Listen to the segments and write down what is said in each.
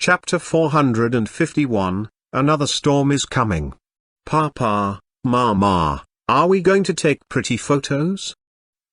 Chapter 451, Another Storm is Coming. Papa, Mama, are we going to take pretty photos?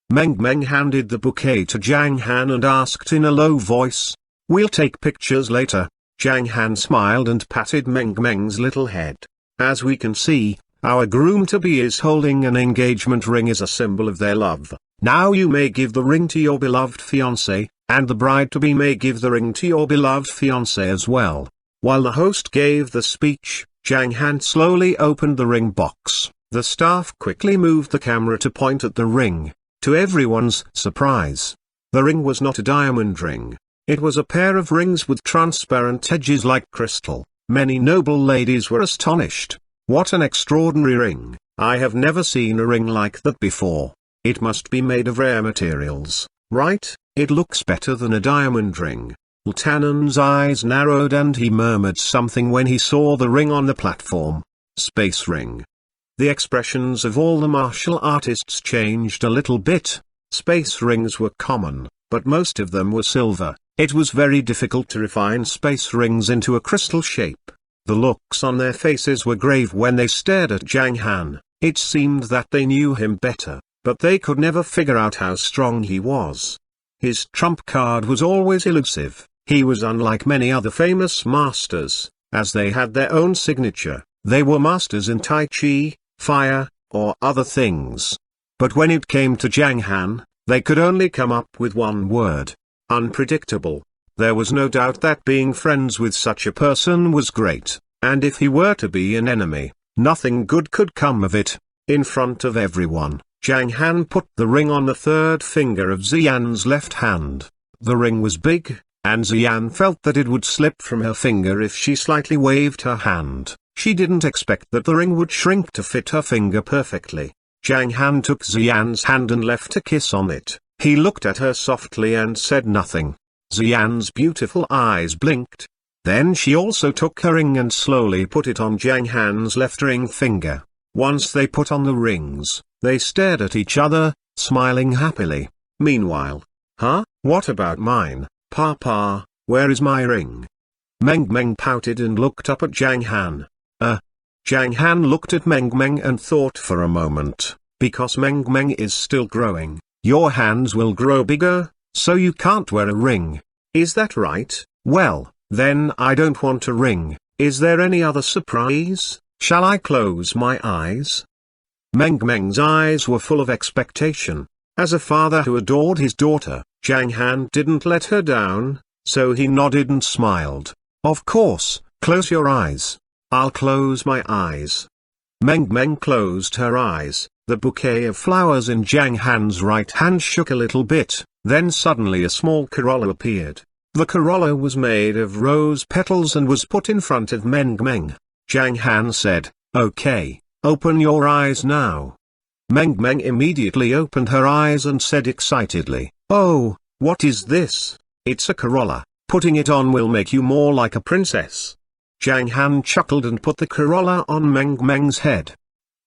Meng handed the bouquet to Zhang Han and asked in a low voice. We'll take pictures later. Zhang Han smiled and patted Meng's little head. As we can see, our groom-to-be is holding an engagement ring as a symbol of their love. Now you may give the ring to your beloved fiancé, and the bride-to-be may give the ring to your beloved fiancé as well. While the host gave the speech, Zhang Han slowly opened the ring box. The staff quickly moved the camera to point at the ring. To everyone's surprise, the ring was not a diamond ring. It was a pair of rings with transparent edges like crystal. Many noble ladies were astonished. What an extraordinary ring! I have never seen a ring like that before. It must be made of rare materials, right? It looks better than a diamond ring. Lieutenant's eyes narrowed and he murmured something when he saw the ring on the platform. Space ring. The expressions of all the martial artists changed a little bit. Space rings were common, but most of them were silver. It was very difficult to refine space rings into a crystal shape. The looks on their faces were grave when they stared at Zhang Han. It seemed that they knew him better, but they could never figure out how strong he was. His trump card was always elusive. He was unlike many other famous masters, as they had their own signature. They were masters in Tai Chi, fire, or other things. But when it came to Zhang Han, they could only come up with one word: unpredictable. There was no doubt that being friends with such a person was great, and if he were to be an enemy, nothing good could come of it. In front of everyone, Zhang Han put the ring on the third finger of Xian's left hand. The ring was big, and Xian felt that it would slip from her finger if she slightly waved her hand. She didn't expect that the ring would shrink to fit her finger perfectly. Zhang Han took Xian's hand and left a kiss on it. He looked at her softly and said nothing. Xian's beautiful eyes blinked. Then she also took her ring and slowly put it on Zhang Han's left ring finger. Once they put on the rings, they stared at each other, smiling happily. Meanwhile, what about mine, Papa? Where is my ring? Meng pouted and looked up at Zhang Han. Zhang Han looked at Meng and thought for a moment. Because Meng is still growing, your hands will grow bigger, so you can't wear a ring. Is that right? Well, then I don't want a ring. Is there any other surprise? Shall I close my eyes? Meng's eyes were full of expectation. As a father who adored his daughter, Zhang Han didn't let her down, so he nodded and smiled. Of course, close your eyes. I'll close my eyes. Meng closed her eyes. The bouquet of flowers in Zhang Han's right hand shook a little bit, then suddenly a small corolla appeared. The corolla was made of rose petals and was put in front of Meng. Zhang Han said, "Okay, open your eyes now." Meng immediately opened her eyes and said excitedly, "Oh, what is this? It's a corolla. Putting it on will make you more like a princess." Zhang Han chuckled and put the corolla on Meng's head.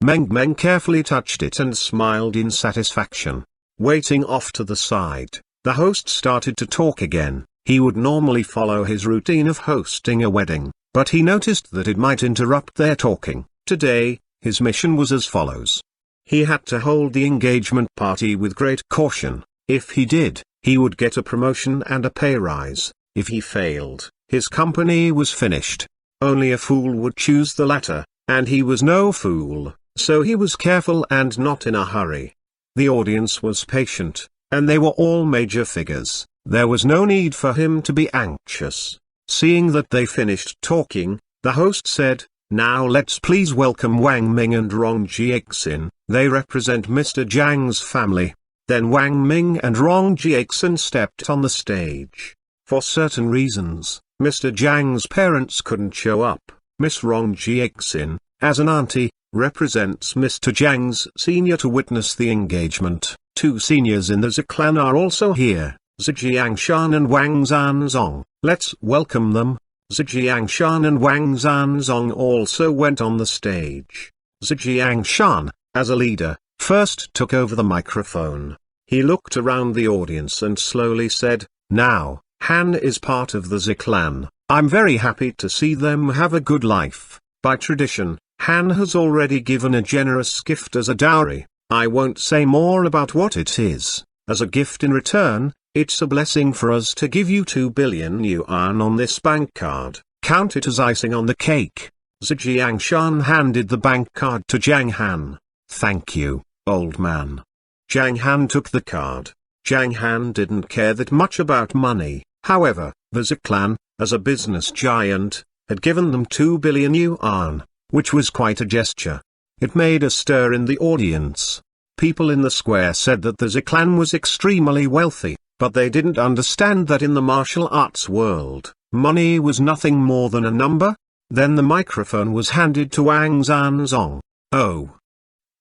Meng carefully touched it and smiled in satisfaction. Waiting off to the side, the host started to talk again. He would normally follow his routine of hosting a wedding, but he noticed that it might interrupt their talking. Today, his mission was as follows. He had to hold the engagement party with great caution. If he did, he would get a promotion and a pay rise. If he failed, his company was finished. Only a fool would choose the latter, and he was no fool, so he was careful and not in a hurry. The audience was patient, and they were all major figures. There was no need for him to be anxious. Seeing that they finished talking, the host said, "Now let's please welcome Wang Ming and Rong Jiexin. They represent Mr. Zhang's family." Then Wang Ming and Rong Jiexin stepped on the stage. For certain reasons, Mr. Zhang's parents couldn't show up. Miss Rong Jiexin, as an auntie, represents Mr. Zhang's senior to witness the engagement. Two seniors in the Zhi clan are also here, Zhijiangshan and Wang Zanzong. Let's welcome them. Zhijiangshan and Wang Zanzong also went on the stage. Zhijiangshan, as a leader, first took over the microphone. He looked around the audience and slowly said, "Now, Han is part of the Zhi clan. I'm very happy to see them have a good life. By tradition, Han has already given a generous gift as a dowry. I won't say more about what it is. As a gift in return, it's a blessing for us to give you 2 billion yuan on this bank card. Count it as icing on the cake. Zhejiang Shan handed the bank card to Zhang Han. Thank you, old man. Zhang Han took the card. Zhang Han didn't care that much about money. However, the Zhe clan, as a business giant, had given them 2 billion yuan, which was quite a gesture. It made a stir in the audience. People in the square said that the Zhe clan was extremely wealthy, but they didn't understand that in the martial arts world, money was nothing more than a number. Then the microphone was handed to Wang Zhanzong. Oh.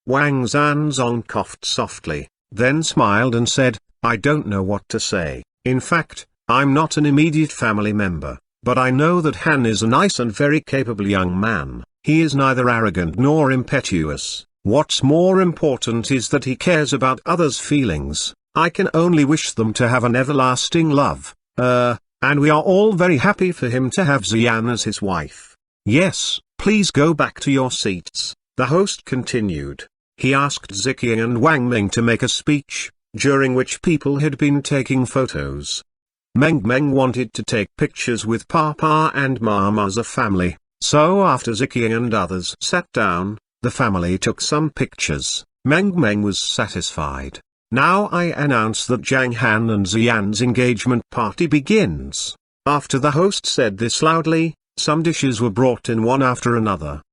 Wang Zhanzong coughed softly, then smiled and said, I don't know what to say. In fact, I'm not an immediate family member, but I know that Han is a nice and very capable young man. He is neither arrogant nor impetuous. What's more important is that he cares about others' feelings. I can only wish them to have an everlasting love. And we are all very happy for him to have Xian as his wife. Yes, please go back to your seats, the host continued. He asked Ziqiang and Wang Meng to make a speech, during which people had been taking photos. Meng wanted to take pictures with Papa and Mama as a family, so after Ziqiang and others sat down, the family took some pictures. Meng was satisfied. Now I announce that Zhang Han and Xian's engagement party begins. After the host said this loudly, some dishes were brought in one after another.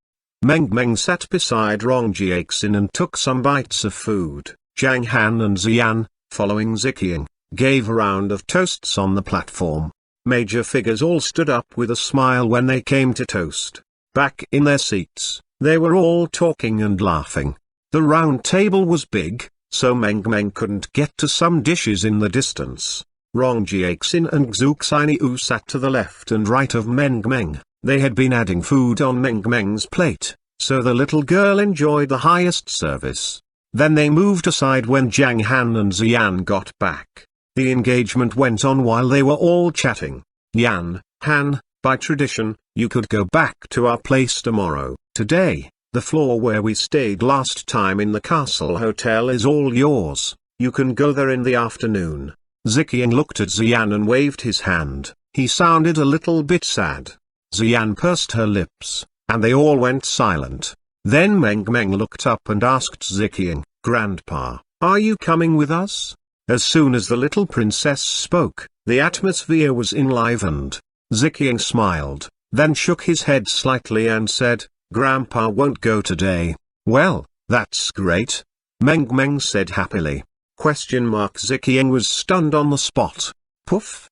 Meng sat beside Rong Jiaxin and took some bites of food. Zhang Han and Xian, following Ziqiang, gave a round of toasts on the platform. Major figures all stood up with a smile when they came to toast. Back in their seats, they were all talking and laughing. The round table was big, so Meng couldn't get to some dishes in the distance. Rong Jiaxin and Xu Xianyu sat to the left and right of Meng. They had been adding food on Meng's plate, so the little girl enjoyed the highest service. Then they moved aside when Zhang Han and Xian got back. The engagement went on while they were all chatting. Han, by tradition, you could go back to our place tomorrow. Today, the floor where we stayed last time in the castle hotel is all yours. You can go there in the afternoon. Ziqiang looked at Xian and waved his hand. He sounded a little bit sad. Xian pursed her lips, and they all went silent. Then Meng looked up and asked Ziqiang, Grandpa, are you coming with us? As soon as the little princess spoke, the atmosphere was enlivened. Ziqiang smiled, then shook his head slightly and said, Grandpa won't go today. Well, that's great. Meng said happily. Ziqiang was stunned on the spot. Poof!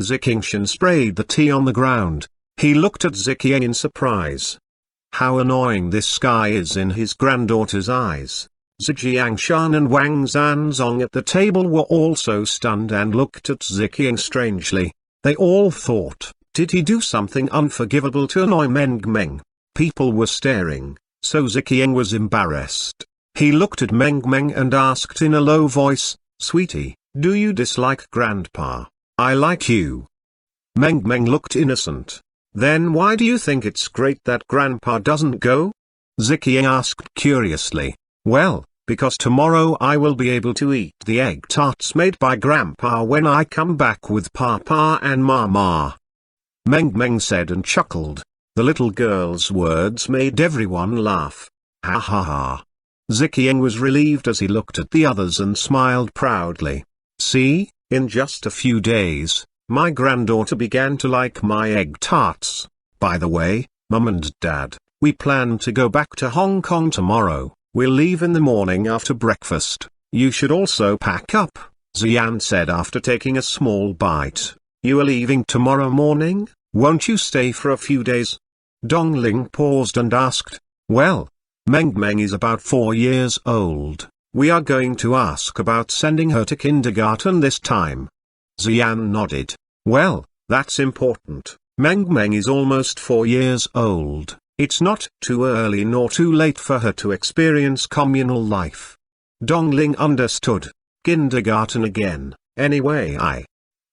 Ziqiang sprayed the tea on the ground. He looked at Ziqiang in surprise. How annoying this guy is in his granddaughter's eyes. Zhejiang Shan and Wang Zhanzong at the table were also stunned and looked at Ziqiang strangely. They all thought, did he do something unforgivable to annoy Meng? People were staring, so Ziqiang was embarrassed. He looked at Meng and asked in a low voice, Sweetie, do you dislike Grandpa? I like you. Meng looked innocent. Then why do you think it's great that Grandpa doesn't go? Ziqiang asked curiously. Well, because tomorrow I will be able to eat the egg tarts made by Grandpa when I come back with Papa and Mama. Meng said and chuckled. The little girl's words made everyone laugh. Ha ha ha. Ziqiang was relieved as he looked at the others and smiled proudly. See, in just a few days, my granddaughter began to like my egg tarts. By the way, Mum and Dad, we plan to go back to Hong Kong tomorrow. We'll leave in the morning after breakfast. You should also pack up, Xian said after taking a small bite. You are leaving tomorrow morning? Won't you stay for a few days? Dongling paused and asked. Well, Meng is about 4 years old. We are going to ask about sending her to kindergarten this time. Xian nodded. Well, that's important. Meng is almost 4 years old. It's not too early nor too late for her to experience communal life. Dongling understood. Kindergarten again, anyway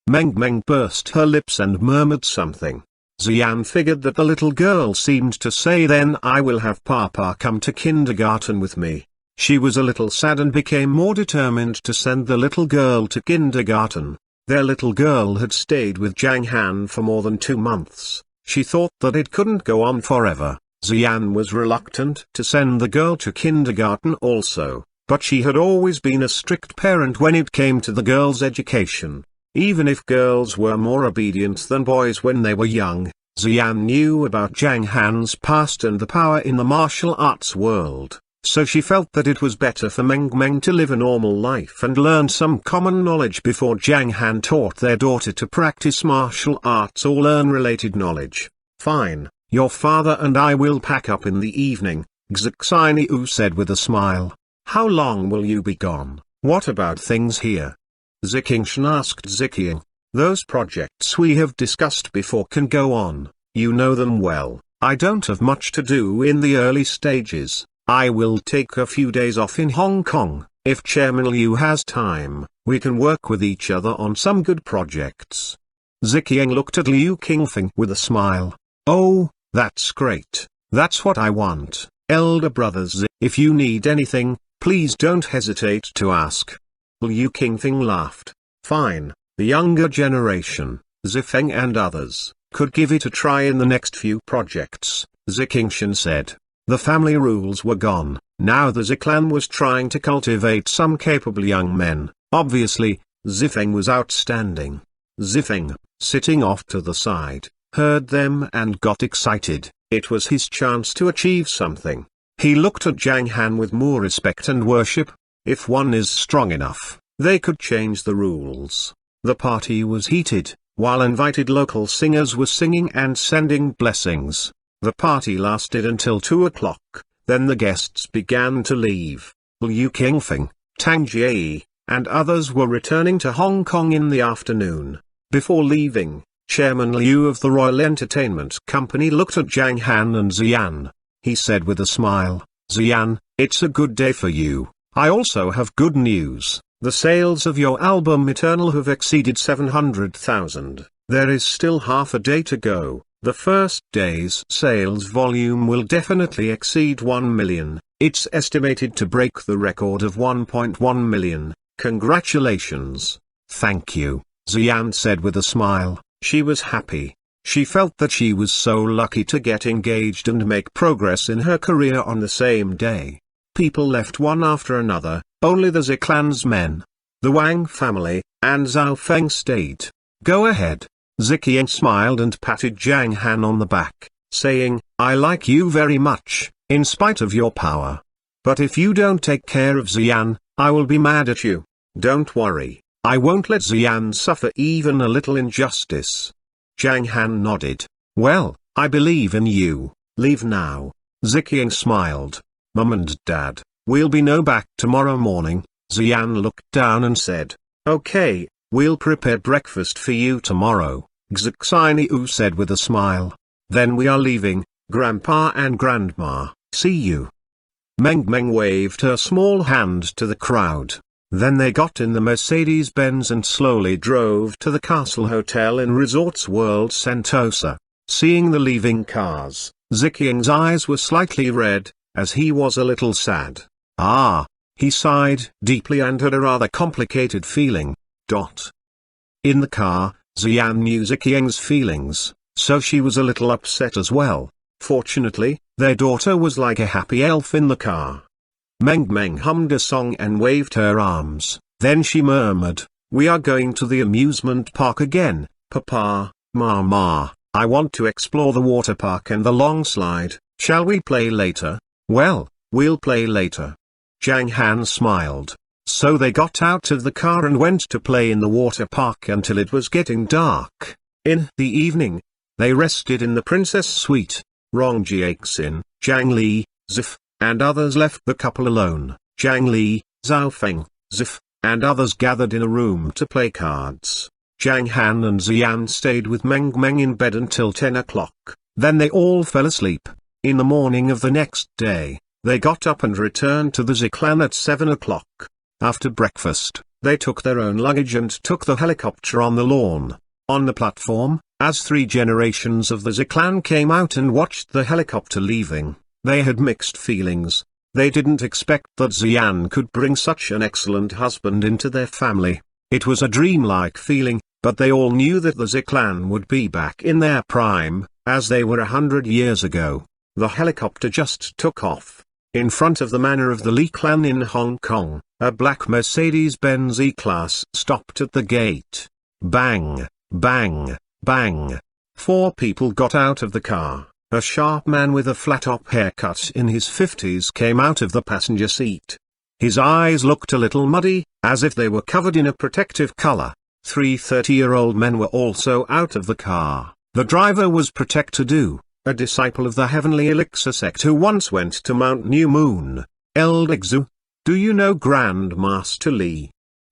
Meng pursed her lips and murmured something. Xian figured that the little girl seemed to say, then I will have Papa come to kindergarten with me. She was a little sad and became more determined to send the little girl to kindergarten. Their little girl had stayed with Zhang Han for more than 2 months. She thought that it couldn't go on forever. Xian was reluctant to send the girl to kindergarten also, but she had always been a strict parent when it came to the girl's education. Even if girls were more obedient than boys when they were young, Xian knew about Zhang Han's past and the power in the martial arts world, so she felt that it was better for Meng to live a normal life and learn some common knowledge before Zhang Han taught their daughter to practice martial arts or learn related knowledge. Fine, your father and I will pack up in the evening, Xuanhuan said with a smile. How long will you be gone? What about things here? Ziqingshan asked Ziqiang. Those projects we have discussed before can go on, you know them well. I don't have much to do in the early stages. I will take a few days off in Hong Kong. If Chairman Liu has time, we can work with each other on some good projects. Ziqiang looked at Liu Qingfeng with a smile. Oh, that's great. That's what I want. Elder brothers, if you need anything, please don't hesitate to ask. Liu Qingfeng laughed. Fine, the younger generation, Zifeng and others, could give it a try in the next few projects, Ziqingshan said. The family rules were gone, now the Zi clan was trying to cultivate some capable young men. Obviously, Zifeng was outstanding. Zifeng, sitting off to the side, heard them and got excited. It was his chance to achieve something. He looked at Zhang Han with more respect and worship. If one is strong enough, they could change the rules. The party was heated, while invited local singers were singing and sending blessings. The party lasted until 2 o'clock, then the guests began to leave. Liu Qingfeng, Tang Jie, and others were returning to Hong Kong in the afternoon. Before leaving, Chairman Liu of the Royal Entertainment Company looked at Zhang Han and Xian. He said with a smile, Xian, it's a good day for you. I also have good news. The sales of your album Eternal have exceeded 700,000. There is still half a day to go. The first day's sales volume will definitely exceed 1 million. It's estimated to break the record of 1.1 million. Congratulations. Thank you, Xian said with a smile. She was happy. She felt that she was so lucky to get engaged and make progress in her career on the same day. People left one after another, only the Zi clan's men, the Wang family, and Zhao Feng stayed. Go ahead. Ziqiang smiled and patted Zhang Han on the back, saying, I like you very much, in spite of your power. But if you don't take care of Xian, I will be mad at you. Don't worry, I won't let Xian suffer even a little injustice. Zhang Han nodded. Well, I believe in you. Leave now. Ziqiang smiled. Mum and Dad, we'll be back tomorrow morning. Xian looked down and said, Okay, we'll prepare breakfast for you tomorrow, Xuanhuan said with a smile. Then we are leaving, Grandpa and Grandma, see you. Meng waved her small hand to the crowd. Then they got in the Mercedes-Benz and slowly drove to the Castle Hotel in Resorts World Sentosa. Seeing the leaving cars, Ziqiang's eyes were slightly red, as he was a little sad. He sighed deeply and had a rather complicated feeling. In the car, Xian knew Ziqiang's feelings, so she was a little upset as well. Fortunately, their daughter was like a happy elf in the car. Meng hummed a song and waved her arms, then she murmured, We are going to the amusement park again, Papa, Mama, I want to explore the water park and the long slide. Shall we play later? Well, we'll play later. Zhang Han smiled. So they got out of the car and went to play in the water park until it was getting dark. In the evening, they rested in the princess suite. Rong Jiaxin, Zhang Li, Zif, and others left the couple alone. Zhang Li, Zhao Feng, Zif, and others gathered in a room to play cards. Zhang Han and Xian stayed with Meng in bed until 10 o'clock. Then they all fell asleep. In the morning of the next day, they got up and returned to the Zi clan at 7 o'clock. After breakfast, they took their own luggage and took the helicopter on the lawn. On the platform, As 3 generations of the Zhi clan came out and watched the helicopter leaving, they had mixed feelings. They didn't expect that Xian could bring such an excellent husband into their family. It was a dreamlike feeling, but they all knew that the Zhi clan would be back in their prime, as they were 100 years ago. The helicopter just took off. In front of the manor of the Li clan in Hong Kong, a black Mercedes-Benz E-Class stopped at the gate. Bang, bang, bang. 4 people got out of the car. A sharp man with a flat-top haircut in his 50s came out of the passenger seat. His eyes looked a little muddy, as if they were covered in a protective color. 3 30-year-old men were also out of the car. The driver was Protector Du, a disciple of the Heavenly Elixir sect who once went to Mount New Moon. Elder Xu, do you know Grand Master Li?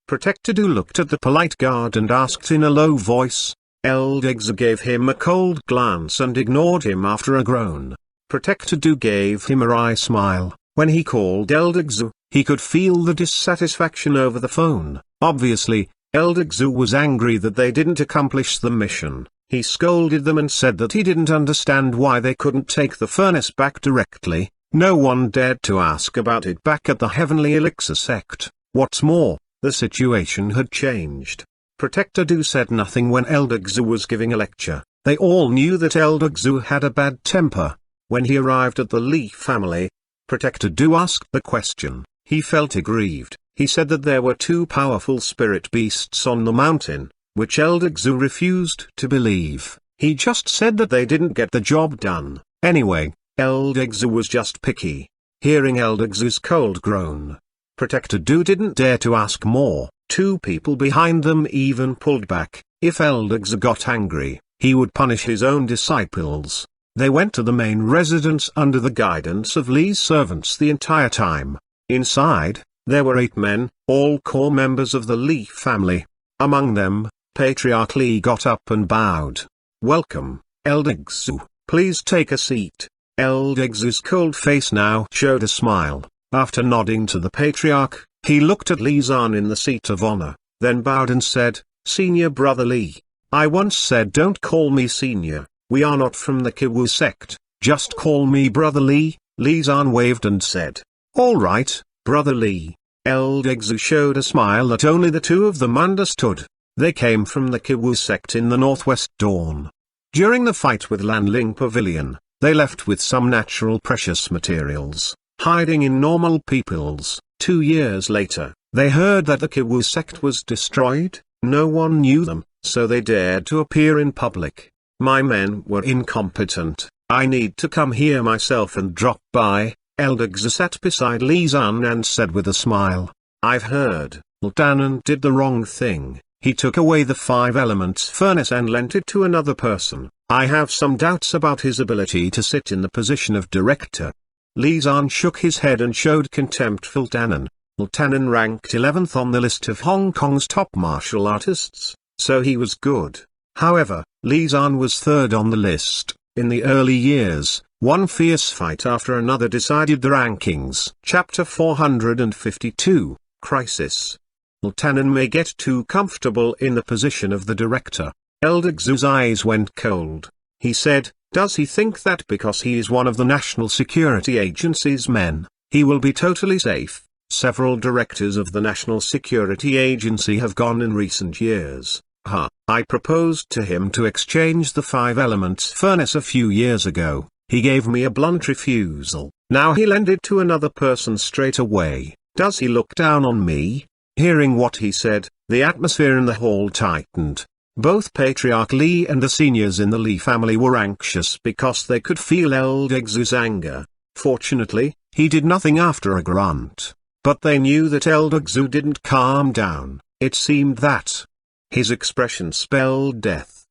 Protector Du looked at the polite guard and asked in a low voice. Elder Xu gave him a cold glance and ignored him after a groan. Protector Du gave him a wry smile. When he called Elder Xu, he could feel the dissatisfaction over the phone. Obviously, Elder Xu was angry that they didn't accomplish the mission. He scolded them and said that he didn't understand why they couldn't take the furnace back directly. No one dared to ask about it back at the Heavenly Elixir sect. What's more, the situation had changed. Protector Du said nothing when Elder Xu was giving a lecture. They all knew that Elder Xu had a bad temper. When he arrived at the Li family, Protector Du asked the question. He felt aggrieved. He said that there were 2 powerful spirit beasts on the mountain, which Elder Xu refused to believe. He just said that they didn't get the job done. Anyway, Elder Xu was just picky. Hearing Elder Xu's cold groan, Protector Du didn't dare to ask more. 2 people behind them even pulled back. If Elder Xu got angry, he would punish his own disciples. They went to the main residence under the guidance of Li's servants the entire time. Inside, there were 8 men, all core members of the Li family. Among them, Patriarch Li got up and bowed. Welcome, Elder Xu. Please take a seat. Elder Xu's cold face now showed a smile. After nodding to the Patriarch, he looked at Li Zhan in the seat of honor, then bowed and said, Senior Brother Li, I once said don't call me senior, we are not from the Kiwu sect, just call me Brother Li. Li Zhan waved and said, all right, Brother Li. Elder Xu showed a smile that only the 2 of them understood. They came from the Kiwu sect in the Northwest Dawn. During the fight with Lanling Pavilion, they left with some natural precious materials, hiding in normal peoples. 2 years later, they heard that the Kiwu sect was destroyed. No one knew them, so they dared to appear in public. My men were incompetent. I need to come here myself and drop by. Elder Xu sat beside Li Zhan and said with a smile, I've heard, Danan did the wrong thing. He took away the 5 elements furnace and lent it to another person. I have some doubts about his ability to sit in the position of director. Li Zhan shook his head and showed contempt for Danan. Danan ranked 11th on the list of Hong Kong's top martial artists, so he was good. However, Li Zhan was 3rd on the list. In the early years, one fierce fight after another decided the rankings. Chapter 452, Crisis. Danan may get too comfortable in the position of the director. Elder Xu's eyes went cold. He said, does he think that because he is one of the National Security Agency's men, he will be totally safe? Several directors of the National Security Agency have gone in recent years. I proposed to him to exchange the 5 elements furnace a few years ago. He gave me a blunt refusal. Now he lent it to another person straight away. Does he look down on me? Hearing what he said, the atmosphere in the hall tightened. Both Patriarch Li and the seniors in the Li family were anxious because they could feel Elder Xu's anger. Fortunately, he did nothing after a grunt. But they knew that Elder Xu didn't calm down. It seemed that his expression spelled death.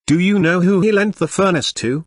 Do you know who he lent the furnace to?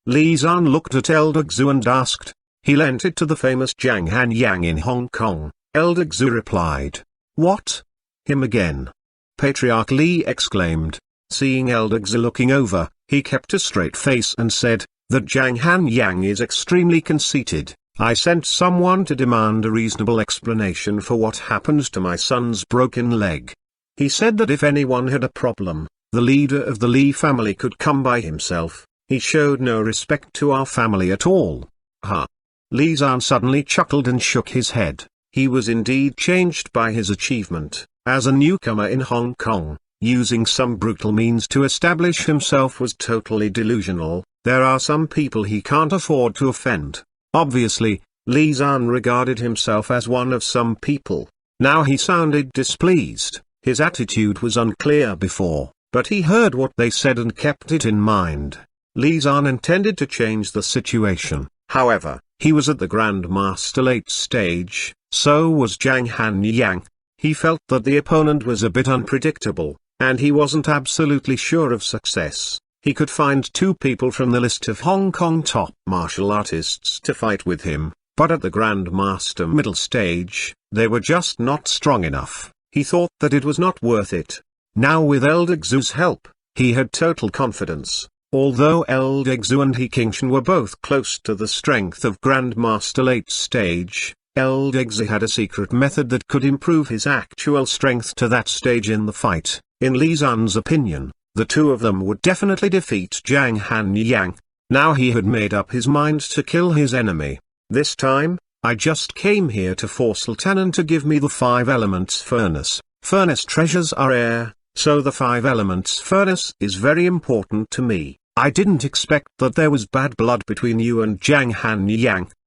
Li Zhan looked at Elder Xu and asked. He lent it to the famous Zhang Han in Hong Kong. Elder Xu replied. What? Him again? Patriarch Li exclaimed. Seeing Elder Xu looking over, he kept a straight face and said, that Zhang Han is extremely conceited. I sent someone to demand a reasonable explanation for what happened to my son's broken leg. He said that if anyone had a problem, The leader of the Li family could come by himself. He showed no respect to our family at all. Ha! Li Zhan suddenly chuckled and shook his head. He was indeed changed by his achievement. As a newcomer in Hong Kong, using some brutal means to establish himself was totally delusional. There are some people he can't afford to offend. Obviously, Li Zhan regarded himself as one of some people. Now he sounded displeased. His attitude was unclear before, but he heard what they said and kept it in mind. Li Zhan intended to change the situation. However, he was at the Grand Master late stage, so was Zhang Han. He felt that the opponent was a bit unpredictable, and he wasn't absolutely sure of success. He could find 2 people from the list of Hong Kong top martial artists to fight with him, but at the Grand Master middle stage, they were just not strong enough. He thought that it was not worth it. Now with Elder Xu's help, he had total confidence. Although Elder Xu and He Qingshan were both close to the strength of Grand Master late stage, Elder Xu had a secret method that could improve his actual strength to that stage in the fight. In Li Zhan's opinion, the 2 of them would definitely defeat Zhang Han. Now he had made up his mind to kill his enemy. This time, I just came here to force Lieutenant to give me the 5 elements furnace. Furnace treasures are rare, so the 5 elements furnace is very important to me. I didn't expect that there was bad blood between you and Zhang Han.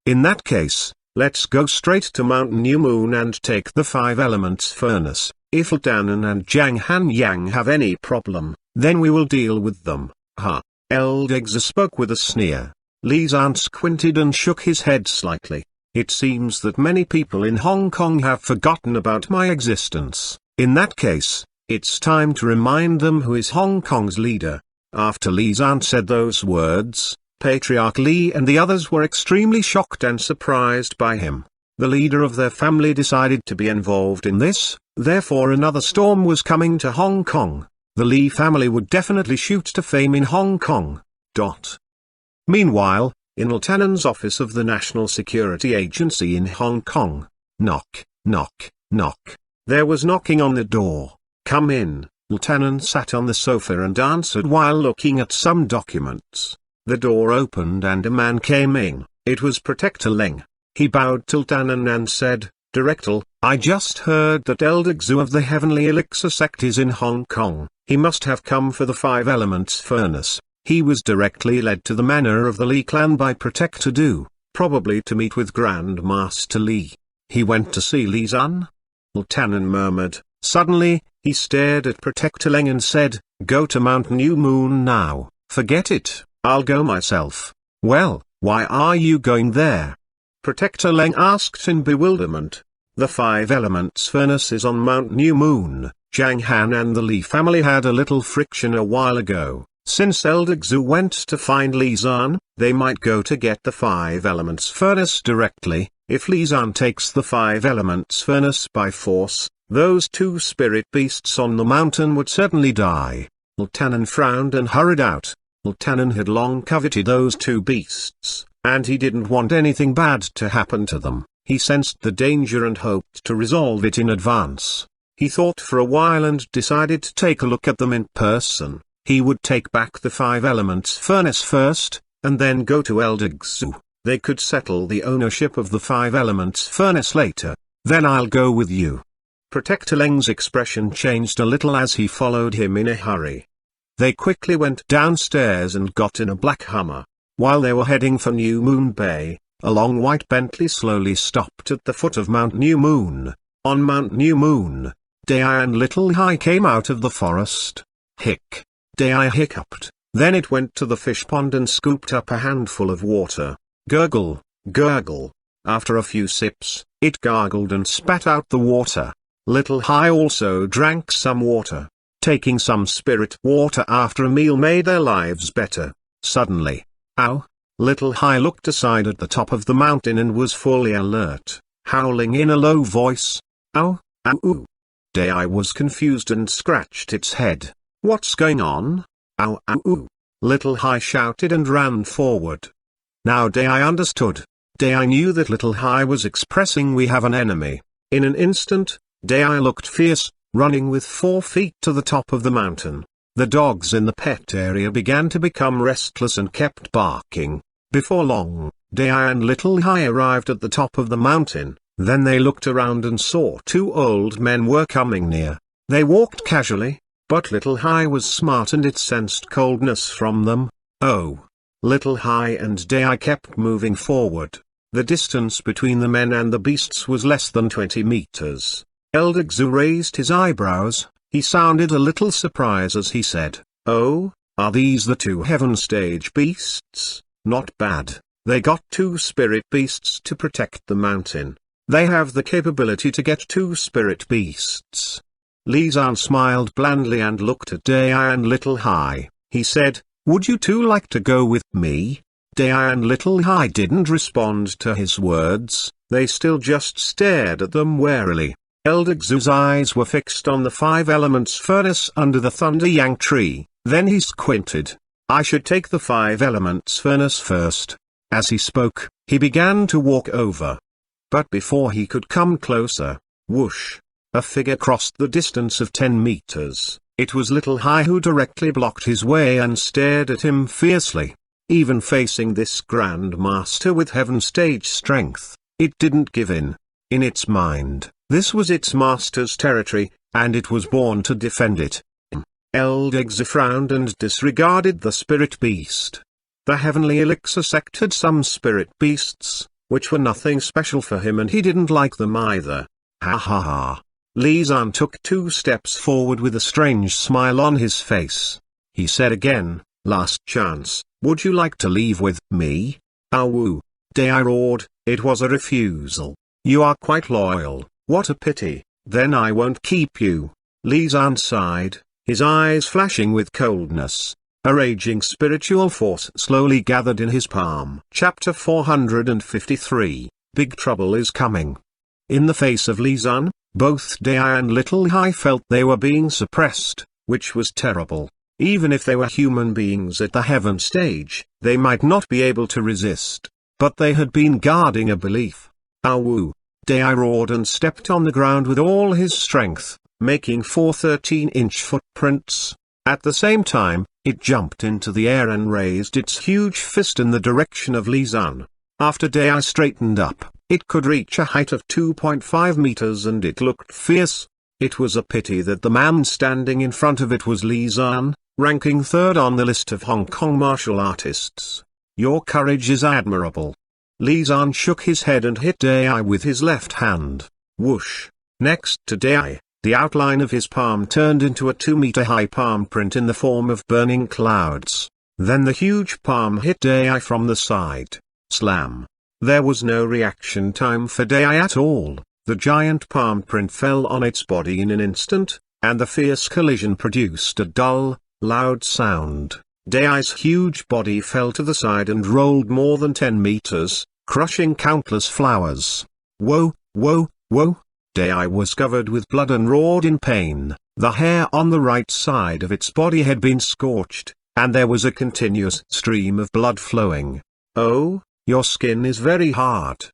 In that case, let's go straight to Mount New Moon and take the 5 elements furnace. If Lieutenant and Zhang Han have any problem, then we will deal with them. Ha! Elder Xu spoke with a sneer. Li Zhan squinted and shook his head slightly. It seems that many people in Hong Kong have forgotten about my existence. In that case, it's time to remind them who is Hong Kong's leader. After Li Zhan said those words, Patriarch Li and the others were extremely shocked and surprised by him. The leader of their family decided to be involved in this, therefore another storm was coming to Hong Kong. The Li family would definitely shoot to fame in Hong Kong. Meanwhile, in Lieutenant's office of the National Security Agency in Hong Kong. Knock, knock, knock. There was knocking on the door. Come in. Lieutenant sat on the sofa and answered while looking at some documents. The door opened and a man came in. It was Protector Leng. He bowed to Lieutenant and said, Director, I just heard that Elder Xu of the Heavenly Elixir sect is in Hong Kong. He must have come for the 5 elements furnace. He was directly led to the manor of the Li clan by Protector Du, probably to meet with Grand Master Li. He went to see Li Zhan? Lieutenant murmured. Suddenly, he stared at Protector Leng and said, Go to Mount New Moon now. Forget it, I'll go myself. Well, why are you going there? Protector Leng asked in bewilderment. The 5 elements furnace is on Mount New Moon. Zhang Han and the Li family had a little friction a while ago. Since Elder Xu went to find Li Zhan, they might go to get the 5 elements furnace directly. If Li Zhan takes the 5 elements furnace by force, those 2 spirit beasts on the mountain would certainly die. Lieutenant frowned and hurried out. Lieutenant had long coveted those 2 beasts, and he didn't want anything bad to happen to them. He sensed the danger and hoped to resolve it in advance. He thought for a while and decided to take a look at them in person. He would take back the 5 elements furnace first, and then go to Elder Xu. They could settle the ownership of the 5 elements furnace later. Then I'll go with you. Protector Leng's expression changed a little as he followed him in a hurry. They quickly went downstairs and got in a black Hummer. While they were heading for New Moon Bay, a long white Bentley slowly stopped at the foot of Mount New Moon. On Mount New Moon, Dai and Little Hai came out of the forest. Hick. Dai hiccuped. Then it went to the fish pond and scooped up a handful of water. Gurgle, gurgle. After a few sips, it gargled and spat out the water. Little Hai also drank some water. Taking some spirit water after a meal made their lives better. Suddenly, ow! Little Hai looked aside at the top of the mountain and was fully alert, howling in a low voice. Ow, ow, ooh. Dai was confused and scratched its head. What's going on? Ow, ow, ooh. Little Hai shouted and ran forward. Now Dai understood. Dai knew that Little Hai was expressing we have an enemy. In an instant, Dai looked fierce, running with 4 feet to the top of the mountain. The dogs in the pet area began to become restless and kept barking. Before long, Dai and Little Hai arrived at the top of the mountain. Then they looked around and saw two old men were coming near. They walked casually, but Little Hai was smart and it sensed coldness from them. Oh! Little Hai and Dai kept moving forward. The distance between the men and the beasts was less than 20 meters. Elder Xu raised his eyebrows. He sounded a little surprised as he said, "Oh, are these the two heaven stage beasts? Not bad. They got two spirit beasts to protect the mountain. They have the capability to get two spirit beasts." Li Zan smiled blandly and looked at Dai and Little Hai. He said, "Would you two like to go with me?" Dai and Little Hai didn't respond to his words. They still just stared at them warily. Elder Xu's eyes were fixed on the 5 elements furnace under the Thunder Yang tree. Then he squinted. "I should take the 5 elements furnace first." As he spoke, he began to walk over. But before he could come closer, whoosh! A figure crossed the distance of 10 meters. It was Little Hai who directly blocked his way and stared at him fiercely. Even facing this Grand Master with heaven stage strength, it didn't give in. In its mind, this was its master's territory, and it was born to defend it. Elder Xu frowned and disregarded the spirit beast. The heavenly elixir sect had some spirit beasts, which were nothing special for him, and he didn't like them either. Ha ha ha. Li Zan took 2 steps forward with a strange smile on his face. He said again, "Last chance, would you like to leave with me?" "Ow!" Dai roared. It was a refusal. "You are quite loyal, what a pity, then I won't keep you." Li Zan sighed, his eyes flashing with coldness. A raging spiritual force slowly gathered in his palm. Chapter 453, Big Trouble is Coming. In the face of Li Zan, both Dai and Little Hai felt they were being suppressed, which was terrible. Even if they were human beings at the heaven stage, they might not be able to resist. But they had been guarding a belief. "Ow!" Dai roared and stepped on the ground with all his strength, making 4 13-inch footprints. At the same time, it jumped into the air and raised its huge fist in the direction of Li Zan. After Dai straightened up, it could reach a height of 2.5 meters and it looked fierce. It was a pity that the man standing in front of it was Li Zan, ranking 3rd on the list of Hong Kong martial artists. "Your courage is admirable." Li Zan shook his head and hit Dai with his left hand. Whoosh! Next to Dai, the outline of his palm turned into a 2-meter-high palm print in the form of burning clouds. Then the huge palm hit Dai from the side. Slam! There was no reaction time for Dai at all. The giant palm print fell on its body in an instant, and the fierce collision produced a dull, loud sound. Dai's huge body fell to the side and rolled more than 10 meters, crushing countless flowers. Whoa, whoa, whoa! Dai was covered with blood and roared in pain. The hair on the right side of its body had been scorched, and there was a continuous stream of blood flowing. "Oh, your skin is very hard."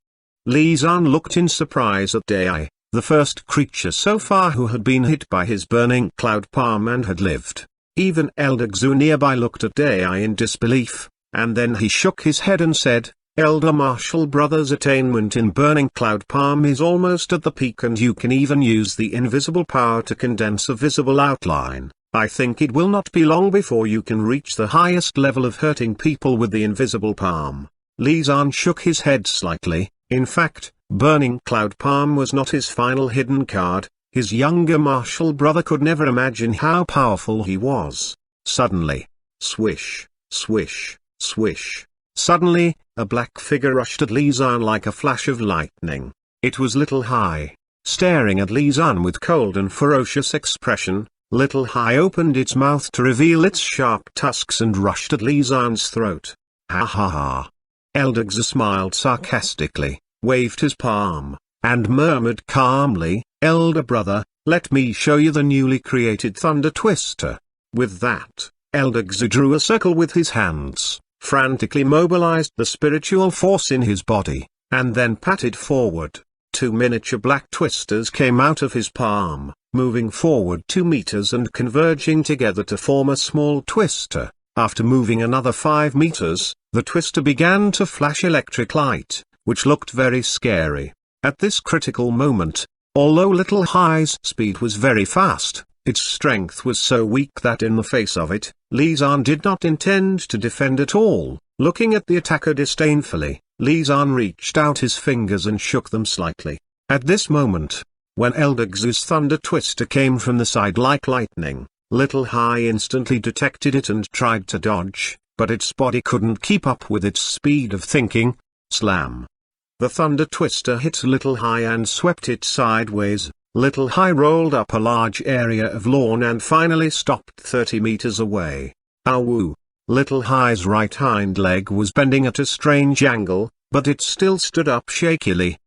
Li Zan looked in surprise at Dai, the first creature so far who had been hit by his burning cloud palm and had lived. Even Elder Xu nearby looked at Dai in disbelief, and then he shook his head and said, "Elder Martial Brother's attainment in burning cloud palm is almost at the peak, and you can even use the invisible power to condense a visible outline. I think it will not be long before you can reach the highest level of hurting people with the invisible palm." Li Zan shook his head slightly. In fact, burning cloud palm was not his final hidden card. His younger martial brother could never imagine how powerful he was. Suddenly, swish, swish, swish. Suddenly, a black figure rushed at Li Zan like a flash of lightning. It was Little Hai. Staring at Li Zan with cold and ferocious expression, Little Hai opened its mouth to reveal its sharp tusks and rushed at Li Zan's throat. Ha ha ha. Elder Xu smiled sarcastically, waved his palm, and murmured calmly, "Elder brother, let me show you the newly created Thunder Twister." With that, Elder Xu drew a circle with his hands, frantically mobilized the spiritual force in his body, and then patted forward. 2 miniature black twisters came out of his palm, moving forward 2 meters and converging together to form a small twister. After moving another 5 meters, the twister began to flash electric light, which looked very scary. At this critical moment, although Little Hi's speed was very fast, its strength was so weak that in the face of it, Zhan did not intend to defend at all. Looking at the attacker disdainfully, Zhan reached out his fingers and shook them slightly. At this moment, when Eldegz's thunder twister came from the side like lightning, Little Hi instantly detected it and tried to dodge, but its body couldn't keep up with its speed of thinking. Slam! The thunder twister hit Little Hi and swept it sideways. Little Hi rolled up a large area of lawn and finally stopped 30 meters away. Ow! Little Hi's right hind leg was bending at a strange angle, but it still stood up shakily.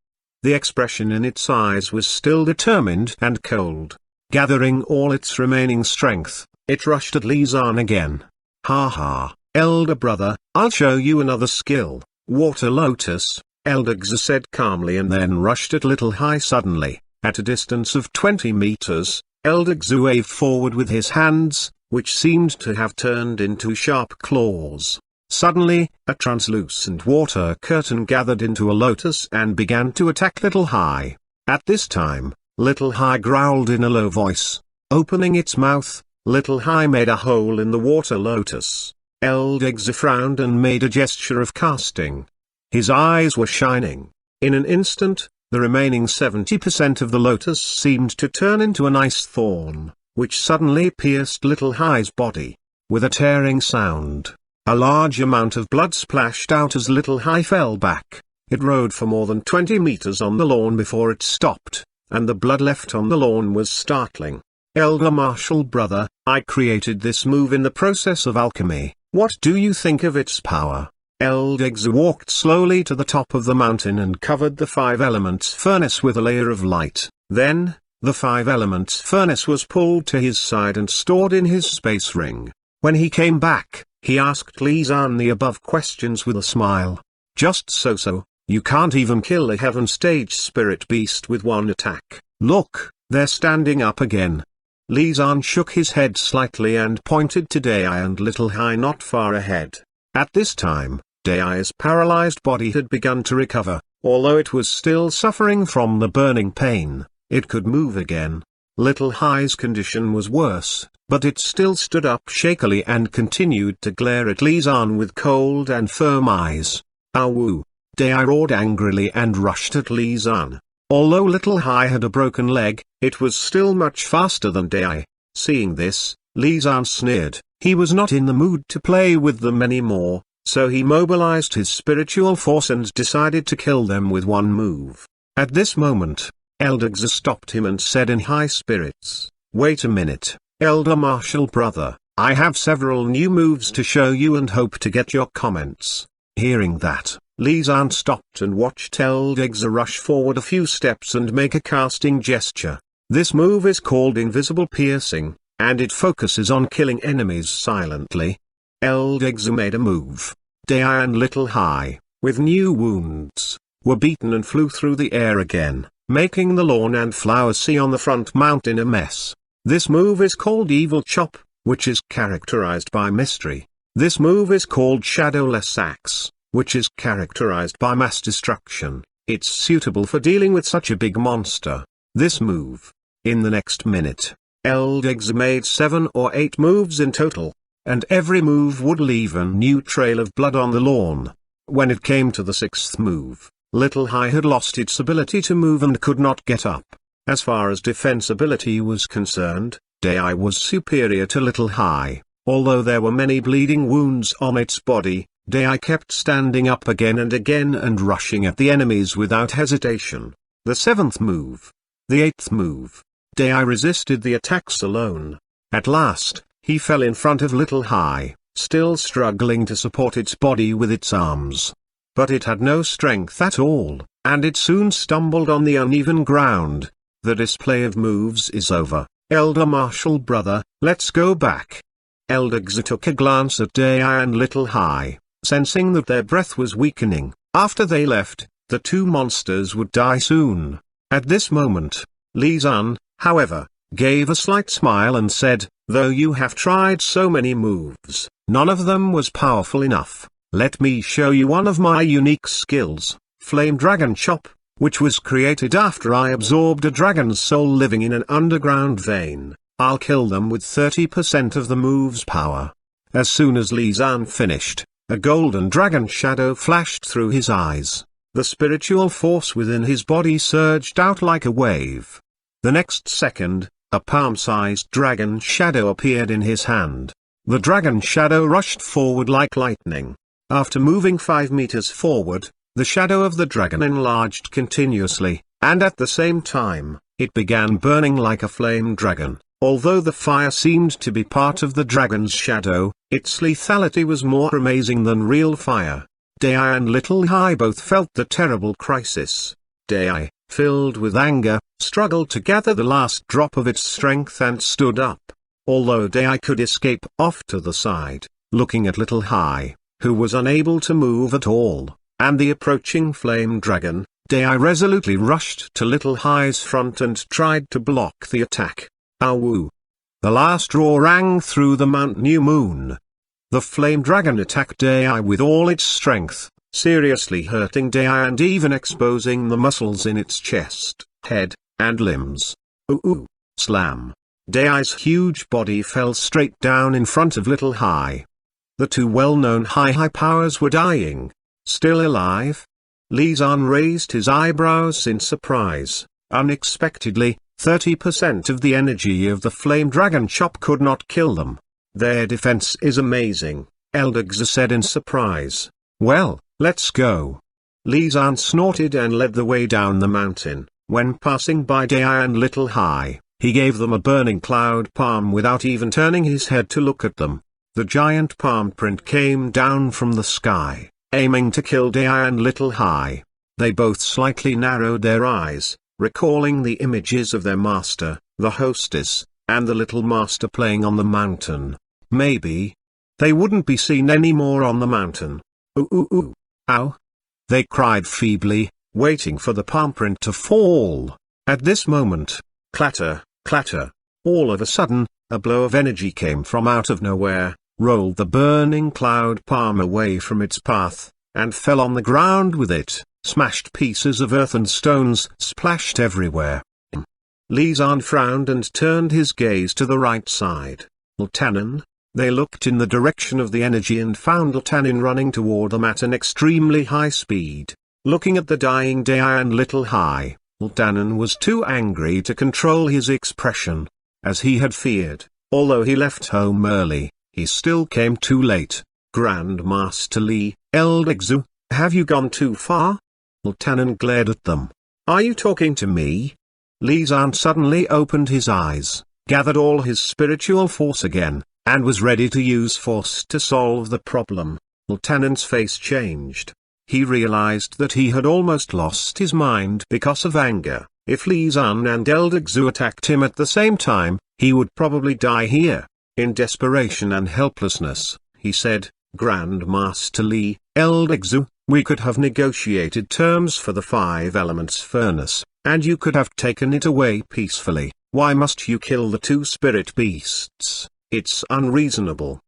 The expression in its eyes was still determined and cold. Gathering all its remaining strength, it rushed at Zhan again. Ha ha, elder brother, I'll show you another skill, Water Lotus, Eldegz said calmly and then rushed at Little Hi suddenly. At a distance of 20 meters, Eldegz waved forward with his hands, which seemed to have turned into sharp claws. Suddenly, a translucent water curtain gathered into a lotus and began to attack Little Hi. At this time, Little Hi growled in a low voice. Opening its mouth, Little Hi made a hole in the water lotus. Eldegz frowned and made a gesture of casting. His eyes were shining. In an instant, the remaining 70% of the lotus seemed to turn into an ice thorn, which suddenly pierced Little Hi's body. With a tearing sound, a large amount of blood splashed out as Little Hi fell back. It rode for more than 20 meters on the lawn before it stopped, and the blood left on the lawn was startling. Elder Martial brother, I created this move in the process of alchemy. What do you think of its power? Eldegz walked slowly to the top of the mountain and covered the 5 elements furnace with a layer of light. Then, the 5 elements furnace was pulled to his side and stored in his space ring. When he came back, he asked Zhan the above questions with a smile. Just so, you can't even kill a heaven stage spirit beast with one attack. Look, they're standing up again. Zhan shook his head slightly and pointed to Dai and Little Hi not far ahead. At this time, Dai's paralyzed body had begun to recover. Although it was still suffering from the burning pain, it could move again. Little Hi's condition was worse, but it still stood up shakily and continued to glare at Zhan with cold and firm eyes. Ow! Dai roared angrily and rushed at Zhan. Although Little Hi had a broken leg, it was still much faster than Dai. Seeing this, Zhan sneered. He was not in the mood to play with them anymore, so he mobilized his spiritual force and decided to kill them with one move. At this moment, Eldegz stopped him and said in high spirits, "Wait a minute, Elder Martial brother, I have several new moves to show you and hope to get your comments." Hearing that, Zhan stopped and watched Eldegz rush forward a few steps and make a casting gesture. This move is called Invisible Piercing, and it focuses on killing enemies silently. Eldegz made a move. Dai and Little Hi, with new wounds, were beaten and flew through the air again, making the lawn and flower sea on the front mountain a mess. This move is called Evil Chop, which is characterized by mystery. This move is called Shadowless Axe, which is characterized by mass destruction. It's suitable for dealing with such a big monster. This move. In the next minute, Eldegz made 7 or 8 moves in total, and every move would leave a new trail of blood on the lawn. When it came to the 6th move, Little Hi had lost its ability to move and could not get up. As far as defensibility was concerned, Dai was superior to Little Hi. Although there were many bleeding wounds on its body, Dai kept standing up again and rushing at the enemies without hesitation. The 7th move. The 8th move. Dai resisted the attacks alone. At last, he fell in front of Little Hi, still struggling to support its body with its arms. But it had no strength at all, and it soon stumbled on the uneven ground. The display of moves is over. Elder Martial brother, let's go back. Eldegz took a glance at Dai and Little Hi, sensing that their breath was weakening. After they left, the two monsters would die soon. At this moment, Li Zan, however, gave a slight smile and said, "Though you have tried so many moves, none of them was powerful enough. Let me show you one of my unique skills, Flame Dragon Chop, which was created after I absorbed a dragon's soul living in an underground vein. I'll kill them with 30% of the move's power." As soon as Li Zan finished, a golden dragon shadow flashed through his eyes. The spiritual force within his body surged out like a wave. The next second, a palm-sized dragon shadow appeared in his hand. The dragon shadow rushed forward like lightning. After moving 5 meters forward, the shadow of the dragon enlarged continuously, and at the same time, it began burning like a flame dragon. Although the fire seemed to be part of the dragon's shadow, its lethality was more amazing than real fire. Dai and Little Hai both felt the terrible crisis. Dai, filled with anger, struggled to gather the last drop of its strength and stood up. Although Dai could escape off to the side, looking at Little Hai, who was unable to move at all, and the approaching flame dragon, Dai resolutely rushed to Little Hai's front and tried to block the attack. Ow! The last roar rang through the Mount New Moon. The flame dragon attacked Dai with all its strength, seriously hurting Dai and even exposing the muscles in its chest, head, and limbs. Ooh! Slam! Dai's huge body fell straight down in front of Little Hai. The two well-known high powers were dying. Still alive? Li Zan raised his eyebrows in surprise. Unexpectedly, 30% of the energy of the flame dragon chop could not kill them. Their defense is amazing, Elder Xu said in surprise. Well, let's go. Li Zan snorted and led the way down the mountain. When passing by Dai and Little Hai, he gave them a burning cloud palm without even turning his head to look at them. The giant palm print came down from the sky, aiming to kill Dai and Little Hai. They both slightly narrowed their eyes, recalling the images of their master, the hostess, and the little master playing on the mountain. Maybe they wouldn't be seen anymore on the mountain. Ooh ooh ooh! Ow! They cried feebly, waiting for the palm print to fall. At this moment, clatter, clatter, all of a sudden, a blow of energy came from out of nowhere, rolled the burning cloud palm away from its path, and fell on the ground with it. Smashed pieces of earth and stones splashed everywhere. Li Zan frowned and turned his gaze to the right side. Ltanin? They looked in the direction of the energy and found Ltanin running toward them at an extremely high speed. Looking at the dying Dai and Little Hai, Ltanin was too angry to control his expression. As he had feared, although he left home early, he still came too late. Grandmaster Li, Elder Xu, have you gone too far? Ltanin glared at them. Are you talking to me? Li Zan suddenly opened his eyes, gathered all his spiritual force again, and was ready to use force to solve the problem. Ltanin's face changed. He realized that he had almost lost his mind because of anger. If Li Zan and Elder Xu attacked him at the same time, he would probably die here. In desperation and helplessness, he said, Grandmaster Li, Elder Xu, we could have negotiated terms for the 5 elements furnace, and you could have taken it away peacefully. Why must you kill the 2 spirit beasts? It's unreasonable.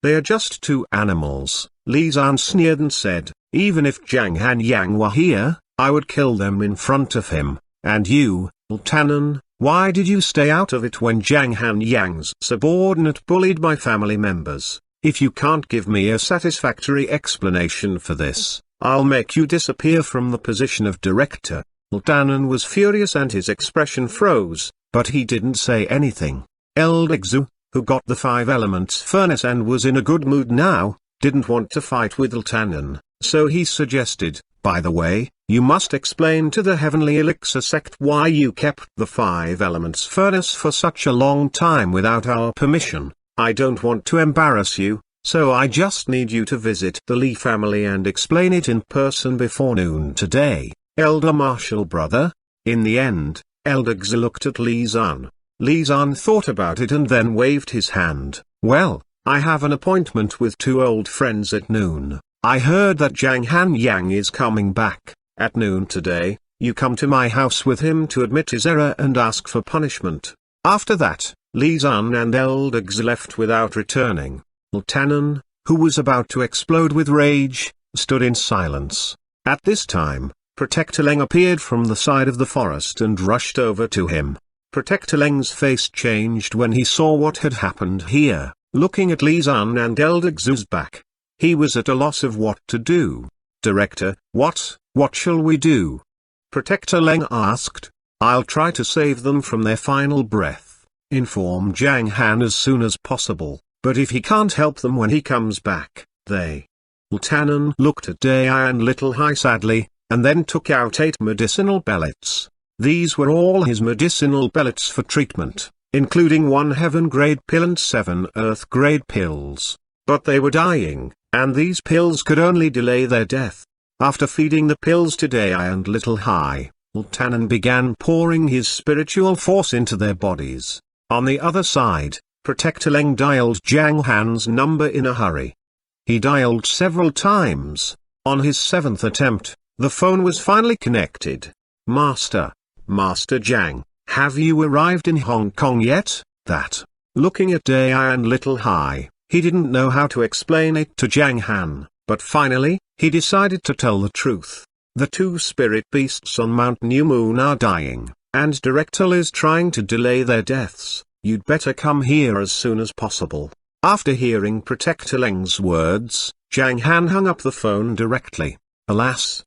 They are just 2 animals. Li Zan sneered and said, even if Zhang Han Yang were here, I would kill them in front of him. And you, Ltanin, why did you stay out of it when Zhang Han Yang's subordinate bullied my family members? If you can't give me a satisfactory explanation for this, I'll make you disappear from the position of director. Ltanin was furious and his expression froze, but he didn't say anything. Elder Xu, who got the 5 elements furnace and was in a good mood now, didn't want to fight with Ltanin, so he suggested, by the way, you must explain to the Heavenly Elixir sect why you kept the 5 elements furnace for such a long time without our permission. I don't want to embarrass you, so I just need you to visit the Li family and explain it in person before noon today, Elder Marshal brother. In the end, Elder Xu looked at Li Zan. Li Zan thought about it and then waved his hand. Well, I have an appointment with 2 old friends at noon. I heard that Zhang Han Yang is coming back. At noon today, you come to my house with him to admit his error and ask for punishment. After that, Li Zan and Elder X left without returning. Tanan, who was about to explode with rage, stood in silence. At this time, Protector Leng appeared from the side of the forest and rushed over to him. Protector Leng's face changed when he saw what had happened here. Looking at Li Zan and Elder Xu's back, he was at a loss of what to do. Director, what shall we do? Protector Leng asked. I'll try to save them from their final breath. Inform Zhang Han as soon as possible, but if he can't help them when he comes back, they... Tanan looked at Dai and Little Hai sadly, and then took out 8 medicinal pellets. These were all his medicinal pellets for treatment, including 1 heaven-grade pill and 7 earth-grade pills. But they were dying, and these pills could only delay their death. After feeding the pills to Dai and Little Hai, Tanan began pouring his spiritual force into their bodies. On the other side, Protector Leng dialed Zhang Han's number in a hurry. He dialed several times. On his 7th attempt, the phone was finally connected. Master Zhang, have you arrived in Hong Kong yet? That. Looking at Dai and Little Hai, he didn't know how to explain it to Zhang Han, but finally, he decided to tell the truth. The 2 spirit beasts on Mount New Moon are dying, and Director is trying to delay their deaths. You'd better come here as soon as possible. After hearing Protector Leng's words, Zhang Han hung up the phone directly. Alas!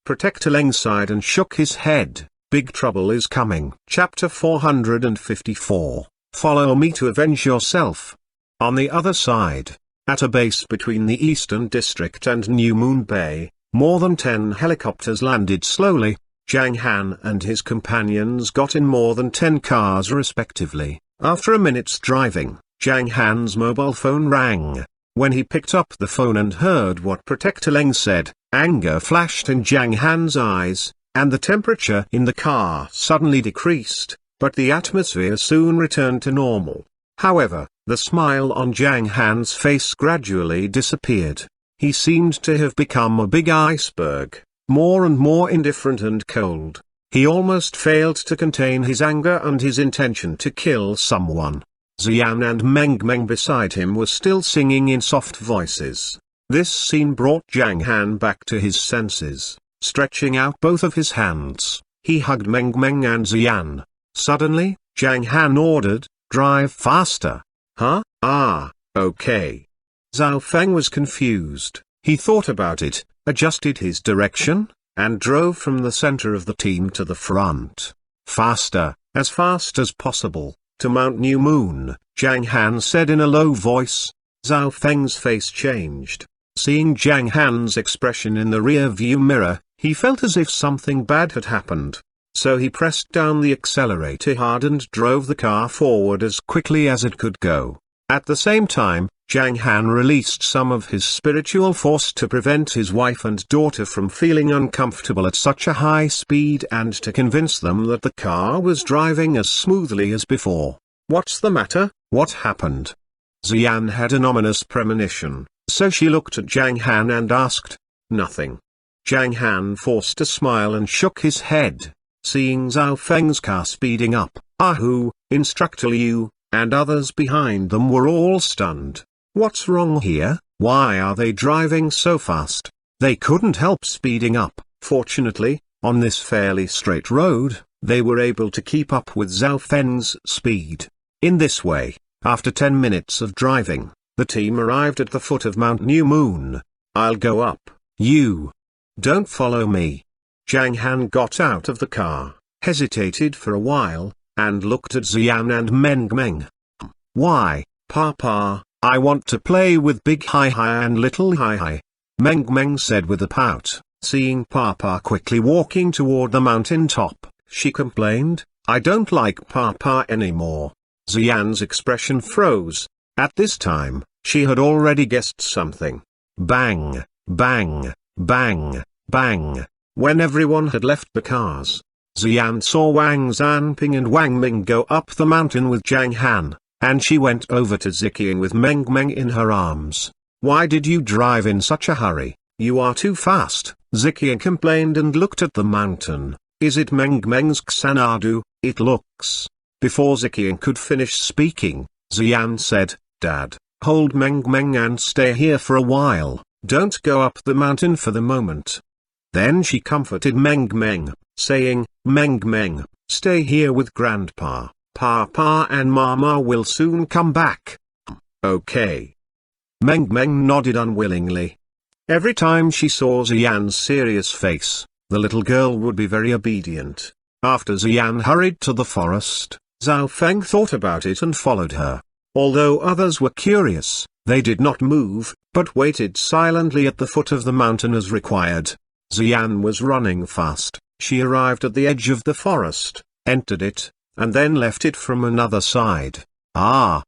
Protector Leng sighed and shook his head. Big trouble is coming. Chapter 454. Follow me to avenge yourself. On the other side, at a base between the Eastern District and New Moon Bay, more than 10 helicopters landed slowly. Zhang Han and his companions got in more than 10 cars respectively. After a minute's driving, Zhang Han's mobile phone rang. When he picked up the phone and heard what Protector Leng said, anger flashed in Zhang Han's eyes, and the temperature in the car suddenly decreased, but the atmosphere soon returned to normal. However, the smile on Zhang Han's face gradually disappeared. He seemed to have become a big iceberg, more and more indifferent and cold. He almost failed to contain his anger and his intention to kill someone. Xian and Meng beside him were still singing in soft voices. This scene brought Zhang Han back to his senses. Stretching out both of his hands, he hugged Meng and Xian. Suddenly, Zhang Han ordered, "Drive faster." Huh? Ah, okay. Zhao Feng was confused. He thought about it, adjusted his direction, and drove from the center of the team to the front. Faster, as fast as possible, to Mount New Moon, Zhang Han said in a low voice. Zhao Feng's face changed. Seeing Zhang Han's expression in the rear-view mirror, he felt as if something bad had happened. So he pressed down the accelerator hard and drove the car forward as quickly as it could go. At the same time, Zhang Han released some of his spiritual force to prevent his wife and daughter from feeling uncomfortable at such a high speed and to convince them that the car was driving as smoothly as before. What's the matter? What happened? Xian had an ominous premonition, so she looked at Zhang Han and asked. Nothing. Zhang Han forced a smile and shook his head. Seeing Zhao Feng's car speeding up, Ahu, Instructor Liu, and others behind them were all stunned. What's wrong here? Why are they driving so fast? They couldn't help speeding up. Fortunately, on this fairly straight road, they were able to keep up with Zhao Feng's speed. In this way, after 10 minutes of driving, the team arrived at the foot of Mount New Moon. I'll go up. You don't follow me. Zhang Han got out of the car, hesitated for a while, and looked at Xian and Meng. Why, Papa? I want to play with Big Hai and Little Hai. Meng said with a pout. Seeing Papa quickly walking toward the mountain top, she complained, I don't like Papa anymore. Xian's expression froze. At this time, she had already guessed something. Bang, bang, bang, bang. When everyone had left the cars, Xian saw Wang Zanping and Wang Ming go up the mountain with Zhang Han, and she went over to Ziqiang with Meng in her arms. Why did you drive in such a hurry? You are too fast. Ziqian complained and looked at the mountain. Is it Meng Meng's Xanadu? It looks. Before Ziqian could finish speaking, Xian said, Dad, hold Meng Meng and stay here for a while, don't go up the mountain for the moment. Then she comforted Meng Meng, saying, Meng Meng, stay here with Grandpa, Papa and Mama will soon come back. Okay. Meng Meng nodded unwillingly. Every time she saw Xian's serious face, the little girl would be very obedient. After Xian hurried to the forest, Zhao Feng thought about it and followed her. Although others were curious, they did not move, but waited silently at the foot of the mountain as required. Xian was running fast. She arrived at the edge of the forest, entered it, and then left it from another side. Ah!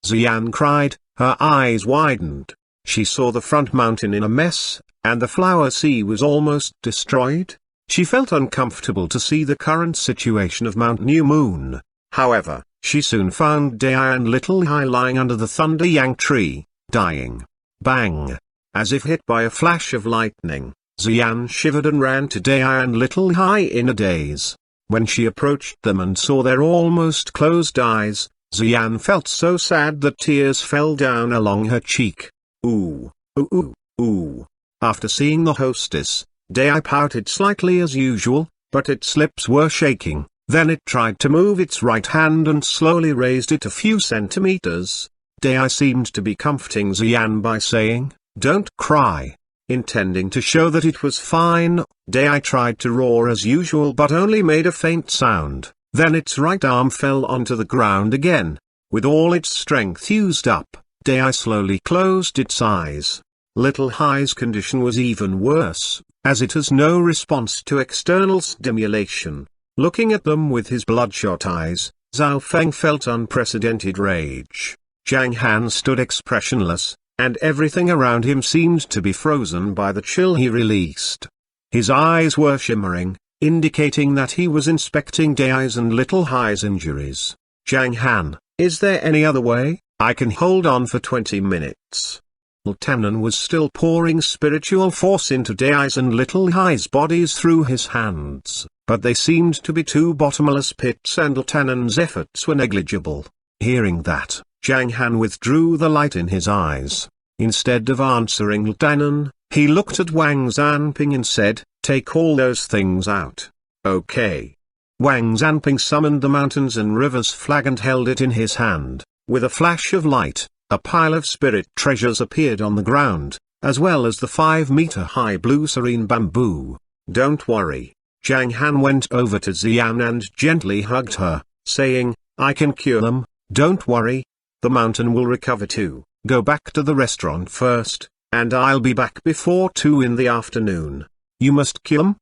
Xian cried, her eyes widened. She saw the front mountain in a mess, and the flower sea was almost destroyed. She felt uncomfortable to see the current situation of Mount New Moon. However, she soon found Dai and Little Hai lying under the Thunder Yang tree, dying. Bang! As if hit by a flash of lightning, Xian shivered and ran to Dai and Little Hai in a daze. When she approached them and saw their almost closed eyes, Xian felt so sad that tears fell down along her cheek. Ooh, ooh, ooh, ooh. After seeing the hostess, Dai pouted slightly as usual, but its lips were shaking. Then it tried to move its right hand and slowly raised it a few centimeters. Dai seemed to be comforting Xian by saying, don't cry. Intending to show that it was fine, Dai tried to roar as usual but only made a faint sound. Then its right arm fell onto the ground again. With all its strength used up, Dai slowly closed its eyes. Little Hai's condition was even worse, as it has no response to external stimulation. Looking at them with his bloodshot eyes, Zhao Feng felt unprecedented rage. Zhang Han stood expressionless, and everything around him seemed to be frozen by the chill he released. His eyes were shimmering, indicating that he was inspecting Dai's and Little Hai's injuries. Zhang Han, is there any other way? I can hold on for 20 minutes. Lieutenant was still pouring spiritual force into Dai's and Little Hai's bodies through his hands, but they seemed to be two bottomless pits and Lieutenant's efforts were negligible. Hearing that, Zhang Han withdrew the light in his eyes. Instead of answering Lieutenant, he looked at Wang Zanping and said, take all those things out. Okay. Wang Zanping summoned the mountains and rivers flag and held it in his hand. With a flash of light, a pile of spirit treasures appeared on the ground, as well as the 5-meter-high blue serene bamboo. Don't worry. Zhang Han went over to Xian and gently hugged her, saying, I can cure them, don't worry. The mountain will recover too. Go back to the restaurant first, and I'll be back before 2 in the afternoon. You must cure them?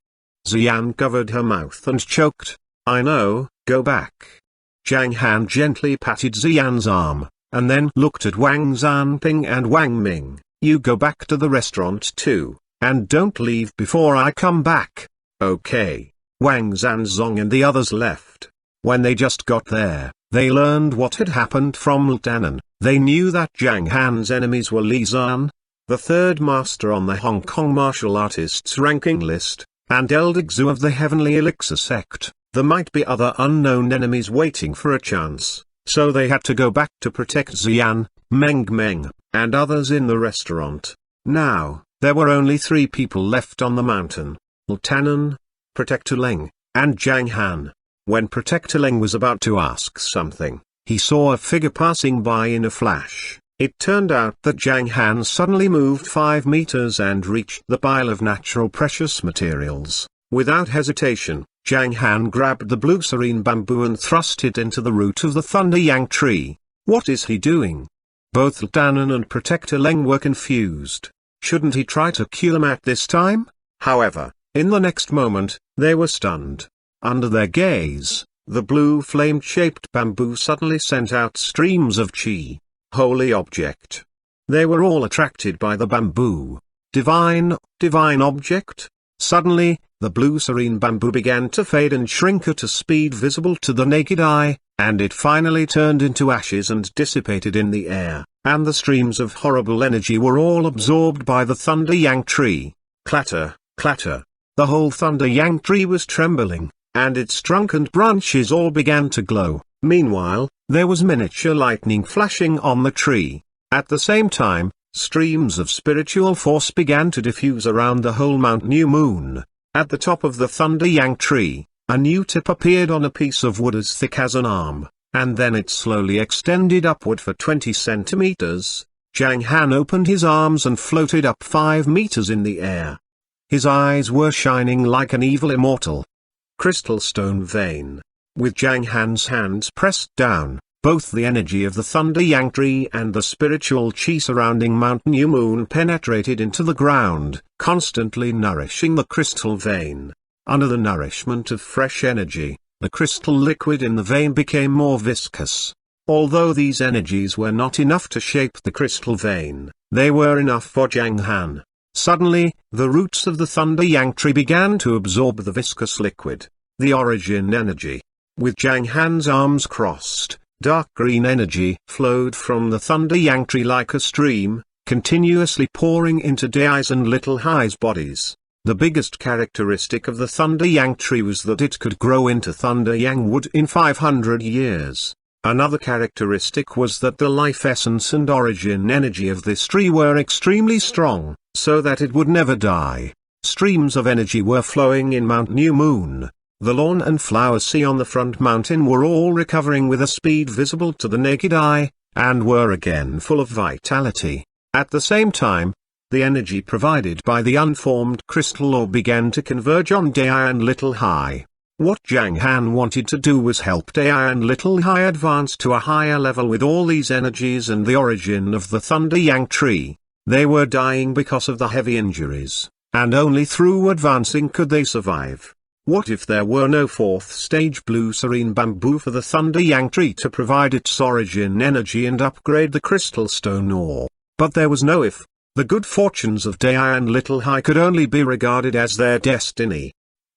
Xian covered her mouth and choked. I know, go back. Zhang Han gently patted Xian's arm, and then looked at Wang Zanping and Wang Ming. You go back to the restaurant too, and don't leave before I come back. Okay. Wang Zanzong and the others left. When they just got there, they learned what had happened from Lieutenant. They knew that Zhang Han's enemies were Li Zan, the third master on the Hong Kong martial artists ranking list, and Elder Xu of the Heavenly Elixir sect. There might be other unknown enemies waiting for a chance, so they had to go back to protect Xian, Meng Meng, and others in the restaurant. Now, there were only 3 people left on the mountain: Lieutenant, Protector Leng, and Zhang Han. When Protector Leng was about to ask something, he saw a figure passing by in a flash. It turned out that Zhang Han suddenly moved 5 meters and reached the pile of natural precious materials. Without hesitation, Zhang Han grabbed the blue serene bamboo and thrust it into the root of the Thunder Yang tree. What is he doing? Both Lieutenant and Protector Leng were confused. Shouldn't he try to cure them at this time? However, in the next moment, they were stunned. Under their gaze, the blue flame-shaped bamboo suddenly sent out streams of qi. Holy object. They were all attracted by the bamboo. Divine object? Suddenly, the blue serene bamboo began to fade and shrink at a speed visible to the naked eye, and it finally turned into ashes and dissipated in the air, and the streams of horrible energy were all absorbed by the Thunder Yang tree. Clatter, Clatter. The whole Thunder Yang tree was trembling, and its trunk and branches all began to glow. Meanwhile, there was miniature lightning flashing on the tree. At the same time, streams of spiritual force began to diffuse around the whole Mount New Moon. At the top of the Thunder Yang tree, a new tip appeared on a piece of wood as thick as an arm, and then it slowly extended upward for 20 centimeters. Zhang Han opened his arms and floated up 5 meters in the air. His eyes were shining like an evil immortal. Crystal stone vein. With Zhang Han's hands pressed down, both the energy of the Thunder Yang tree and the spiritual chi surrounding Mount New Moon penetrated into the ground, constantly nourishing the crystal vein. Under the nourishment of fresh energy, the crystal liquid in the vein became more viscous. Although these energies were not enough to shape the crystal vein, they were enough for Zhang Han. Suddenly, the roots of the Thunder Yang tree began to absorb the viscous liquid, the origin energy. With Zhang Han's arms crossed, dark green energy flowed from the Thunder Yang tree like a stream, continuously pouring into Dai's and Little Hai's bodies. The biggest characteristic of the Thunder Yang tree was that it could grow into Thunder Yang wood in 500 years. Another characteristic was that the life essence and origin energy of this tree were extremely strong, so that it would never die. Streams of energy were flowing in Mount New Moon. The lawn and flower sea on the front mountain were all recovering with a speed visible to the naked eye, and were again full of vitality. At the same time, the energy provided by the unformed crystal ore began to converge on Dai and Little Hai. What Zhang Han wanted to do was help Dai and Little Hai advance to a higher level with all these energies and the origin of the Thunder Yang tree. They were dying because of the heavy injuries, and only through advancing could they survive. What if there were no fourth stage blue serene bamboo for the Thunder Yang tree to provide its origin energy and upgrade the crystal stone ore? But there was no if. The good fortunes of Dai and Little Hai could only be regarded as their destiny.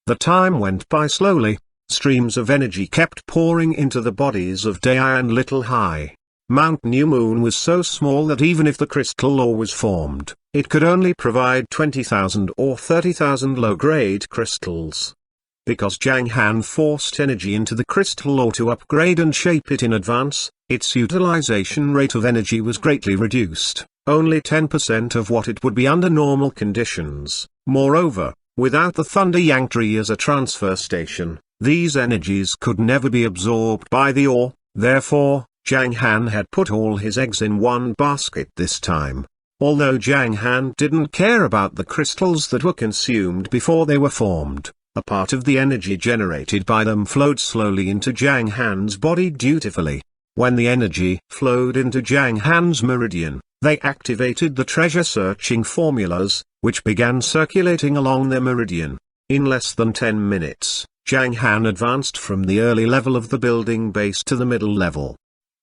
The time went by slowly. Streams of energy kept pouring into the bodies of Dai and Little Hai. Mount New Moon was so small that even if the crystal ore was formed, it could only provide 20,000 or 30,000 low-grade crystals. Because Zhang Han forced energy into the crystal ore to upgrade and shape it in advance, its utilization rate of energy was greatly reduced, only 10% of what it would be under normal conditions. Moreover, without the Thunder Yang tree as a transfer station, these energies could never be absorbed by the ore. Therefore, Zhang Han had put all his eggs in one basket this time. Although Zhang Han didn't care about the crystals that were consumed before they were formed, a part of the energy generated by them flowed slowly into Zhang Han's body dutifully. When the energy flowed into Zhang Han's meridian, they activated the treasure-searching formulas, which began circulating along their meridian. In less than 10 minutes, Zhang Han advanced from the early level of the building base to the middle level.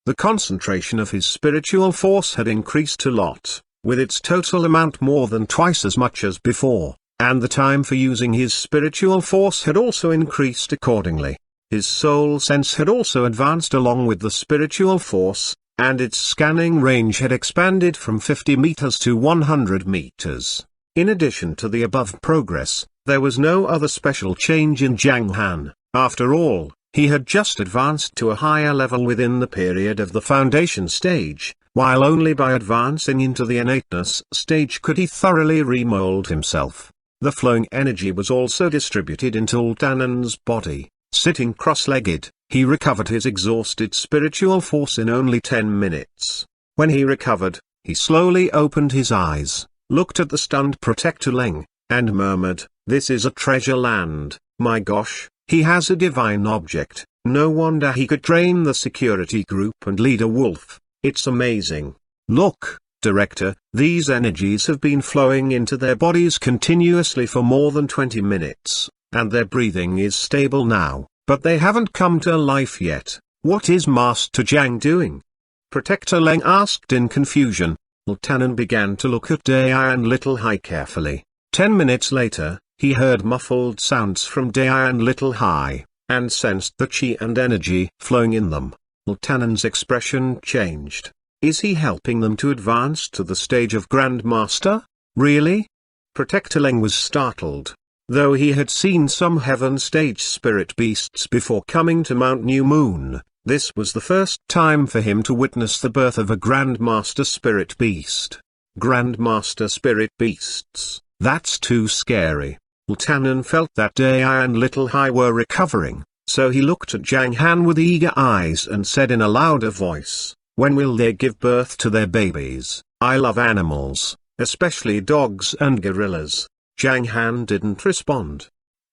The concentration of his spiritual force had increased a lot, with its total amount more than twice as much as before, and the time for using his spiritual force had also increased accordingly. His soul sense had also advanced along with the spiritual force, and its scanning range had expanded from 50 meters to 100 meters. In addition to the above progress, there was no other special change in Zhang Han. After all, he had just advanced to a higher level within the period of the foundation stage, while only by advancing into the innateness stage could he thoroughly remold himself. The flowing energy was also distributed into Ultanan's body. Sitting cross-legged, he recovered his exhausted spiritual force in only 10 minutes. When he recovered, he slowly opened his eyes, looked at the stunned Protector Leng, and murmured, "This is a treasure land, my gosh, he has a divine object, no wonder he could train the security group and lead a wolf, it's amazing. Look, Director, these energies have been flowing into their bodies continuously for more than 20 minutes. And their breathing is stable now, but they haven't come to life yet. What is Master Zhang doing?" Protector Leng asked in confusion. Ultanan began to look at Dai and Little Hai carefully. 10 minutes later, he heard muffled sounds from Dai and Little Hai, and sensed the chi and energy flowing in them. Ultanan's expression changed. Is he helping them to advance to the stage of Grand Master? Really? Protector Leng was startled. Though he had seen some heaven-stage spirit beasts before coming to Mount New Moon, this was the first time for him to witness the birth of a Grandmaster Spirit Beast. Grandmaster Spirit Beasts, that's too scary. Tannen felt that Dai and Little Hai were recovering, so he looked at Zhang Han with eager eyes and said in a louder voice, "When will they give birth to their babies? I love animals, especially dogs and gorillas." Zhang Han didn't respond.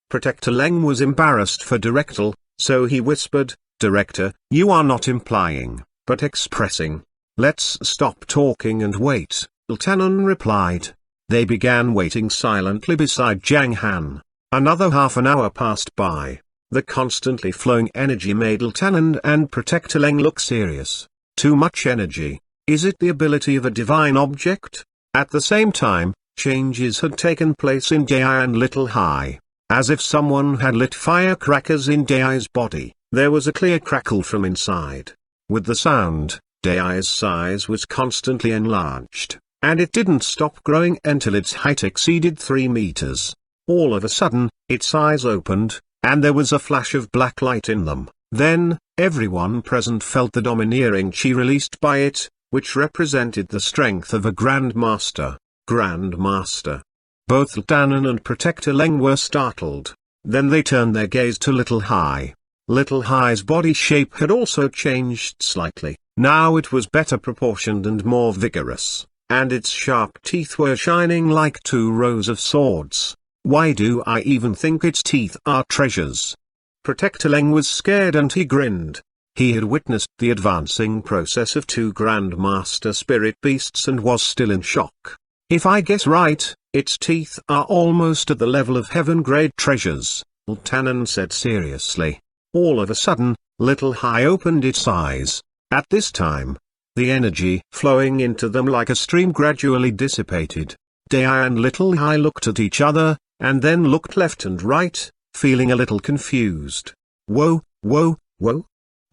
Protector Leng was embarrassed for Directal, so he whispered, "Director, you are not implying, but expressing. Let's stop talking and wait," Tannen replied. They began waiting silently beside Zhang Han. Another half an hour passed by. The constantly flowing energy made Tannen and Protector Leng look serious. Too much energy. Is it the ability of a divine object? At the same time, changes had taken place in Dai and Little Hai. As if someone had lit firecrackers in Dai's body, there was a clear crackle from inside. With the sound, Dai's size was constantly enlarged, and it didn't stop growing until its height exceeded 3 meters. All of a sudden, its eyes opened, and there was a flash of black light in them. Then, everyone present felt the domineering chi released by it, which represented the strength of a Grandmaster. Grandmaster. Both Tannen and Protector Leng were startled. Then they turned their gaze to Little Hai. Little Hai's body shape had also changed slightly. Now it was better proportioned and more vigorous, and its sharp teeth were shining like 2 rows of swords. Why do I even think its teeth are treasures? Protector Leng was scared and he grinned. He had witnessed the advancing process of 2 Grandmaster Spirit Beasts and was still in shock. If I guess right, its teeth are almost at the level of heaven-grade treasures, Tannen said seriously. All of a sudden, Little Hai opened its eyes. At this time, the energy flowing into them like a stream gradually dissipated. Dai and Little Hai looked at each other, and then looked left and right, feeling a little confused. Whoa, whoa, whoa.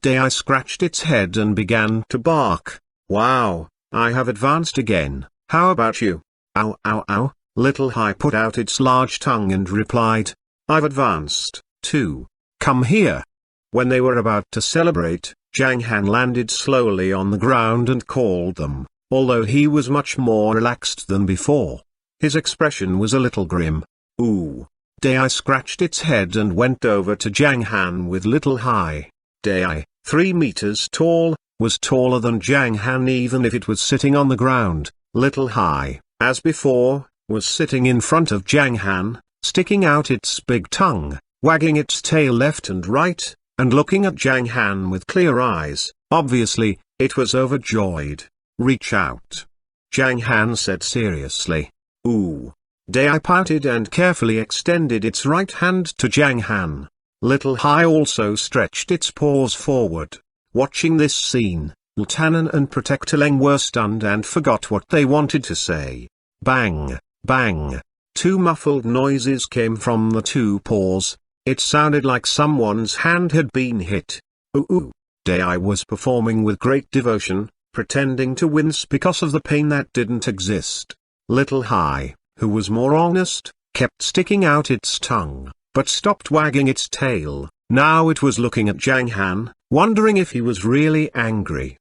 Dai scratched its head and began to bark. Wow, I have advanced again, how about you? Ow ow ow. Little Hai put out its large tongue and replied, I've advanced, too. Come here. When they were about to celebrate, Zhang Han landed slowly on the ground and called them, although he was much more relaxed than before. His expression was a little grim. Ooh. Dai scratched its head and went over to Zhang Han with Little Hai. Dai, 3 meters tall, was taller than Zhang Han even if it was sitting on the ground. Little Hai, as before, was sitting in front of Zhang Han, sticking out its big tongue, wagging its tail left and right, and looking at Zhang Han with clear eyes. Obviously, it was overjoyed. Reach out. Zhang Han said seriously. Ooh. Dai pouted and carefully extended its right hand to Zhang Han. Little Hai also stretched its paws forward. Watching this scene, Tannen and Protector Leng were stunned and forgot what they wanted to say. Bang, bang. 2 muffled noises came from the 2 paws. It sounded like someone's hand had been hit. Ooh ooh. Dai was performing with great devotion, pretending to wince because of the pain that didn't exist. Little Hai, who was more honest, kept sticking out its tongue, but stopped wagging its tail. Now it was looking at Zhang Han, wondering if he was really angry.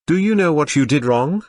Do you know what you did wrong?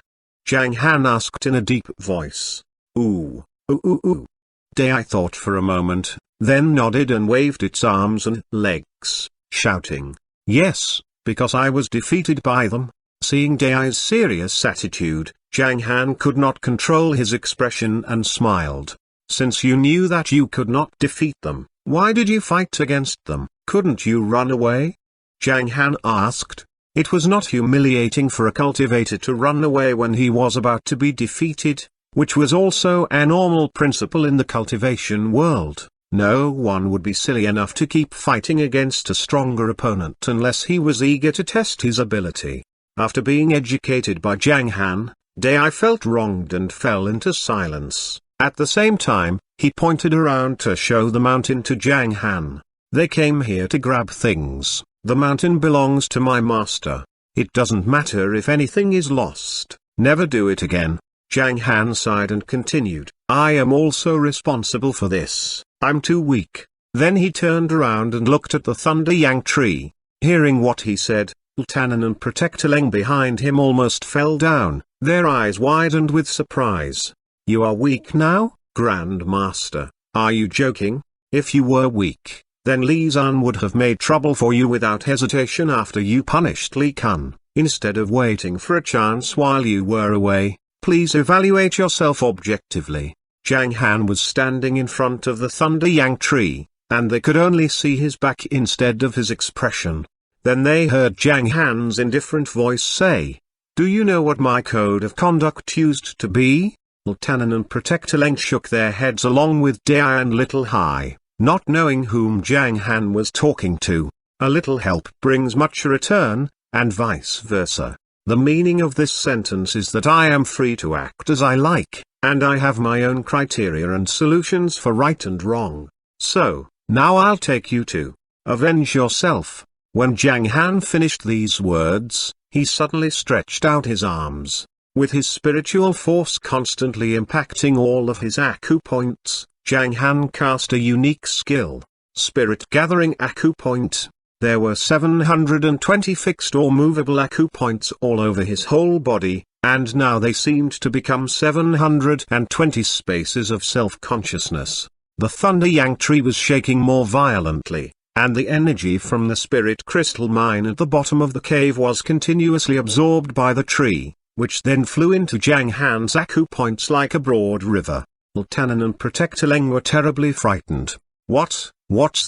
Zhang Han asked in a deep voice. Ooh, ooh ooh ooh. Dai thought for a moment, then nodded and waved its arms and legs, shouting, Yes, because I was defeated by them. Seeing Dai's serious attitude, Zhang Han could not control his expression and smiled. Since you knew that you could not defeat them, why did you fight against them? Couldn't you run away? Zhang Han asked. It was not humiliating for a cultivator to run away when he was about to be defeated, which was also a normal principle in the cultivation world. No one would be silly enough to keep fighting against a stronger opponent unless he was eager to test his ability. After being educated by Zhang Han, Dai felt wronged and fell into silence. At the same time, he pointed around to show the mountain to Zhang Han. They came here to grab things. The mountain belongs to my master. It doesn't matter if anything is lost. Never do it again. Zhang Han sighed and continued, I am also responsible for this. I'm too weak. Then he turned around and looked at the Thunder Yang tree. Hearing what he said, Tanan and Protector Leng behind him almost fell down, their eyes widened with surprise. You are weak now, Grand Master? Are you joking? If you were weak, then Li Zan would have made trouble for you without hesitation after you punished Li Kun. Instead of waiting for a chance while you were away, please evaluate yourself objectively. Zhang Han was standing in front of the Thunder Yang tree, and they could only see his back instead of his expression. Then they heard Zhang Han's indifferent voice say, Do you know what my code of conduct used to be? Tanan and Protector Leng shook their heads along with Dai and Little Hai, not knowing whom Zhang Han was talking to. A little help brings much return, and vice versa. The meaning of this sentence is that I am free to act as I like, and I have my own criteria and solutions for right and wrong. So, now I'll take you to avenge yourself. When Zhang Han finished these words, he suddenly stretched out his arms. With his spiritual force constantly impacting all of his acupoints, Zhang Han cast a unique skill, Spirit Gathering Acupoint. There were 720 fixed or movable acupoints all over his whole body, and now they seemed to become 720 spaces of self-consciousness. The Thunder Yang tree was shaking more violently, and the energy from the spirit crystal mine at the bottom of the cave was continuously absorbed by the tree, which then flew into Zhang Han's acupoints like a broad river. Tanan and Protector Leng were terribly frightened. What's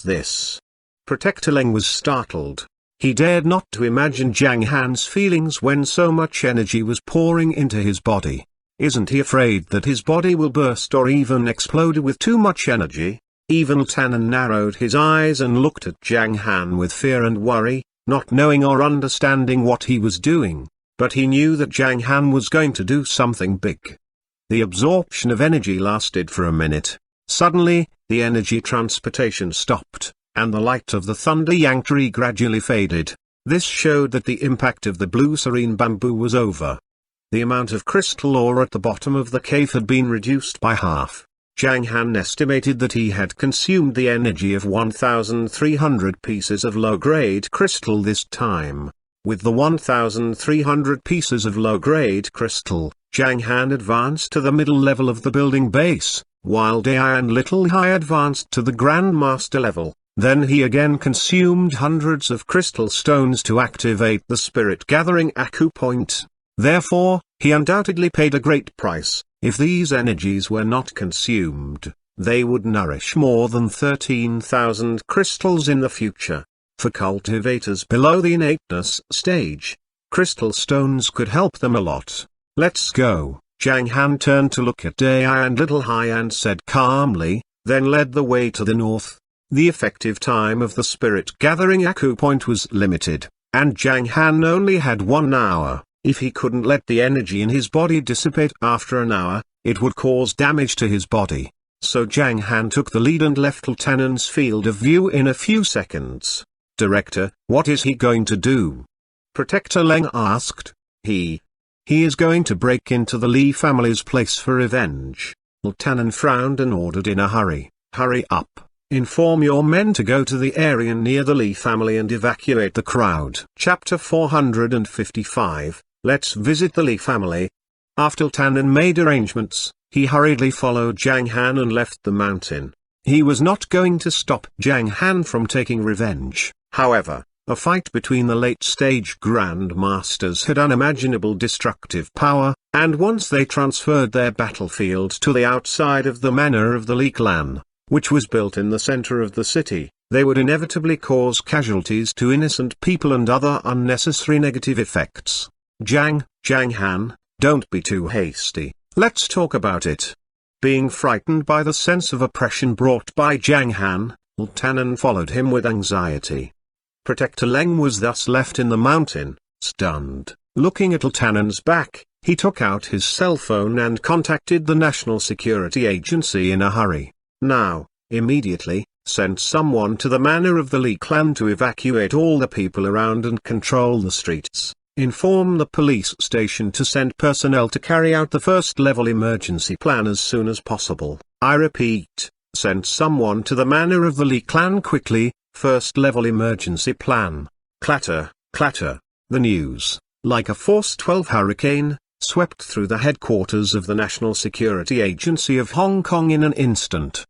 this? Protector Leng was startled. He dared not to imagine Zhang Han's feelings when so much energy was pouring into his body. Isn't he afraid that his body will burst or even explode with too much energy? Even Tanan narrowed his eyes and looked at Zhang Han with fear and worry, not knowing or understanding what he was doing. But he knew that Zhang Han was going to do something big. The absorption of energy lasted for a minute. Suddenly, the energy transportation stopped, and the light of the Thunder Yang tree gradually faded. This showed that the impact of the blue serene bamboo was over. The amount of crystal ore at the bottom of the cave had been reduced by half. Zhang Han estimated that he had consumed the energy of 1,300 pieces of low-grade crystal this time. With the 1,300 pieces of low-grade crystal, Zhang Han advanced to the middle level of the building base, while Dai and Little Hai advanced to the Grand Master level. Then he again consumed hundreds of crystal stones to activate the Spirit Gathering Acupoint. Therefore, he undoubtedly paid a great price. If these energies were not consumed, they would nourish more than 13,000 crystals in the future. For cultivators below the innateness stage, crystal stones could help them a lot. Let's go. Zhang Han turned to look at Dai and Little Hai and said calmly, then led the way to the north. The effective time of the Spirit Gathering Acupoint was limited, and Zhang Han only had 1 hour. If he couldn't let the energy in his body dissipate after an hour, it would cause damage to his body. So Zhang Han took the lead and left Tanan's field of view in a few seconds. Director, what is he going to do? Protector Leng asked. He is going to break into the Li family's place for revenge. Tanan frowned and ordered in a hurry. Hurry up. Inform your men to go to the area near the Li family and evacuate the crowd. Chapter 455, Let's visit the Li family. After Tanan made arrangements, he hurriedly followed Zhang Han and left the mountain. He was not going to stop Zhang Han from taking revenge. However, a fight between the late-stage Grand Masters had unimaginable destructive power, and once they transferred their battlefield to the outside of the manor of the Li clan, which was built in the center of the city, they would inevitably cause casualties to innocent people and other unnecessary negative effects. Zhang Han, don't be too hasty. Let's talk about it. Being frightened by the sense of oppression brought by Zhang Han, Tanan followed him with anxiety. Protector Leng was thus left in the mountain, stunned. Looking at Tanan's back, he took out his cell phone and contacted the National Security Agency in a hurry. Now, immediately, sent someone to the manor of the Li clan to evacuate all the people around and control the streets. Inform the police station to send personnel to carry out the first-level emergency plan as soon as possible. I repeat, send someone to the manor of the Li clan quickly, first-level emergency plan. Clatter, clatter. The news, like a force 12 hurricane, swept through the headquarters of the National Security Agency of Hong Kong in an instant.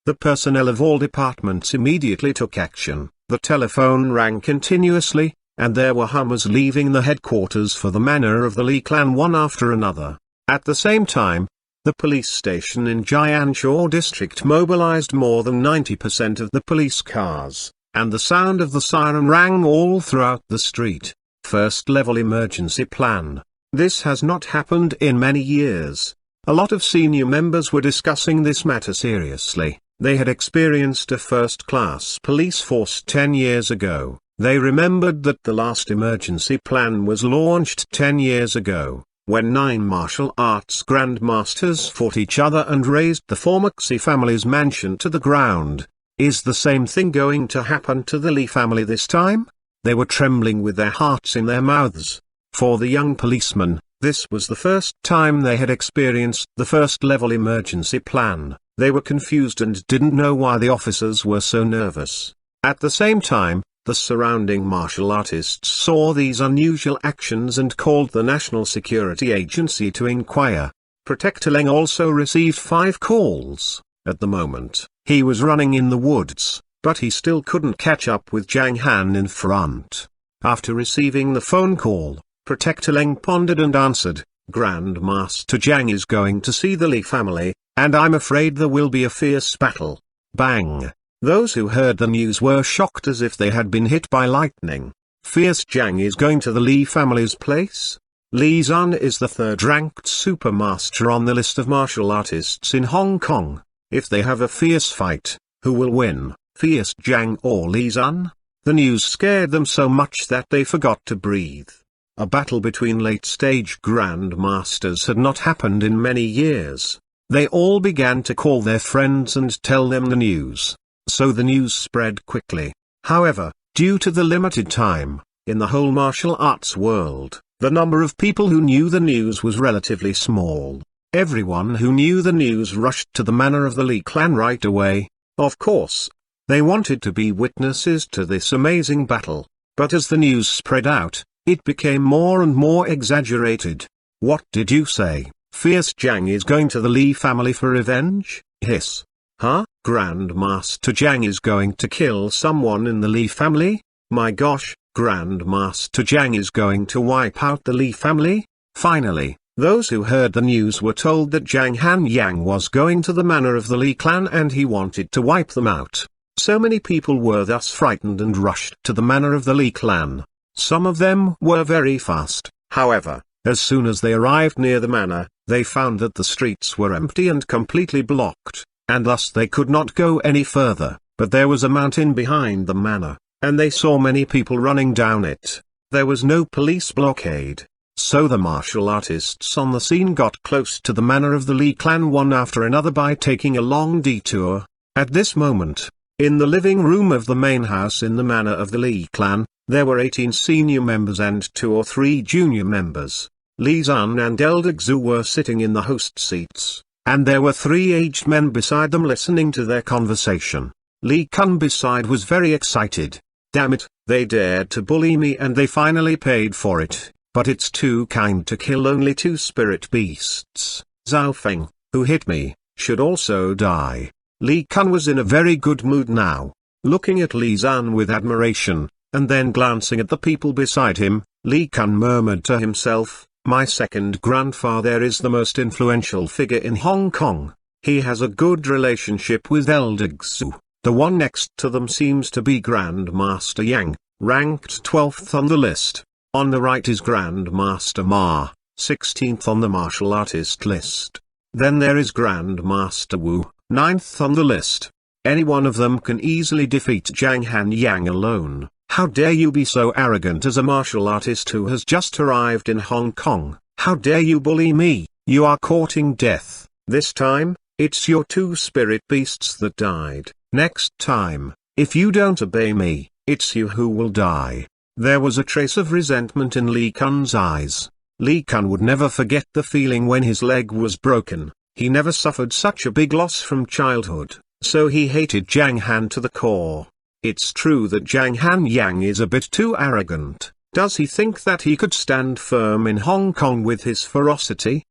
The personnel of all departments immediately took action. The telephone rang continuously, and there were hummers leaving the headquarters for the manor of the Li clan one after another. At the same time, the police station in Jianshaw district mobilized more than 90% of the police cars, and the sound of the siren rang all throughout the street. First-level emergency plan. This has not happened in many years. A lot of senior members were discussing this matter seriously. They had experienced a first-class police force 10 years ago. They remembered that the last emergency plan was launched 10 years ago, when 9 martial arts grandmasters fought each other and razed the former Xi family's mansion to the ground. Is the same thing going to happen to the Li family this time? They were trembling with their hearts in their mouths. For the young policemen, this was the first time they had experienced the first-level emergency plan. They were confused and didn't know why the officers were so nervous. At the same time, the surrounding martial artists saw these unusual actions and called the National Security Agency to inquire. Protector Leng also received 5 calls. At the moment, he was running in the woods, but he still couldn't catch up with Zhang Han in front. After receiving the phone call, Protector Leng pondered and answered, "Grandmaster Zhang is going to see the Li family, and I'm afraid there will be a fierce battle." Bang! Those who heard the news were shocked as if they had been hit by lightning. Fierce Zhang is going to the Li family's place? Li Zhan is the 3rd-ranked supermaster on the list of martial artists in Hong Kong. If they have a fierce fight, who will win, Fierce Zhang or Li Zhan? The news scared them so much that they forgot to breathe. A battle between late-stage grandmasters had not happened in many years. They all began to call their friends and tell them the news. So the news spread quickly. However, due to the limited time, in the whole martial arts world, the number of people who knew the news was relatively small. Everyone who knew the news rushed to the manor of the Li clan right away. Of course, they wanted to be witnesses to this amazing battle. But as the news spread out, it became more and more exaggerated. What did you say? Fierce Zhang is going to the Li family for revenge? Hiss. Huh? Grandmaster Zhang is going to kill someone in the Li family? My gosh, Grandmaster Zhang is going to wipe out the Li family? Finally, those who heard the news were told that Zhang Han Yang was going to the manor of the Li clan and he wanted to wipe them out. So many people were thus frightened and rushed to the manor of the Li clan. Some of them were very fast. However, as soon as they arrived near the manor, they found that the streets were empty and completely blocked, and thus they could not go any further. But there was a mountain behind the manor, and they saw many people running down it. There was no police blockade. So the martial artists on the scene got close to the manor of the Li clan one after another by taking a long detour. At this moment, in the living room of the main house in the manor of the Li clan, there were 18 senior members and 2 or 3 junior members. Li Zhan and Elder Xu were sitting in the host seats, and there were 3 aged men beside them listening to their conversation. Li Kun beside was very excited. Damn it, they dared to bully me and they finally paid for it, but it's too kind to kill only 2 spirit beasts. Zhao Feng, who hit me, should also die. Li Kun was in a very good mood now. Looking at Li Zhan with admiration, and then glancing at the people beside him, Li Kun murmured to himself, "My second grandfather is the most influential figure in Hong Kong. He has a good relationship with Elder Xu. The one next to them seems to be Grandmaster Yang, ranked 12th on the list. On the right is Grandmaster Ma, 16th on the martial artist list. Then there is Grandmaster Wu, 9th on the list. Any one of them can easily defeat Zhang Han Yang alone. How dare you be so arrogant as a martial artist who has just arrived in Hong Kong? How dare you bully me? You are courting death. This time, it's your 2 spirit beasts that died. Next time, if you don't obey me, it's you who will die." There was a trace of resentment in Li Kun's eyes. Li Kun would never forget the feeling when his leg was broken. He never suffered such a big loss from childhood, so he hated Zhang Han to the core. It's true that Zhang Han Yang is a bit too arrogant. Does he think that he could stand firm in Hong Kong with his ferocity?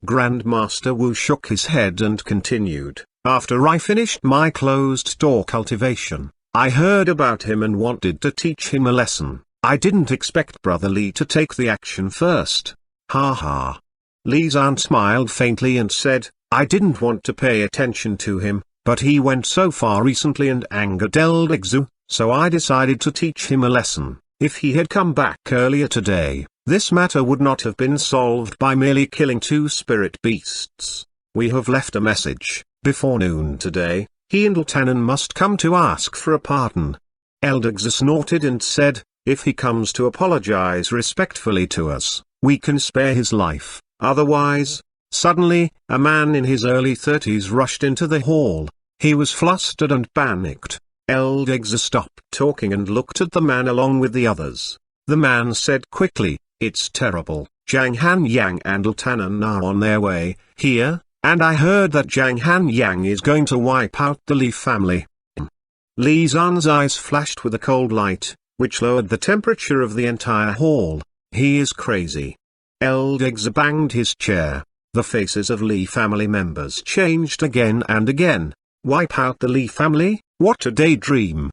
Grandmaster Wu shook his head and continued, after I finished my closed-door cultivation, I heard about him and wanted to teach him a lesson. I didn't expect Brother Li to take the action first. Ha ha. Li's aunt smiled faintly and said, I didn't want to pay attention to him, but he went so far recently and angered Elder Xu, so I decided to teach him a lesson. If he had come back earlier today, this matter would not have been solved by merely killing 2 spirit beasts. We have left a message. Before noon today, he and Tannen must come to ask for a pardon. Elder Xu snorted and said, if he comes to apologize respectfully to us, we can spare his life, otherwise. Suddenly, a man in his early 30s rushed into the hall. He was flustered and panicked. Elder Xu stopped talking and looked at the man along with the others. The man said quickly, it's terrible, Zhang Han Yang and Tannen are on their way here, and I heard that Zhang Han Yang is going to wipe out the Li family. Li Zan's eyes flashed with a cold light, which lowered the temperature of the entire hall. He is crazy. Elder Xu banged his chair. The faces of Li family members changed again and again. Wipe out the Li family? What a daydream.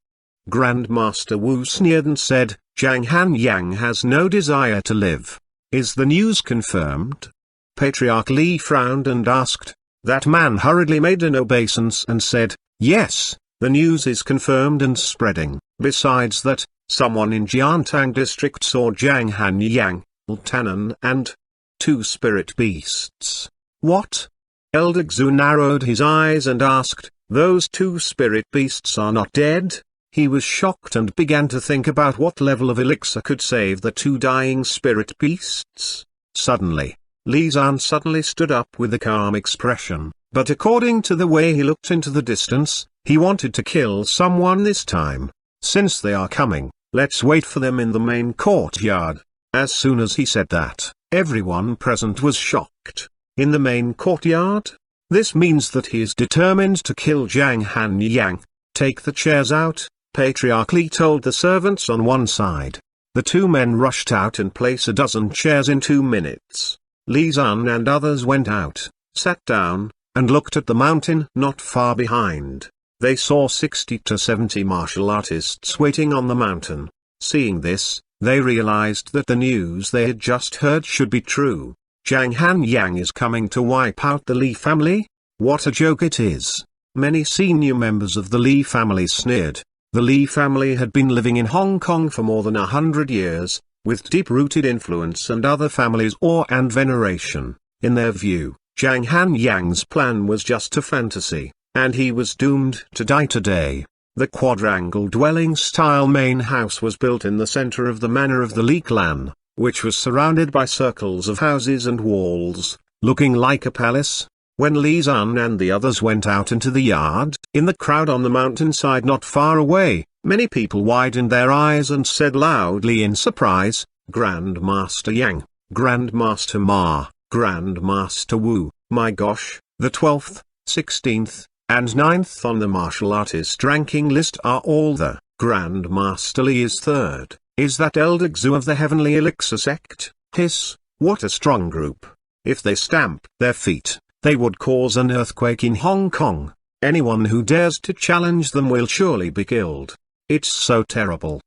Grandmaster Wu sneered and said, Zhang Han Yang has no desire to live. Is the news confirmed? Patriarch Li frowned and asked. That man hurriedly made an obeisance and said, yes, the news is confirmed and spreading. Besides that, someone in Jiantang district saw Zhang Han Yang, Tannen and 2 spirit beasts. What? Elder Xu narrowed his eyes and asked, those 2 spirit beasts are not dead? He was shocked and began to think about what level of elixir could save the 2 dying spirit beasts. Suddenly, Li Zan suddenly stood up with a calm expression, but according to the way he looked into the distance, he wanted to kill someone this time. Since they are coming, let's wait for them in the main courtyard. As soon as he said that, everyone present was shocked. In the main courtyard? This means that he is determined to kill Zhang Han Yang. Take the chairs out, Patriarch Li told the servants on one side. The 2 men rushed out and placed a dozen chairs in 2 minutes. Li Zan and others went out, sat down, and looked at the mountain not far behind. They saw 60 to 70 martial artists waiting on the mountain. Seeing this, they realized that the news they had just heard should be true. Zhang Han Yang is coming to wipe out the Li family? What a joke it is. Many senior members of the Li family sneered. The Li family had been living in Hong Kong for more than 100 years, with deep-rooted influence and other families' awe and veneration. In their view, Zhang Han Yang's plan was just a fantasy, and he was doomed to die today. The quadrangle dwelling-style main house was built in the center of the manor of the Li clan, which was surrounded by circles of houses and walls, looking like a palace. When Li Zan and the others went out into the yard, in the crowd on the mountainside not far away, many people widened their eyes and said loudly in surprise, Grandmaster Yang, Grandmaster Ma, Grandmaster Wu, my gosh, the 12th, 16th, and 9th on the martial artist ranking list are all the Grandmaster Li is 3rd. Is that Elder Xu of the Heavenly Elixir sect? Hiss, what a strong group. If they stamp their feet, they would cause an earthquake in Hong Kong. Anyone who dares to challenge them will surely be killed. It's so terrible.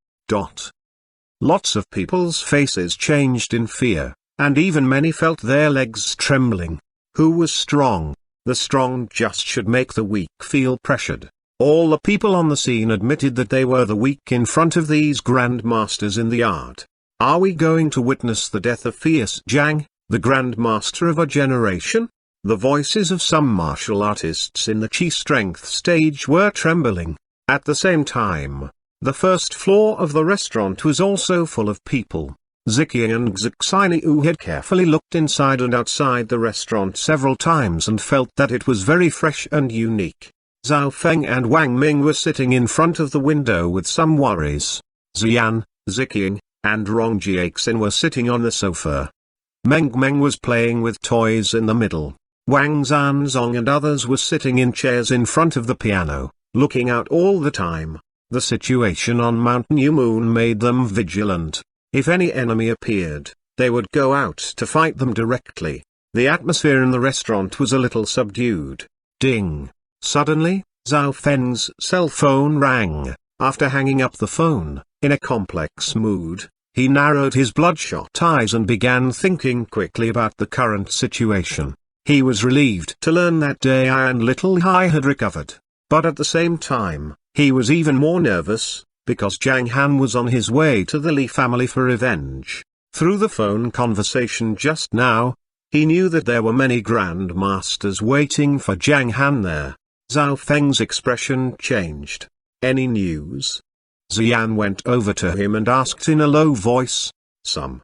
Lots of people's faces changed in fear, and even many felt their legs trembling. Who was strong? The strong just should make the weak feel pressured. All the people on the scene admitted that they were the weak in front of these grandmasters in the yard. Are we going to witness the death of fierce Zhang, the grandmaster of a generation? The voices of some martial artists in the Chi Strength stage were trembling. At the same time, the first floor of the restaurant was also full of people. Ziqi and Xixiniu had carefully looked inside and outside the restaurant several times and felt that it was very fresh and unique. Zhao Feng and Wang Ming were sitting in front of the window with some worries. Ziyan, Ziqiang, and Rong Jiaxin were sitting on the sofa. Meng Meng was playing with toys in the middle. Wang Zanzong and others were sitting in chairs in front of the piano, looking out all the time. The situation on Mount New Moon made them vigilant. If any enemy appeared, they would go out to fight them directly. The atmosphere in the restaurant was a little subdued. Ding! Suddenly, Zhao Feng's cell phone rang. After hanging up the phone, in a complex mood, he narrowed his bloodshot eyes and began thinking quickly about the current situation. He was relieved to learn that Dai and Little Hai had recovered. But at the same time, he was even more nervous, because Zhang Han was on his way to the Li family for revenge. Through the phone conversation just now, he knew that there were many Grand Masters waiting for Zhang Han there. Zhao Feng's expression changed. Any news? Xian went over to him and asked in a low voice. Some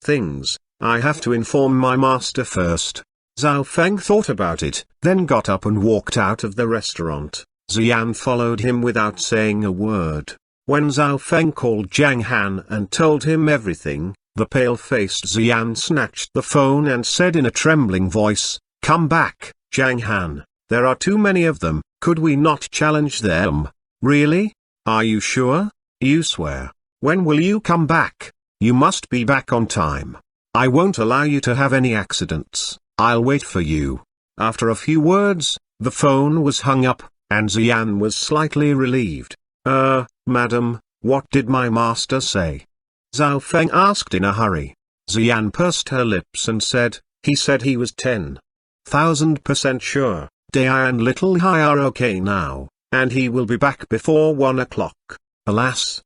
things. I have to inform my master first. Zhao Feng thought about it, then got up and walked out of the restaurant. Xian followed him without saying a word. When Zhao Feng called Zhang Han and told him everything, the pale-faced Xian snatched the phone and said in a trembling voice, "Come back, Zhang Han. There are too many of them. Could we not challenge them?" "Really? Are you sure? You swear? When will you come back? You must be back on time. I won't allow you to have any accidents. I'll wait for you." After a few words, the phone was hung up, and Xian was slightly relieved. Madam, what did my master say?" Zhao Feng asked in a hurry. Xian pursed her lips and said, "He said he was 10,000% sure. Dai and Little Hai are okay now, and he will be back before 1 o'clock. Alas."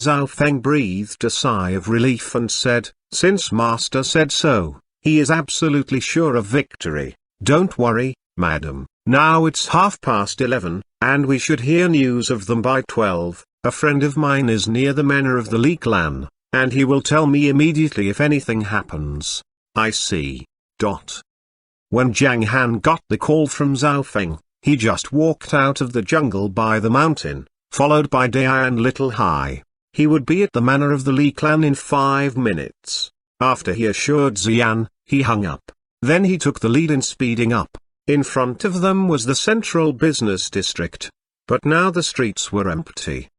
Zhao Feng breathed a sigh of relief and said, "Since master said so, he is absolutely sure of victory. Don't worry, madam. Now it's 11:30, and we should hear news of them by 12. A friend of mine is near the manor of the Li clan, and he will tell me immediately if anything happens." "I see." When Zhang Han got the call from Zhao Feng, he just walked out of the jungle by the mountain, followed by Dai and Little Hai. He would be at the manor of the Li clan in 5 minutes. After he assured Xian, he hung up. Then he took the lead in speeding up. In front of them was the central business district. But now the streets were empty.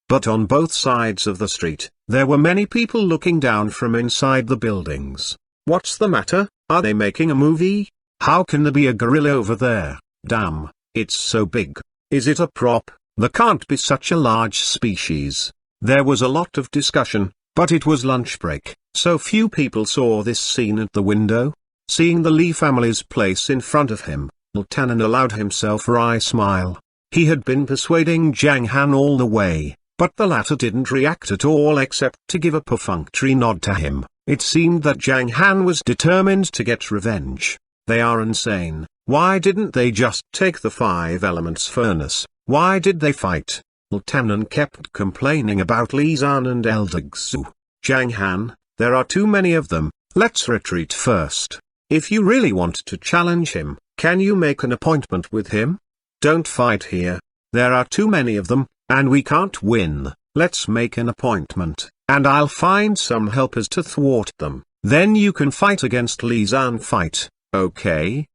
But on both sides of the street, there were many people looking down from inside the buildings. "What's the matter? Are they making a movie? How can there be a gorilla over there? Damn, it's so big. Is it a prop? There can't be such a large species." There was a lot of discussion, but it was lunch break, so few people saw this scene at the window. Seeing the Li family's place in front of him, Lieutenant allowed himself a wry smile. He had been persuading Zhang Han all the way, but the latter didn't react at all except to give a perfunctory nod to him. It seemed that Zhang Han was determined to get revenge. "They are insane. Why didn't they just take the 5 elements furnace? Why did they fight?" Lieutenant kept complaining about Li Zan and Elder Xu. "Zhang Han, there are too many of them. Let's retreat first. If you really want to challenge him, can you make an appointment with him? Don't fight here. There are too many of them, and we can't win. Let's make an appointment, and I'll find some helpers to thwart them. Then you can fight against Li Zan. Fight, okay?"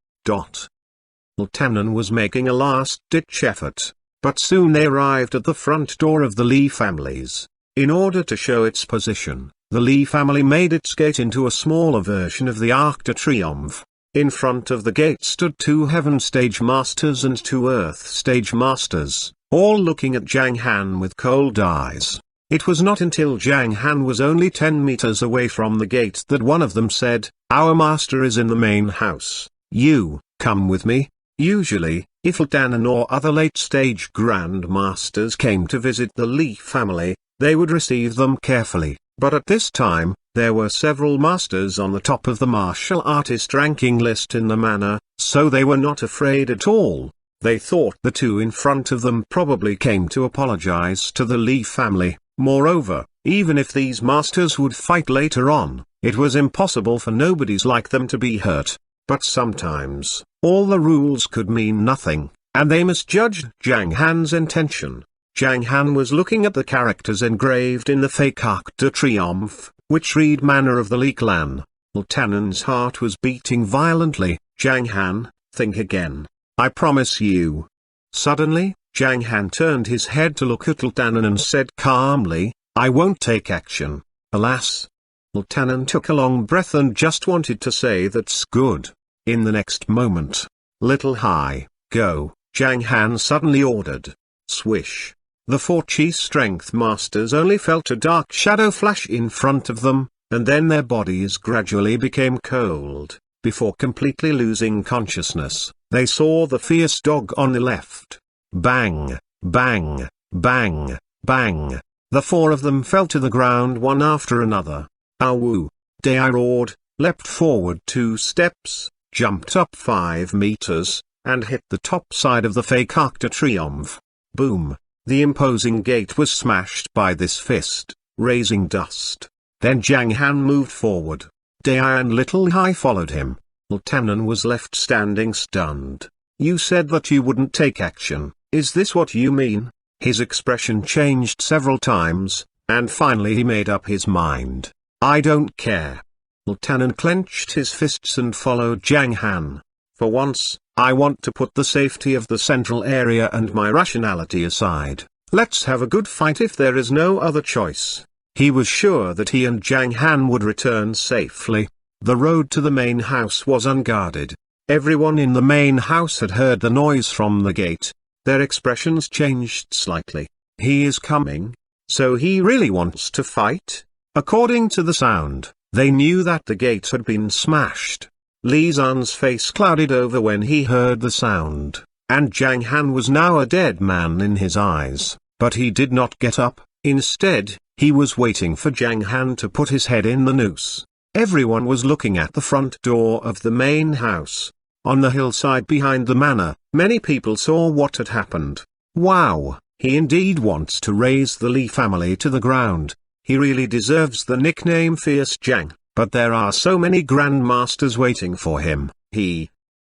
Lieutenant was making a last-ditch effort, but soon they arrived at the front door of the Li families. In order to show its position, the Li family made its gate into a smaller version of the Arc de Triomphe. In front of the gate stood 2 Heaven Stage Masters and 2 Earth Stage Masters, all looking at Zhang Han with cold eyes. It was not until Zhang Han was only 10 meters away from the gate that one of them said, "Our master is in the main house. You, come with me." Usually, if Danan or other late-stage Grand Masters came to visit the Li family, they would receive them carefully, but at this time, there were several masters on the top of the martial artist ranking list in the manor, so they were not afraid at all. They thought the 2 in front of them probably came to apologize to the Li family. Moreover, even if these masters would fight later on, it was impossible for nobodies like them to be hurt. But sometimes, all the rules could mean nothing, and they misjudged Zhang Han's intention. Zhang Han was looking at the characters engraved in the fake Arc de Triomphe, which read Manor of the Li Clan. Tanan's heart was beating violently. Zhang Han, think again. I promise you. Suddenly, Zhang Han turned his head to look at Tanan and said calmly, I won't take action. Alas. Tanan took a long breath and just wanted to say that's good. In the next moment, little high, go, Zhang Han suddenly ordered. Swish. The 4 Chi strength masters only felt a dark shadow flash in front of them, and then their bodies gradually became cold. Before completely losing consciousness, they saw the fierce dog on the left. Bang, bang, bang, bang. The 4 of them fell to the ground one after another. Ow! Dai roared, leapt forward 2 steps, jumped up 5 meters, and hit the top side of the fake Arc de Triomphe. Boom! The imposing gate was smashed by this fist, raising dust. Then Zhang Han moved forward. Dai and Little Hai followed him. Tanan was left standing stunned. You said that you wouldn't take action, is this what you mean? His expression changed several times, and finally he made up his mind. I don't care. Tanan clenched his fists and followed Zhang Han. For once, I want to put the safety of the central area and my rationality aside. Let's have a good fight if there is no other choice. He was sure that he and Zhang Han would return safely. The road to the main house was unguarded. Everyone in the main house had heard the noise from the gate. Their expressions changed slightly. He is coming? So he really wants to fight? According to the sound, they knew that the gate had been smashed. Li Zan's face clouded over when he heard the sound, and Zhang Han was now a dead man in his eyes, but he did not get up. Instead, he was waiting for Zhang Han to put his head in the noose. Everyone was looking at the front door of the main house. On the hillside behind the manor, many people saw what had happened. Wow, he indeed wants to raze the Li family to the ground. He really deserves the nickname Fierce Zhang. But there are so many grandmasters waiting for him.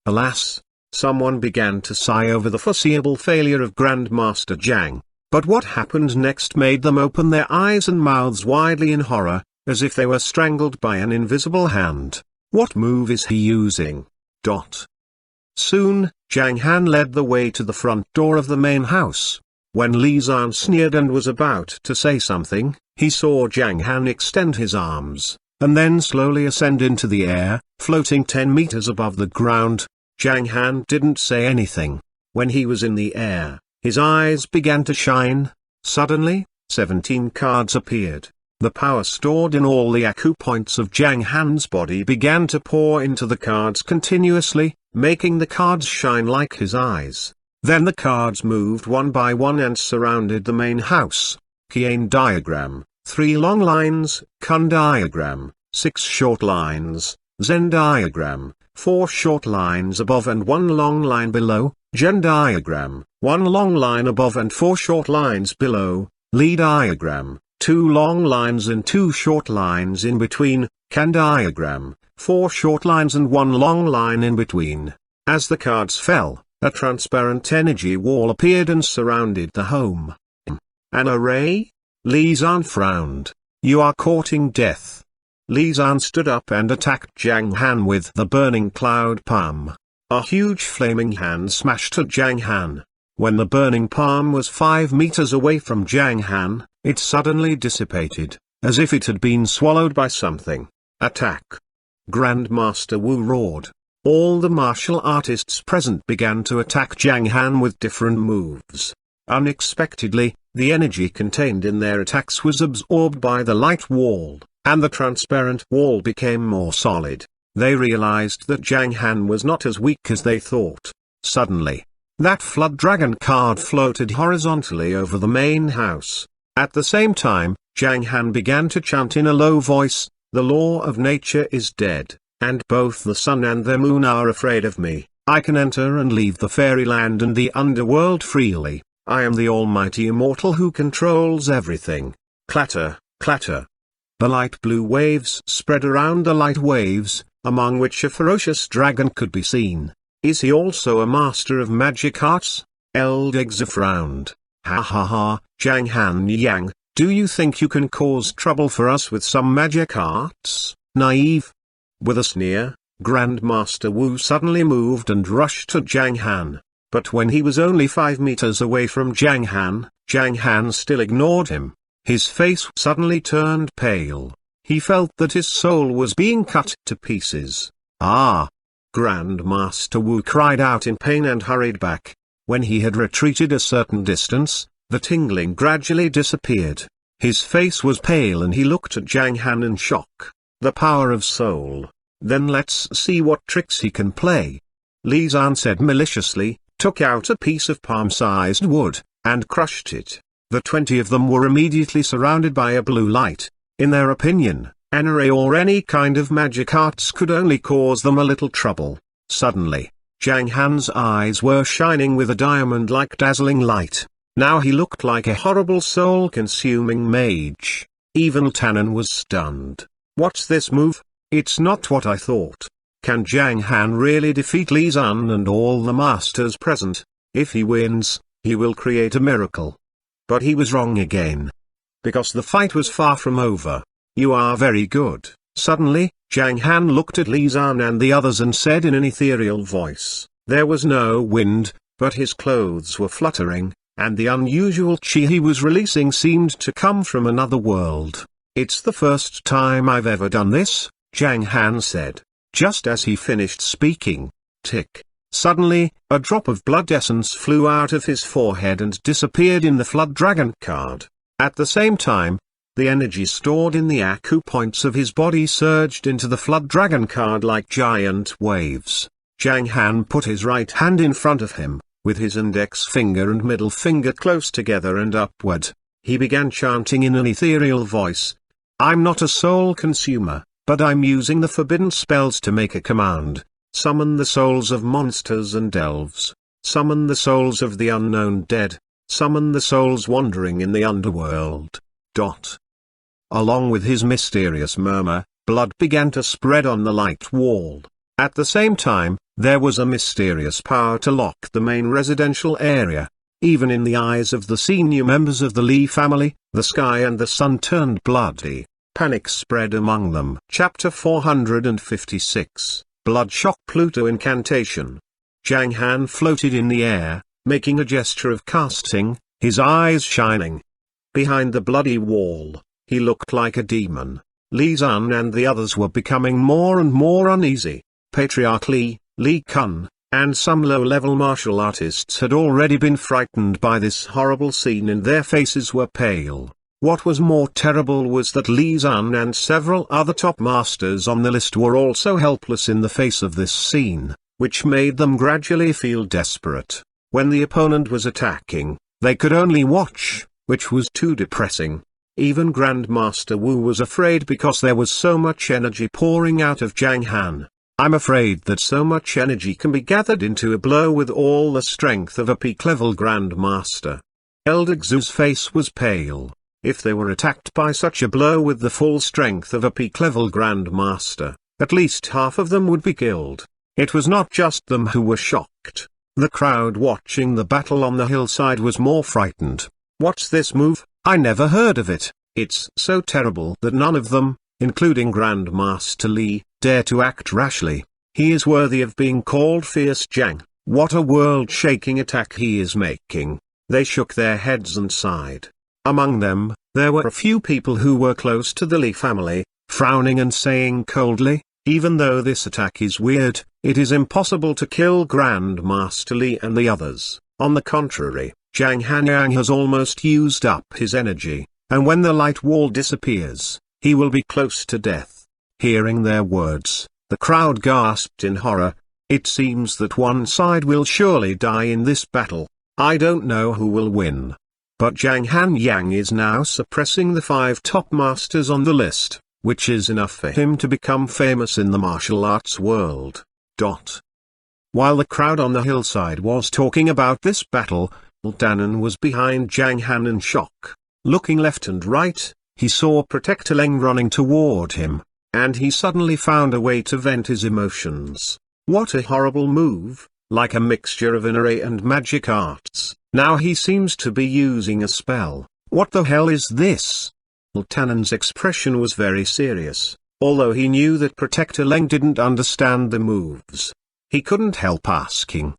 Alas, someone began to sigh over the foreseeable failure of Grandmaster Zhang. But what happened next made them open their eyes and mouths widely in horror, as if they were strangled by an invisible hand. What move is he using? Soon, Zhang Han led the way to the front door of the main house. When Li Zan sneered and was about to say something, he saw Zhang Han extend his arms, and then slowly ascend into the air, floating 10 meters above the ground. Zhang Han didn't say anything. When he was in the air, his eyes began to shine. Suddenly, 17 cards appeared. The power stored in all the acupoints of Zhang Han's body began to pour into the cards continuously, making the cards shine like his eyes. Then the cards moved one by one and surrounded the main house. Qian diagram. 3 long lines, Kun diagram, 6 short lines, Zhen diagram, 4 short lines above and 1 long line below, Zhen diagram, 1 long line above and 4 short lines below, Li diagram, 2 long lines and 2 short lines in between, Can diagram, 4 short lines and 1 long line in between. As the cards fell, a transparent energy wall appeared and surrounded the home. An array? Li Zan frowned. You are courting death. Li Zan stood up and attacked Zhang Han with the burning cloud palm. A huge flaming hand smashed at Zhang Han. When the burning palm was 5 meters away from Zhang Han, it suddenly dissipated, as if it had been swallowed by something. Attack! Grandmaster Wu roared. All the martial artists present began to attack Zhang Han with different moves. Unexpectedly, the energy contained in their attacks was absorbed by the light wall, and the transparent wall became more solid. They realized that Zhang Han was not as weak as they thought. Suddenly, that flood dragon card floated horizontally over the main house. At the same time, Zhang Han began to chant in a low voice, "The law of nature is dead, and both the sun and the moon are afraid of me. I can enter and leave the fairyland and the underworld freely. I am the almighty immortal who controls everything." Clatter, clatter. The light blue waves spread around the light waves, among which a ferocious dragon could be seen. Is he also a master of magic arts? Eldegza frowned. Ha ha ha, Zhang Han Yang, do you think you can cause trouble for us with some magic arts, naive? With a sneer, Grandmaster Wu suddenly moved and rushed at Zhang Han. But when he was only 5 meters away from Zhang Han still ignored him. His face suddenly turned pale. He felt that his soul was being cut to pieces. Ah! Grandmaster Wu cried out in pain and hurried back. When he had retreated a certain distance, the tingling gradually disappeared. His face was pale and he looked at Zhang Han in shock. The power of soul. Then let's see what tricks he can play. Li Zhan said maliciously, took out a piece of palm-sized wood, and crushed it. The 20 of them were immediately surrounded by a blue light. In their opinion, an array or any kind of magic arts could only cause them a little trouble. Suddenly, Zhang Han's eyes were shining with a diamond-like dazzling light. Now he looked like a horrible soul-consuming mage. Even Tannen was stunned. What's this move? It's not what I thought. Can Zhang Han really defeat Li Zhan and all the masters present? If he wins, he will create a miracle. But he was wrong again. Because the fight was far from over. You are very good. Suddenly, Zhang Han looked at Li Zhan and the others and said in an ethereal voice, there was no wind, but his clothes were fluttering, and the unusual chi he was releasing seemed to come from another world. It's the first time I've ever done this, Zhang Han said. Just as he finished speaking, tick. Suddenly, a drop of blood essence flew out of his forehead and disappeared in the Flood Dragon card. At the same time, the energy stored in the acupoints of his body surged into the Flood Dragon card like giant waves. Zhang Han put his right hand in front of him, with his index finger and middle finger close together and upward. He began chanting in an ethereal voice. I'm not a soul consumer, but I'm using the forbidden spells to make a command. Summon the souls of monsters and elves. Summon the souls of the unknown dead. Summon the souls wandering in the underworld. Along with his mysterious murmur, blood began to spread on the light wall. At the same time, there was a mysterious power to lock the main residential area. Even in the eyes of the senior members of the Li family, the sky and the sun turned bloody. Panic spread among them. Chapter 456, Blood Shock Pluto Incantation. Zhang Han floated in the air, making a gesture of casting, his eyes shining. Behind the bloody wall, he looked like a demon. Li Zhan and the others were becoming more and more uneasy. Patriarch Li Kun, and some low-level martial artists had already been frightened by this horrible scene and their faces were pale. What was more terrible was that Li Zhan and several other top masters on the list were also helpless in the face of this scene, which made them gradually feel desperate. When the opponent was attacking, they could only watch, which was too depressing. Even Grandmaster Wu was afraid because there was so much energy pouring out of Zhang Han. I'm afraid that so much energy can be gathered into a blow with all the strength of a peak-level Grandmaster. Elder Xu's face was pale. If they were attacked by such a blow with the full strength of a peak-level Grandmaster, at least half of them would be killed. It was not just them who were shocked. The crowd watching the battle on the hillside was more frightened. What's this move? I never heard of it. It's so terrible that none of them, including Grandmaster Li, dare to act rashly. He is worthy of being called Fierce Zhang. What a world-shaking attack he is making. They shook their heads and sighed. Among them, there were a few people who were close to the Li family, frowning and saying coldly, even though this attack is weird, it is impossible to kill Grandmaster Li and the others. On the contrary, Zhang Han has almost used up his energy, and when the light wall disappears, he will be close to death. Hearing their words, the crowd gasped in horror. It seems that one side will surely die in this battle. I don't know who will win. But Zhang Han Yang is now suppressing the 5 top masters on the list, which is enough for him to become famous in the martial arts world. While the crowd on the hillside was talking about this battle, Tannen was behind Zhang Han in shock. Looking left and right, he saw Protector Leng running toward him, and he suddenly found a way to vent his emotions. What a horrible move, like a mixture of an array and magic arts. Now he seems to be using a spell. What the hell is this? Tanen's expression was very serious, although he knew that Protector Leng didn't understand the moves. He couldn't help asking.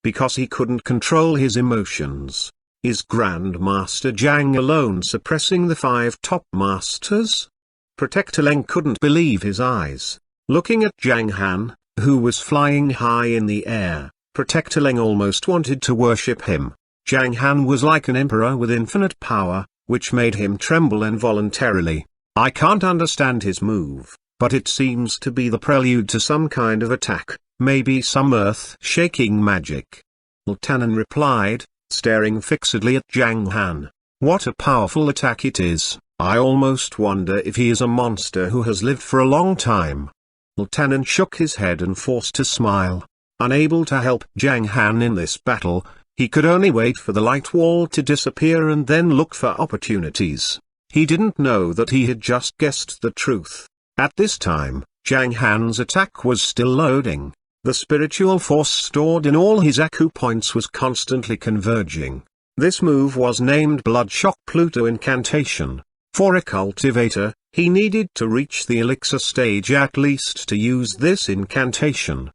Because he couldn't control his emotions. Is Grandmaster Zhang alone suppressing the 5 top masters? Protector Leng couldn't believe his eyes. Looking at Zhang Han, who was flying high in the air, Protector Leng almost wanted to worship him. Zhang Han was like an emperor with infinite power, which made him tremble involuntarily. I can't understand his move, but it seems to be the prelude to some kind of attack, maybe some earth-shaking magic. Tanen replied, staring fixedly at Zhang Han. What a powerful attack it is. I almost wonder if he is a monster who has lived for a long time. Tanen shook his head and forced a smile. Unable to help Zhang Han in this battle, he could only wait for the light wall to disappear and then look for opportunities. He didn't know that he had just guessed the truth. At this time, Zhang Han's attack was still loading. The spiritual force stored in all his acupoints was constantly converging. This move was named Bloodshock Pluto Incantation. For a cultivator, he needed to reach the elixir stage at least to use this incantation.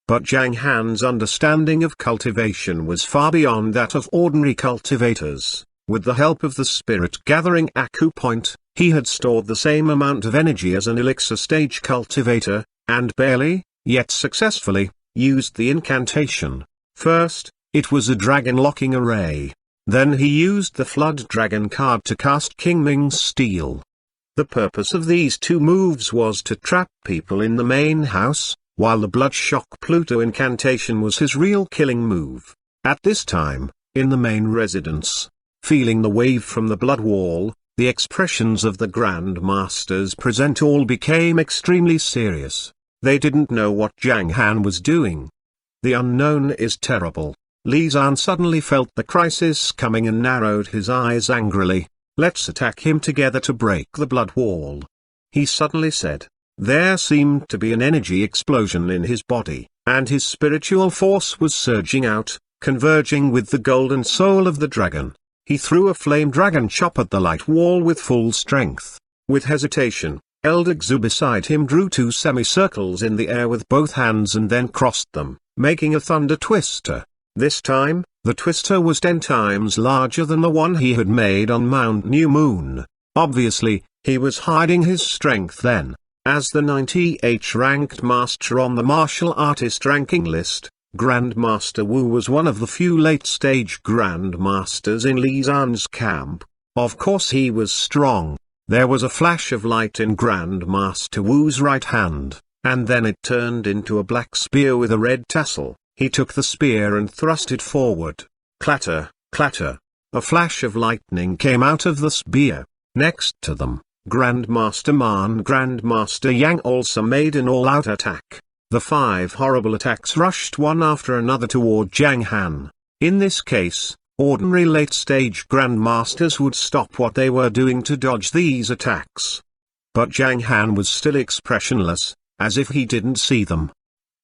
But Zhang Han's understanding of cultivation was far beyond that of ordinary cultivators. With the help of the spirit-gathering acupoint, he had stored the same amount of energy as an elixir stage cultivator, and barely, yet successfully, used the incantation. First, it was a dragon-locking array. Then he used the Flood Dragon card to cast King Ming's Steel. The purpose of these 2 moves was to trap people in the main house, while the Bloodshock Pluto incantation was his real killing move. At this time, in the main residence, feeling the wave from the blood wall, the expressions of the Grand Masters present all became extremely serious. They didn't know what Zhang Han was doing. The unknown is terrible. Li Zan suddenly felt the crisis coming and narrowed his eyes angrily. Let's attack him together to break the blood wall. He suddenly said. There seemed to be an energy explosion in his body, and his spiritual force was surging out, converging with the golden soul of the dragon. He threw a flame dragon chop at the light wall with full strength. With hesitation, Elder Xu beside him drew 2 semicircles in the air with both hands and then crossed them, making a thunder twister. This time, the twister was 10 times larger than the one he had made on Mount New Moon. Obviously, he was hiding his strength then. As the 98th ranked master on the martial artist ranking list, Grandmaster Wu was one of the few late-stage Grandmasters in Li Zan's camp. Of course he was strong. There was a flash of light in Grandmaster Wu's right hand, and then it turned into a black spear with a red tassel. He took the spear and thrust it forward. Clatter, clatter. A flash of lightning came out of the spear. Next to them, Grandmaster Ma and Grandmaster Yang also made an all-out attack. The 5 horrible attacks rushed one after another toward Zhang Han. In this case, ordinary late-stage Grandmasters would stop what they were doing to dodge these attacks. But Zhang Han was still expressionless, as if he didn't see them.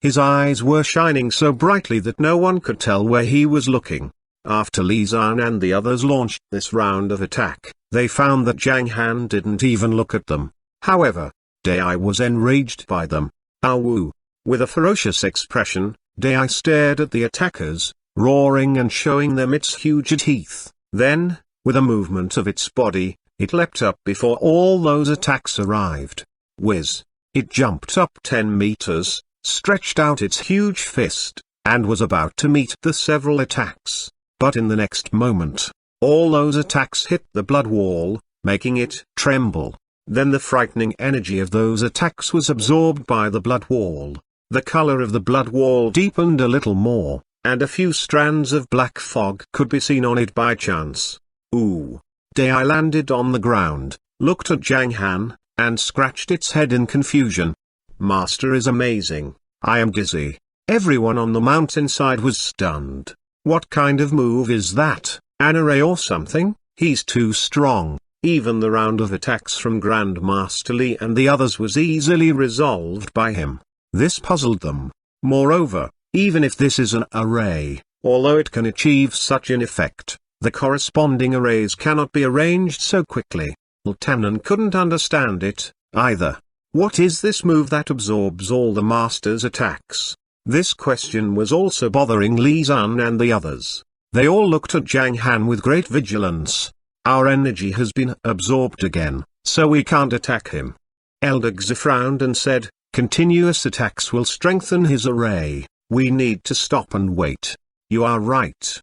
His eyes were shining so brightly that no one could tell where he was looking. After Li Zan and the others launched this round of attack, they found that Zhang Han didn't even look at them. However, Dai was enraged by them. Ah Wu. With a ferocious expression, Dai stared at the attackers, roaring and showing them its huge teeth. Then, with a movement of its body, it leapt up before all those attacks arrived. Whiz! It jumped up 10 meters, stretched out its huge fist, and was about to meet the several attacks. But in the next moment, all those attacks hit the blood wall, making it tremble. Then the frightening energy of those attacks was absorbed by the blood wall. The color of the blood wall deepened a little more, and a few strands of black fog could be seen on it by chance. Ooh! Dai landed on the ground, looked at Zhang Han, and scratched its head in confusion. Master is amazing. I am dizzy. Everyone on the mountainside was stunned. What kind of move is that, an array or something? He's too strong. Even the round of attacks from Grandmaster Li and the others was easily resolved by him. This puzzled them. Moreover, even if this is an array, Although it can achieve such an effect, the corresponding arrays cannot be arranged so quickly. Zhang couldn't understand it, either. What is this move that absorbs all the master's attacks? This question was also bothering Zhang and the others. They all looked at Zhang Han with great vigilance. Our energy has been absorbed again, so we can't attack him. Elder Xi frowned and said, continuous attacks will strengthen his array. We need to stop and wait. You are right.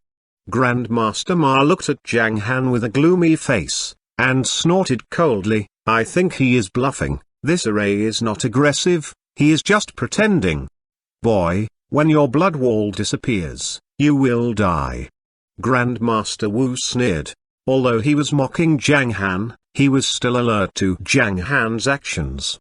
Grandmaster Ma looked at Zhang Han with a gloomy face, and snorted coldly, I think he is bluffing. This array is not aggressive, he is just pretending. Boy, when your blood wall disappears, you will die. Grandmaster Wu sneered. Although he was mocking Zhang Han, he was still alert to Zhang Han's actions.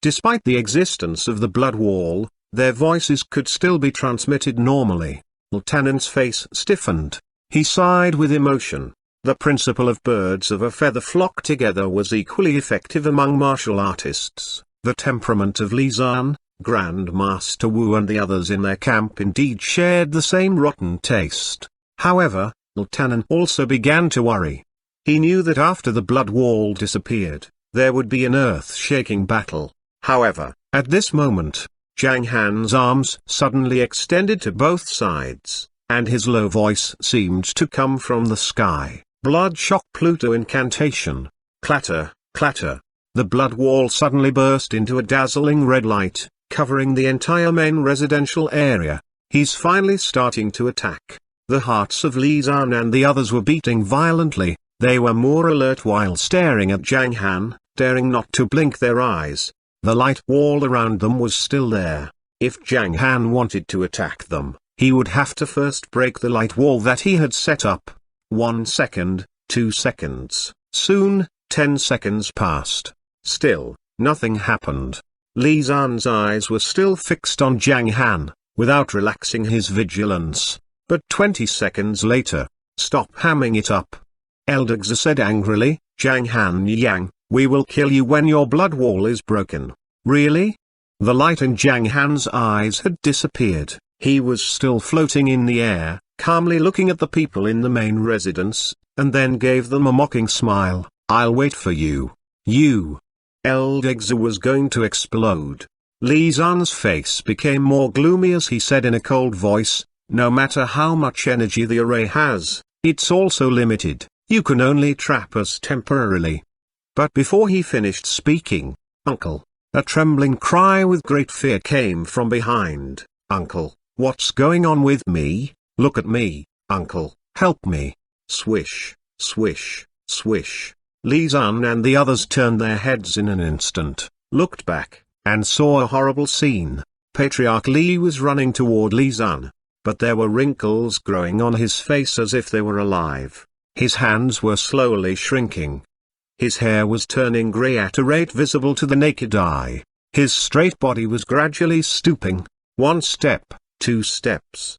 Despite the existence of the blood wall, their voices could still be transmitted normally. Lieutenant's face stiffened. He sighed with emotion. The principle of birds of a feather flock together was equally effective among martial artists. The temperament of Zhang, Grandmaster Wu and the others in their camp indeed shared the same rotten taste. However, Lieutenant also began to worry. He knew that after the blood wall disappeared, there would be an earth-shaking battle. However, at this moment, Zhang Han's arms suddenly extended to both sides, and his low voice seemed to come from the sky. Blood shock Pluto incantation. Clatter, clatter. The blood wall suddenly burst into a dazzling red light, covering the entire main residential area. He's finally starting to attack. The hearts of Zhang and the others were beating violently. They were more alert while staring at Zhang Han, daring not to blink their eyes. The light wall around them was still there. If Zhang Han wanted to attack them, he would have to first break the light wall that he had set up. 1 second, 2 seconds, soon, 10 seconds passed. Still, nothing happened. Zhang's eyes were still fixed on Zhang Han, without relaxing his vigilance. But 20 seconds later, stop hamming it up. Elder Xi said angrily, Zhang Han Yang, we will kill you when your blood wall is broken. Really? The light in Zhang Han's eyes had disappeared. He was still floating in the air, calmly looking at the people in the main residence, and then gave them a mocking smile. I'll wait for you. You. Elder Xi was going to explode. Zhang's face became more gloomy as he said in a cold voice, no matter how much energy the array has, it's also limited. You can only trap us temporarily. But before he finished speaking, Uncle, a trembling cry with great fear came from behind. Uncle, what's going on with me? Look at me, Uncle, help me. Swish, swish, swish. Zhang and the others turned their heads in an instant, looked back, and saw a horrible scene. Patriarch Li was running toward Zhang, but there were wrinkles growing on his face as if they were alive. His hands were slowly shrinking. His hair was turning grey at a rate visible to the naked eye. His straight body was gradually stooping. 1 step, 2 steps.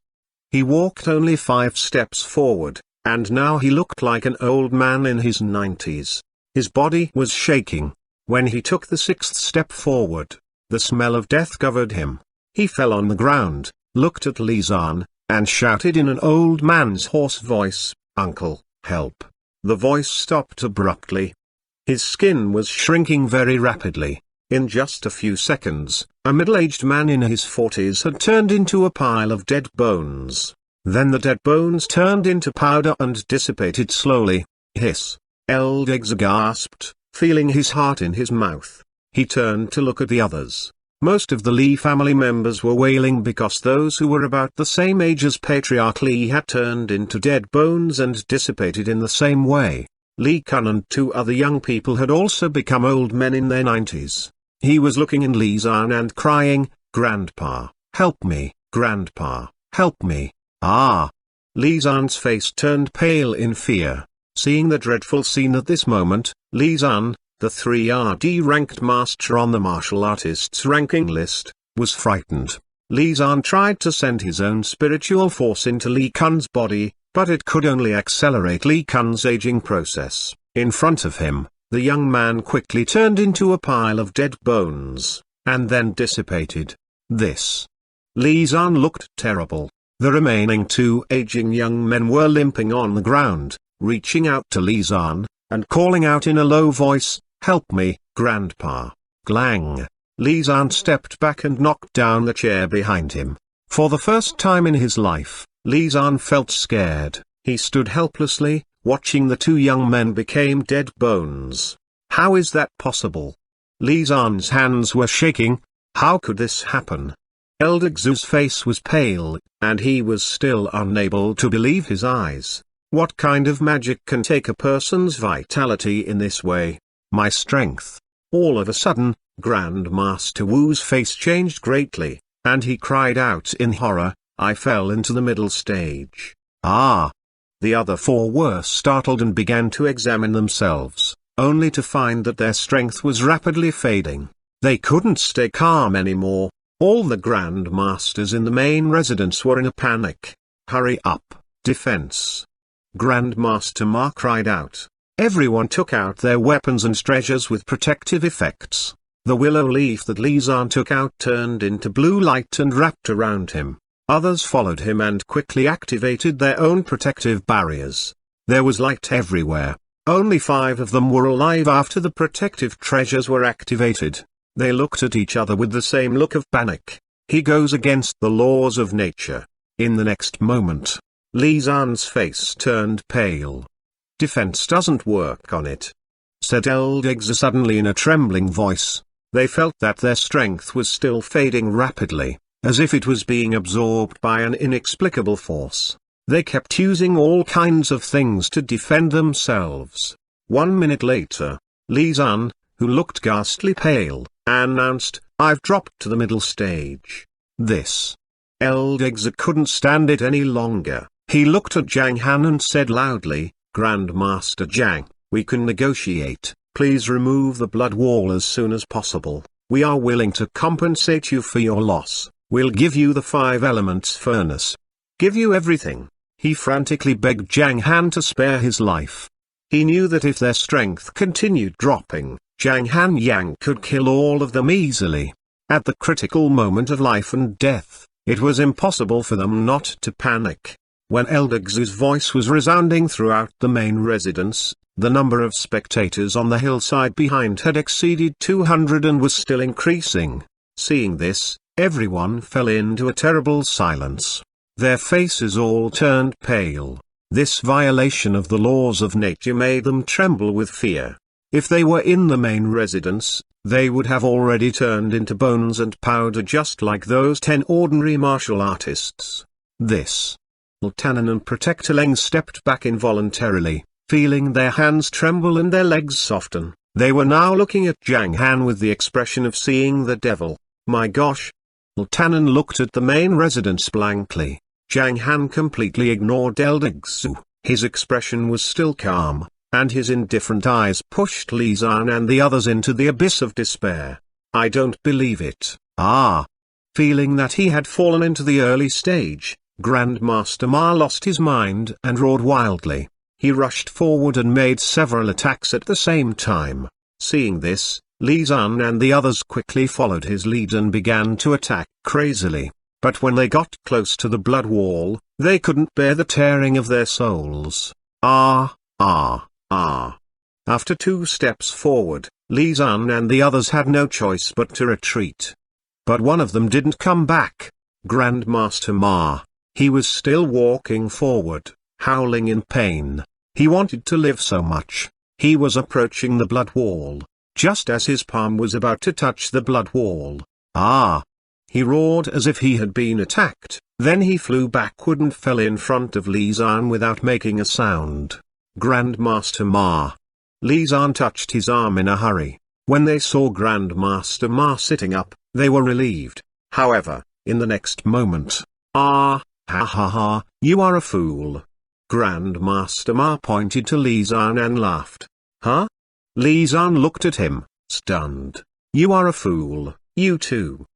He walked only 5 steps forward, and now he looked like an old man in his 90s. His body was shaking. When he took the 6th step forward, the smell of death covered him. He fell on the ground, looked at Zhang, and shouted in an old man's hoarse voice, Uncle, help. The voice stopped abruptly. His skin was shrinking very rapidly. In just a few seconds, a middle-aged man in his 40s had turned into a pile of dead bones. Then the dead bones turned into powder and dissipated slowly. Hiss. Elder Xi gasped, feeling his heart in his mouth. He turned to look at the others. Most of the Li family members were wailing because those who were about the same age as Patriarch Li had turned into dead bones and dissipated in the same way. Li Kun and 2 other young people had also become old men in their 90s. He was looking at Zhang and crying, Grandpa, help me, Grandpa, help me. Ah! Zhang's face turned pale in fear. Seeing the dreadful scene at this moment, Zhang, the 3rd ranked master on the martial artists ranking list, was frightened. Zhang tried to send his own spiritual force into Li Kun's body, but it could only accelerate Li Kun's aging process. In front of him, the young man quickly turned into a pile of dead bones, and then dissipated. Zhang looked terrible. The remaining two aging young men were limping on the ground, reaching out to Li Zhan, and calling out in a low voice, "Help me, Grandpa." Glang! Li Zhan stepped back and knocked down the chair behind him. For the first time in his life, Li Zhan felt scared. He stood helplessly, watching the two young men become dead bones. How is that possible? Li Zhan's hands were shaking. How could this happen? Elder Xu's face was pale, and he was still unable to believe his eyes. What kind of magic can take a person's vitality in this way? My strength. All of a sudden, Grandmaster Wu's face changed greatly, and he cried out in horror, "I fell into the middle stage." Ah! The other four were startled and began to examine themselves, only to find that their strength was rapidly fading. They couldn't stay calm anymore. All the Grandmasters in the main residence were in a panic. "Hurry up, defense!" Grandmaster Ma cried out. Everyone took out their weapons and treasures with protective effects. The willow leaf that Li Zhan took out turned into blue light and wrapped around him. Others followed him and quickly activated their own protective barriers. There was light everywhere. Only 5 of them were alive after the protective treasures were activated. They looked at each other with the same look of panic. He goes against the laws of nature. In the next moment, Li Zhan's face turned pale. "Defense doesn't work on it," said Elder Xu suddenly in a trembling voice. They felt that their strength was still fading rapidly, as if it was being absorbed by an inexplicable force. They kept using all kinds of things to defend themselves. 1 minute later, Li Zhan, who looked ghastly pale, announced, "I've dropped to the middle stage." This. Elder Xu couldn't stand it any longer. He looked at Zhang Han and said loudly, "Grandmaster Zhang, we can negotiate. Please remove the blood wall as soon as possible. We are willing to compensate you for your loss. We'll give you the 5 elements furnace. Give you everything." He frantically begged Zhang Han to spare his life. He knew that if their strength continued dropping, Zhang Han Yang could kill all of them easily. At the critical moment of life and death, it was impossible for them not to panic. When Elder Xu's voice was resounding throughout the main residence, the number of spectators on the hillside behind had exceeded 200 and was still increasing. Seeing this, everyone fell into a terrible silence. Their faces all turned pale. This violation of the laws of nature made them tremble with fear. If they were in the main residence, they would have already turned into bones and powder just like those 10 ordinary martial artists. This. Tanan and Protector Leng stepped back involuntarily, feeling their hands tremble and their legs soften. They were now looking at Zhang Han with the expression of seeing the devil. My gosh! Tanan looked at the main residence blankly. Zhang Han completely ignored Elder Xu. His expression was still calm, and his indifferent eyes pushed Li Zhan and the others into the abyss of despair. I don't believe it. Ah! Feeling that he had fallen into the early stage, Grandmaster Ma lost his mind and roared wildly. He rushed forward and made several attacks at the same time. Seeing this, Li Zhan and the others quickly followed his lead and began to attack crazily. But when they got close to the blood wall, they couldn't bear the tearing of their souls. Ah, ah, ah. After 2 steps forward, Li Zhan and the others had no choice but to retreat. But one of them didn't come back. Grandmaster Ma. He was still walking forward, howling in pain. He wanted to live so much. He was approaching the blood wall. Just as his palm was about to touch the blood wall. Ah! He roared as if he had been attacked, then he flew backward and fell in front of Li Zhan without making a sound. Grandmaster Ma. Li Zhan touched his arm in a hurry. When they saw Grandmaster Ma sitting up, they were relieved. However, in the next moment, ah, ha ha ha, you are a fool. Grandmaster Ma pointed to Li Zhan and laughed. Huh? Li Zhan looked at him, stunned. You are a fool, you too.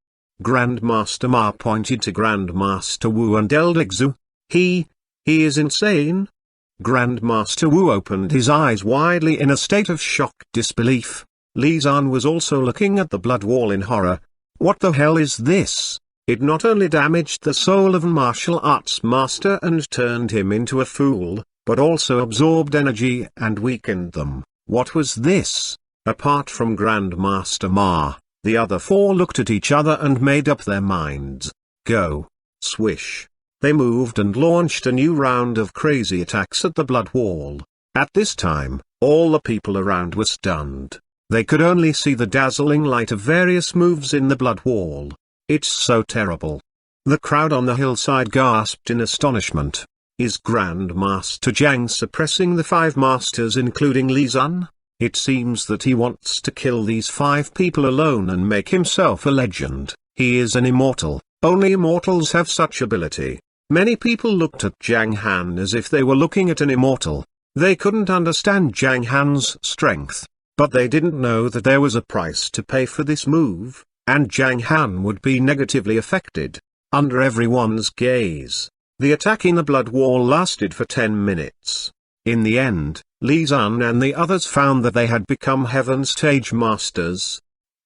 Grandmaster Ma pointed to Grandmaster Wu and Elder Xu. He is insane? Grandmaster Wu opened his eyes widely in a state of shocked disbelief. Li Zhan was also looking at the blood wall in horror. What the hell is this? It not only damaged the soul of a martial arts master and turned him into a fool, but also absorbed energy and weakened them. What was this? Apart from Grandmaster Ma, the other four looked at each other and made up their minds. Go. Swish. They moved and launched a new round of crazy attacks at the blood wall. At this time, all the people around were stunned. They could only see the dazzling light of various moves in the blood wall. It's so terrible. The crowd on the hillside gasped in astonishment. Is Grandmaster Zhang suppressing the five masters including Li Zun? It seems that he wants to kill these five people alone and make himself a legend. He is an immortal. Only immortals have such ability. Many people looked at Zhang Han as if they were looking at an immortal. They couldn't understand Zhang Han's strength, but they didn't know that there was a price to pay for this move, and Zhang Han would be negatively affected. Under everyone's gaze, the attack in the blood wall lasted for 10 minutes. In the end, Li Zun and the others found that they had become Heaven Stage Masters.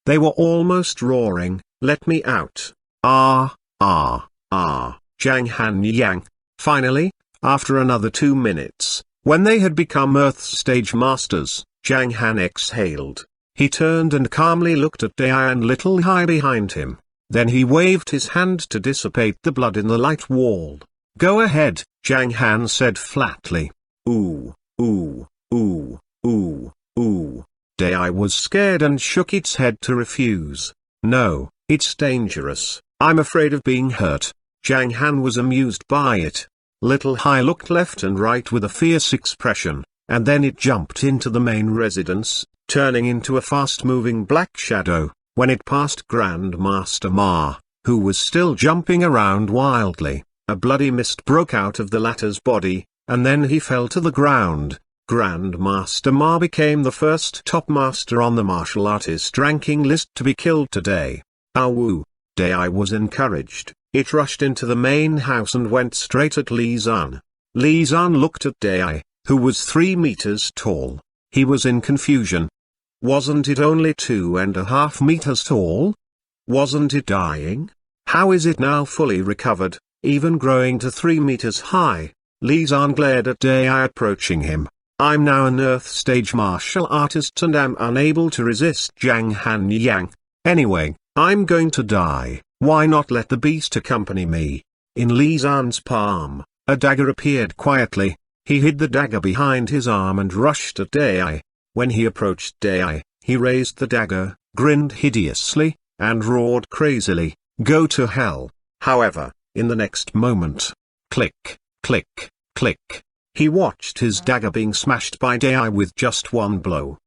They were almost roaring, "Let me out! Ah, ah, ah!" Zhang Han Yang. Finally, after another 2 minutes, when they had become Earth Stage Masters, Zhang Han exhaled. He turned and calmly looked at Dai and Little Hai behind him. Then he waved his hand to dissipate the blood in the light wall. "Go ahead," Zhang Han said flatly. Ooh, ooh, ooh, ooh, ooh. Dai was scared and shook its head to refuse. "No, it's dangerous. I'm afraid of being hurt." Zhang Han was amused by it. Little Hai looked left and right with a fierce expression, and then it jumped into the main residence, turning into a fast-moving black shadow. When it passed Grandmaster Ma, who was still jumping around wildly, a bloody mist broke out of the latter's body, and then he fell to the ground. Grandmaster Ma became the first top master on the martial artist ranking list to be killed today. Awoo! Dai was encouraged. It rushed into the main house and went straight at Li Zun. Li Zun looked at Dai, who was 3 meters tall. He was in confusion. Wasn't it only 2.5 meters tall? Wasn't it dying? How is it now fully recovered, even growing to 3 meters high? Li Zun glared at Dai approaching him. "I'm now an Earth Stage martial artist and am unable to resist Zhang Han Yang. Anyway, I'm going to die. Why not let the beast accompany me?" In Li Zun's palm, a dagger appeared quietly. He hid the dagger behind his arm and rushed at Dai. When he approached Dai, he raised the dagger, grinned hideously, and roared crazily, "Go to hell!" However, in the next moment, click, click, click, he watched his dagger being smashed by Dai with just one blow.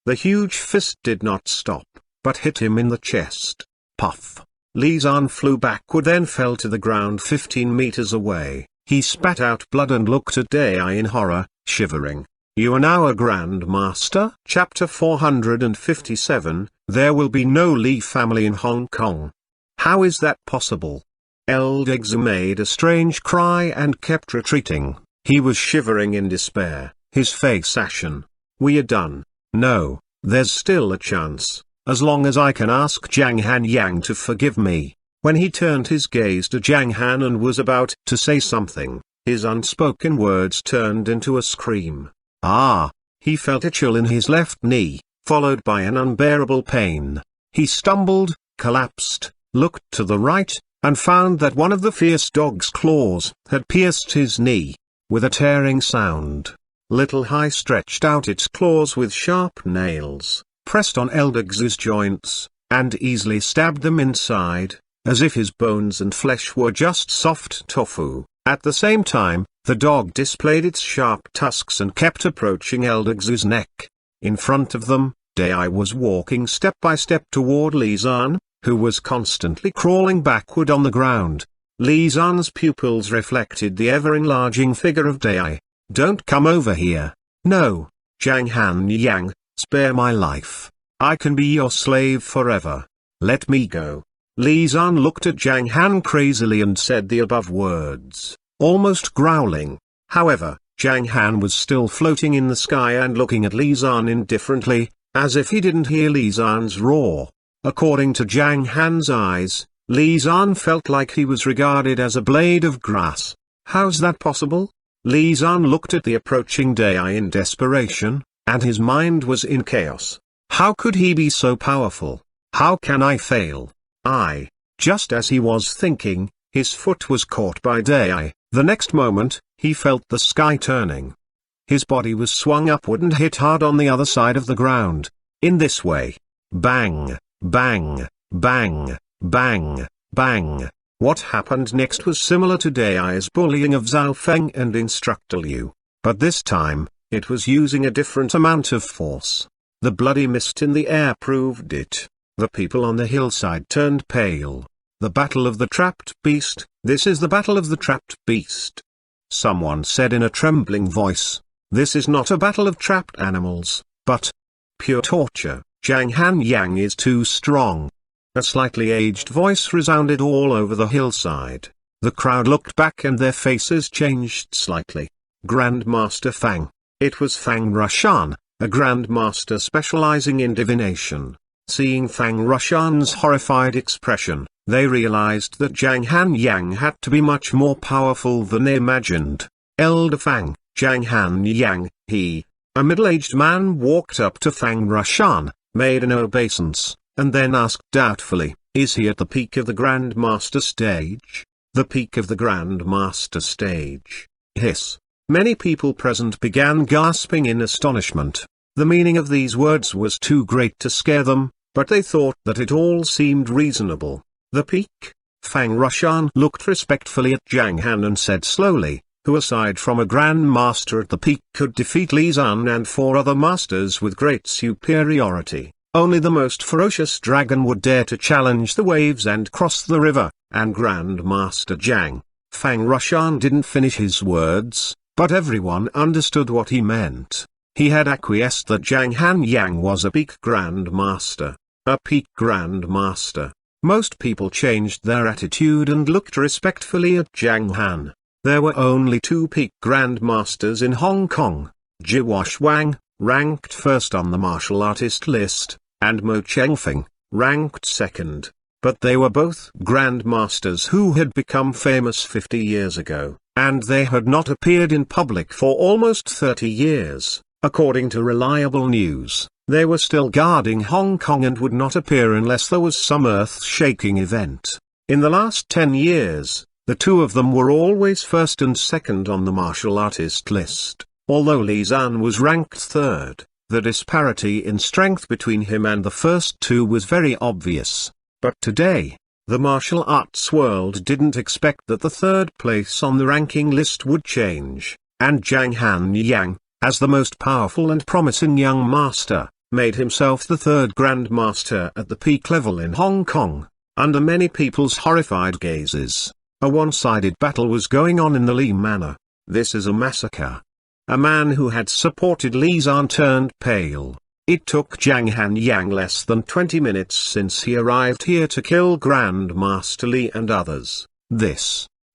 The huge fist did not stop, but hit him in the chest. Puff! Li Zun flew backward, then fell to the ground 15 meters away. He spat out blood and looked at Dai in horror, shivering. "You are now a Grandmaster?" Chapter 457, There will be no Li family in Hong Kong. How is that possible? Elder Xu made a strange cry and kept retreating. He was shivering in despair, his face ashen. "We are done." "No, there's still a chance, as long as I can ask Zhang Han Yang to forgive me." When he turned his gaze to Zhang Han and was about to say something, his unspoken words turned into a scream. Ah! He felt a chill in his left knee, followed by an unbearable pain. He stumbled, collapsed, looked to the right, and found that one of the fierce dog's claws had pierced his knee. With a tearing sound, Little Hai stretched out its claws with sharp nails, pressed on Elder Xu's joints, and easily stabbed them inside, as if his bones and flesh were just soft tofu. At the same time, the dog displayed its sharp tusks and kept approaching Elder Xu's neck. In front of them, Dai was walking step by step toward Li Zun, who was constantly crawling backward on the ground. Li Zun's pupils reflected the ever-enlarging figure of Dai. "Don't come over here. No, Zhang Han Yang, spare my life. I can be your slave forever. Let me go." Li Zun looked at Zhang Han crazily and said the above words, almost growling. However, Zhang Han was still floating in the sky and looking at Li Zun indifferently, as if he didn't hear Li Zun's roar. According to Zhang Han's eyes, Li Zhan felt like he was regarded as a blade of grass. How's that possible? Li Zhan looked at the approaching day in desperation, and his mind was in chaos. How could he be so powerful? How can I fail? Just as he was thinking, his foot was caught by Day. The next moment, he felt the sky turning. His body was swung upward and hit hard on the other side of the ground. In this way. Bang, bang, bang, bang, bang. What happened next was similar to Dai's bullying of Zhao Feng and Instructor Liu, but this time, it was using a different amount of force. The bloody mist in the air proved it. The people on the hillside turned pale. The battle of the trapped beast. This is the battle of the trapped beast. Someone said in a trembling voice. This is not a battle of trapped animals, but pure torture. Zhang Han Yang is too strong. A slightly aged voice resounded all over the hillside. The crowd looked back and their faces changed slightly. Grandmaster Fang. It was Fang Rushan, a grandmaster specializing in divination. Seeing Fang Rushan's horrified expression, they realized that Zhang Han Yang had to be much more powerful than they imagined. Elder Fang, Zhang Han Yang, a middle-aged man walked up to Fang Rushan, made an obeisance, and then asked doubtfully, is he at the peak of the Grandmaster stage? The peak of the Grandmaster stage. Hiss. Many people present began gasping in astonishment. The meaning of these words was too great to scare them, but they thought that it all seemed reasonable. The peak? Fang Rushan looked respectfully at Zhang Han and said slowly, who aside from a Grandmaster at the peak could defeat Li Zhan and 4 other masters with great superiority. Only the most ferocious dragon would dare to challenge the waves and cross the river, and Grandmaster Zhang. Fang Rushan didn't finish his words, but everyone understood what he meant. He had acquiesced that Zhang Han Yang was a peak Grandmaster. A peak Grandmaster. Most people changed their attitude and looked respectfully at Zhang Han. There were only 2 peak Grandmasters in Hong Kong. Wang, ranked first on the martial artist list, and Mo Chengfeng, ranked second. But they were both Grandmasters who had become famous 50 years ago, and they had not appeared in public for almost 30 years. According to reliable news, they were still guarding Hong Kong and would not appear unless there was some earth-shaking event. In the last 10 years, the 2 of them were always first and second on the martial artist list. Although Li Zhan was ranked third, the disparity in strength between him and the first 2 was very obvious. But today, the martial arts world didn't expect that the third place on the ranking list would change, and Zhang Han Yang, as the most powerful and promising young master, made himself the 3rd Grandmaster at the peak level in Hong Kong, under many people's horrified gazes. A one-sided battle was going on in the Li Manor. This is a massacre. A man who had supported Li Zhan turned pale. It took Zhang Han Yang less than 20 minutes since he arrived here to kill Grandmaster Li and others.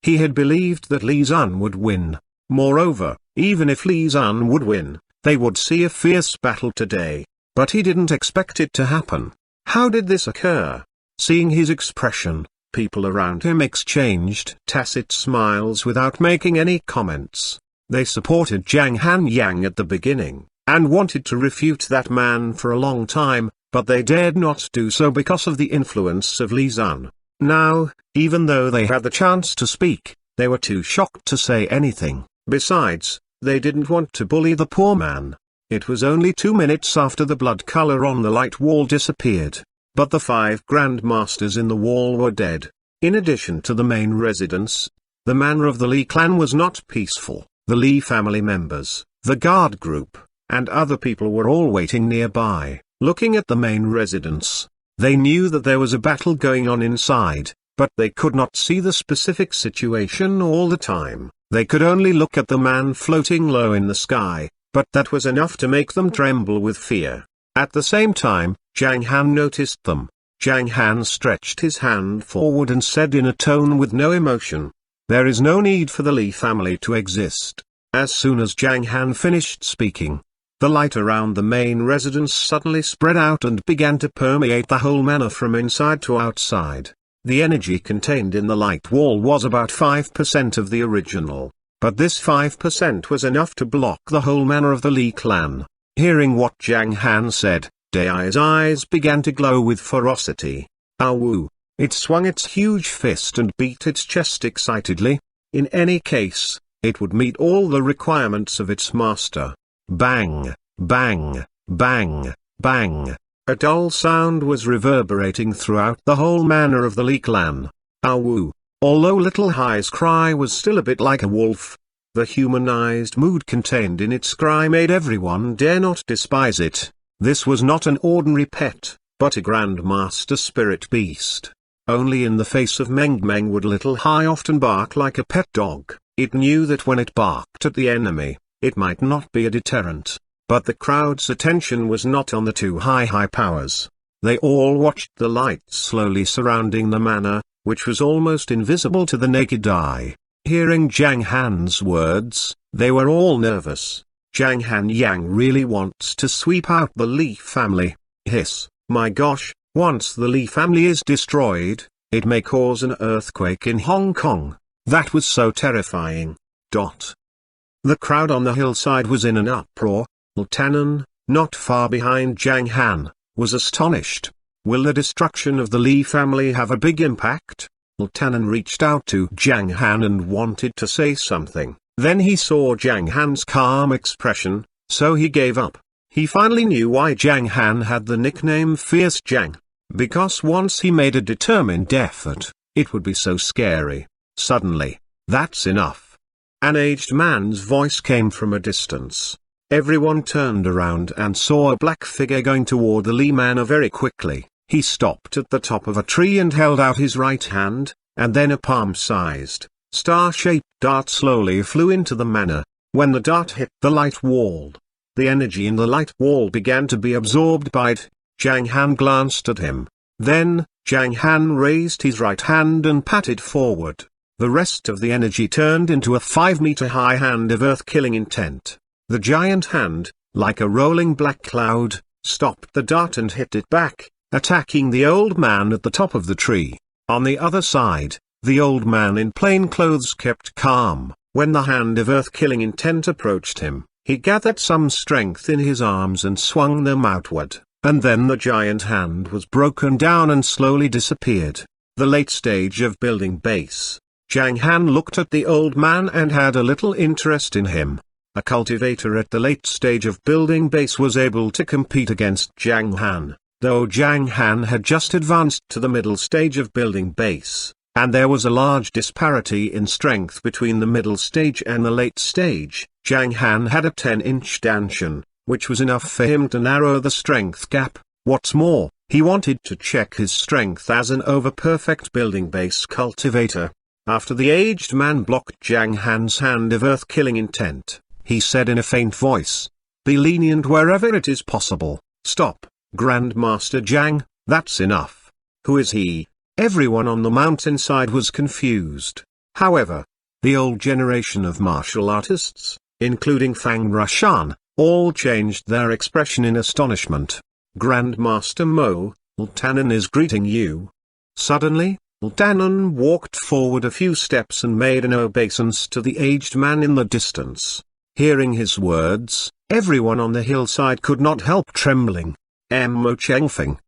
He had believed that Li Zhan would win. Moreover, even if Li Zhan would win, they would see a fierce battle today. But he didn't expect it to happen. How did this occur? Seeing his expression, people around him exchanged tacit smiles without making any comments. They supported Zhang Han Yang at the beginning, and wanted to refute that man for a long time, but they dared not do so because of the influence of Li Zhan. Now, even though they had the chance to speak, they were too shocked to say anything. Besides, they didn't want to bully the poor man. It was only 2 minutes after the blood color on the light wall disappeared, but the 5 Grandmasters in the wall were dead. In addition to the main residence, the manor of the Li clan was not peaceful. The Li family members, the guard group, and other people were all waiting nearby, looking at the main residence. They knew that there was a battle going on inside, but they could not see the specific situation all the time. They could only look at the man floating low in the sky, but that was enough to make them tremble with fear. At the same time, Zhang Han noticed them. Zhang Han stretched his hand forward and said in a tone with no emotion, "There is no need for the Li family to exist." As soon as Zhang Han finished speaking, the light around the main residence suddenly spread out and began to permeate the whole manor from inside to outside. The energy contained in the light wall was about 5% of the original, but this 5% was enough to block the whole manner of the Li clan. Hearing what Zhang Han said, Dai's eyes began to glow with ferocity. Awu! It swung its huge fist and beat its chest excitedly. In any case, it would meet all the requirements of its master. Bang! Bang! Bang! Bang! A dull sound was reverberating throughout the whole manor of the Li clan. Awu! Although Little Hai's cry was still a bit like a wolf, the humanized mood contained in its cry made everyone dare not despise it. This was not an ordinary pet, but a grandmaster spirit beast. Only in the face of Meng Meng would Little Hai often bark like a pet dog. It knew that when it barked at the enemy, it might not be a deterrent. But the crowd's attention was not on the two high powers. They all watched the light slowly surrounding the manor, which was almost invisible to the naked eye. Hearing Zhang Han's words, they were all nervous. Zhang Han Yang really wants to sweep out the Li family. Hiss, my gosh, once the Li family is destroyed, it may cause an earthquake in Hong Kong. That was so terrifying. The crowd on the hillside was in an uproar. Tannen, not far behind Zhang Han, was astonished. Will the destruction of the Li family have a big impact? Tannen reached out to Zhang Han and wanted to say something. Then he saw Zhang Han's calm expression, so he gave up. He finally knew why Zhang Han had the nickname Fierce Zhang. Because once he made a determined effort, it would be so scary. Suddenly, that's enough. An aged man's voice came from a distance. Everyone turned around and saw a black figure going toward the Li manor very quickly. He stopped at the top of a tree and held out his right hand, and then a palm-sized, star-shaped dart slowly flew into the manor. When the dart hit the light wall, the energy in the light wall began to be absorbed by it. Zhang Han glanced at him. Then, Zhang Han raised his right hand and patted forward. The rest of the energy turned into a 5-meter-high hand of earth-killing intent. The giant hand, like a rolling black cloud, stopped the dart and hit it back, attacking the old man at the top of the tree. On the other side, the old man in plain clothes kept calm. When the hand of earth-killing intent approached him, he gathered some strength in his arms and swung them outward, and then the giant hand was broken down and slowly disappeared. The late stage of building base. Zhang Han looked at the old man and had a little interest in him. A cultivator at the late stage of building base was able to compete against Zhang Han, though Zhang Han had just advanced to the middle stage of building base, and there was a large disparity in strength between the middle stage and the late stage. Zhang Han had a 10-inch danshan, which was enough for him to narrow the strength gap. What's more, he wanted to check his strength as an over-perfect building base cultivator. After the aged man blocked Zhang Han's hand of earth-killing intent, he said in a faint voice, "Be lenient wherever it is possible." "Stop, Grandmaster Zhang, that's enough." "Who is he?" Everyone on the mountainside was confused. However, the old generation of martial artists, including Fang Rashan, all changed their expression in astonishment. "Grandmaster Mo, Tannen is greeting you." Suddenly, Tannen walked forward a few steps and made an obeisance to the aged man in the distance. Hearing his words, everyone on the hillside could not help trembling. Mo Chengfeng,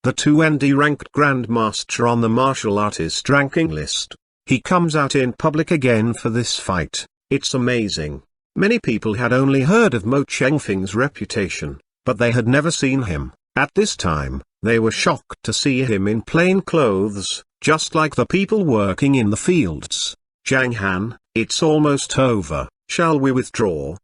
the 2nd-ranked Grandmaster on the martial artist ranking list. He comes out in public again for this fight. It's amazing. Many people had only heard of Mo Chengfeng's reputation, but they had never seen him. At this time, they were shocked to see him in plain clothes, just like the people working in the fields. "Zhang Han, it's almost over. Shall we withdraw?"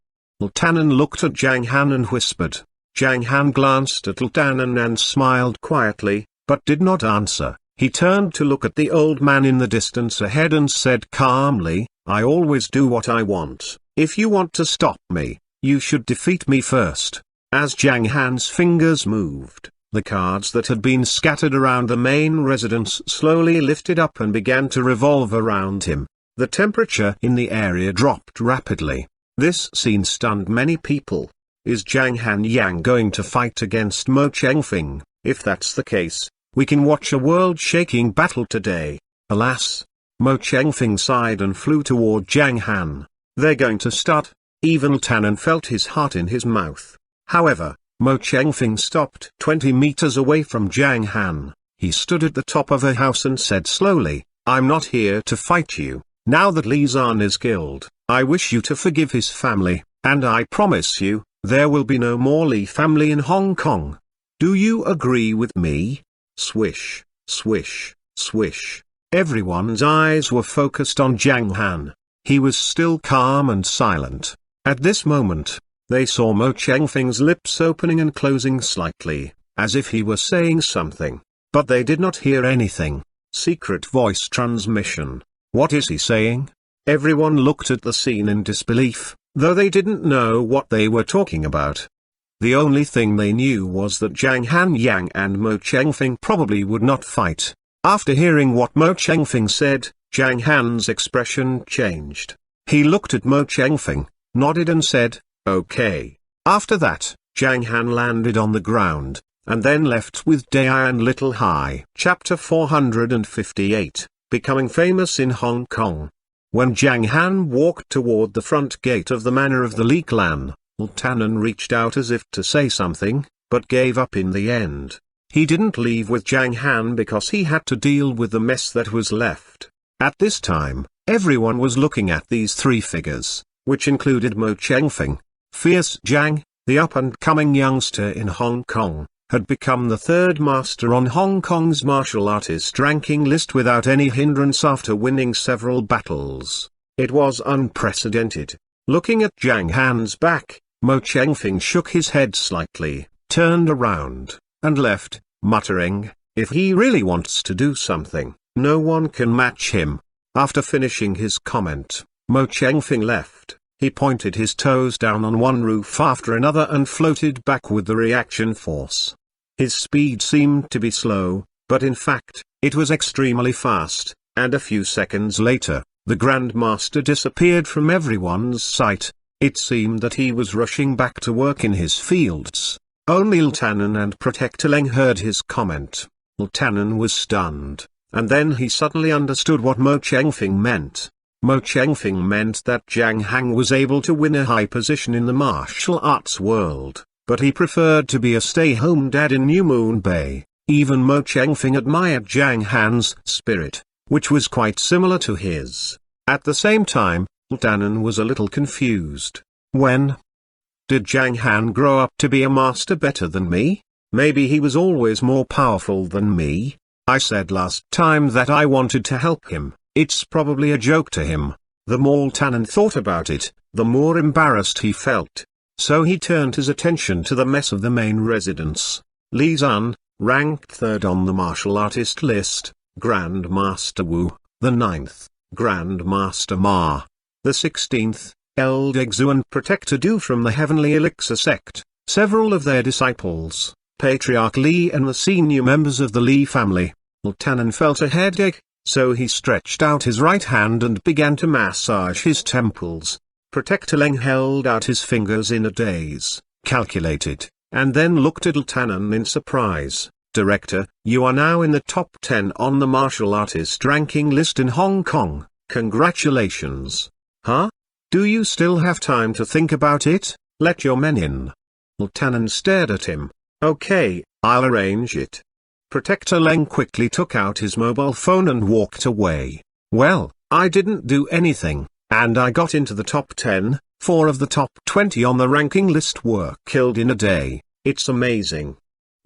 Tannen looked at Zhang Han and whispered. Zhang Han glanced at Tannen and smiled quietly, but did not answer. He turned to look at the old man in the distance ahead and said calmly, "I always do what I want. If you want to stop me, you should defeat me first." As Zhang Han's fingers moved, the cards that had been scattered around the main residence slowly lifted up and began to revolve around him. The temperature in the area dropped rapidly. This scene stunned many people. Is Zhang Han Yang going to fight against Mo Chengfeng? If that's the case, We can watch a world-shaking battle today. Alas! Mo Chengfeng sighed and flew toward Zhang Han. They're going to start. Even Tannen felt his heart in his mouth. However, Mo Chengfeng stopped 20 meters away from Zhang Han. He stood at the top of a house and said slowly, I'm not here to fight you. Now that Li Zan is killed, I wish you to forgive his family, and I promise you, there will be no more Li family in Hong Kong. Do you agree with me? Swish, swish, swish. Everyone's eyes were focused on Zhang Han. He was still calm and silent. At this moment, they saw Mo Chengfeng's lips opening and closing slightly, as if he were saying something. But they did not hear anything. Secret voice transmission. What is he saying? Everyone looked at the scene in disbelief, though they didn't know what they were talking about. The only thing they knew was that Zhang Han Yang and Mo Chengfeng probably would not fight. After hearing what Mo Chengfeng said, Zhang Han's expression changed. He looked at Mo Chengfeng, nodded and said, okay. After that, Zhang Han landed on the ground, and then left with Dai and Little Hai. Chapter 458, Becoming Famous in Hong Kong. When Zhang Han walked toward the front gate of the manor of the Li clan, Tannen reached out as if to say something, but gave up in the end. He didn't leave with Zhang Han because he had to deal with the mess that was left. At this time, everyone was looking at these three figures, which included Mo Chengfeng. Fierce Zhang, the up-and-coming youngster in Hong Kong, had become the third master on Hong Kong's martial artist ranking list without any hindrance after winning several battles. It was unprecedented. Looking at Zhang Han's back, Mo Chengfeng shook his head slightly, turned around, and left, muttering, if he really wants to do something, no one can match him. After finishing his comment, Mo Chengfeng left. He pointed his toes down on one roof after another and floated back with the reaction force. His speed seemed to be slow, but in fact, it was extremely fast, and a few seconds later, the Grand Master disappeared from everyone's sight. It seemed that he was rushing back to work in his fields. Only Tannen and Protector Leng heard his comment. Tannen was stunned, and then he suddenly understood what Mo Chengfeng meant. Mo Chengfeng meant that Zhang Han was able to win a high position in the martial arts world, but he preferred to be a stay-home dad in New Moon Bay. Even Mo Chengfeng admired Zhang Han's spirit, which was quite similar to his. At the same time, Tannen was a little confused. When did Zhang Han grow up to be a master better than me? Maybe he was always more powerful than me. I said last time that I wanted to help him. It's probably a joke to him. The more Tannen thought about it, the more embarrassed he felt. So he turned his attention to the mess of the main residence. Li Zan, ranked third on the martial artist list, Grand Master Wu, the 9th, Grand Master Ma, the 16th, Elder Xu and Protector Du from the Heavenly Elixir sect, several of their disciples, Patriarch Li and the senior members of the Li family. Tannen felt a headache, so he stretched out his right hand and began to massage his temples. Protector Leng held out his fingers in a daze, calculated, and then looked at Tannen in surprise. Director, you are now in the top 10 on the martial artist ranking list in Hong Kong. Congratulations. Huh? Do you still have time to think about it? Let your men in. Tannen stared at him. Okay, I'll arrange it. Protector Leng quickly took out his mobile phone and walked away. Well, I didn't do anything, and I got into the top 10, 4 of the top 20 on the ranking list were killed in a day. It's amazing.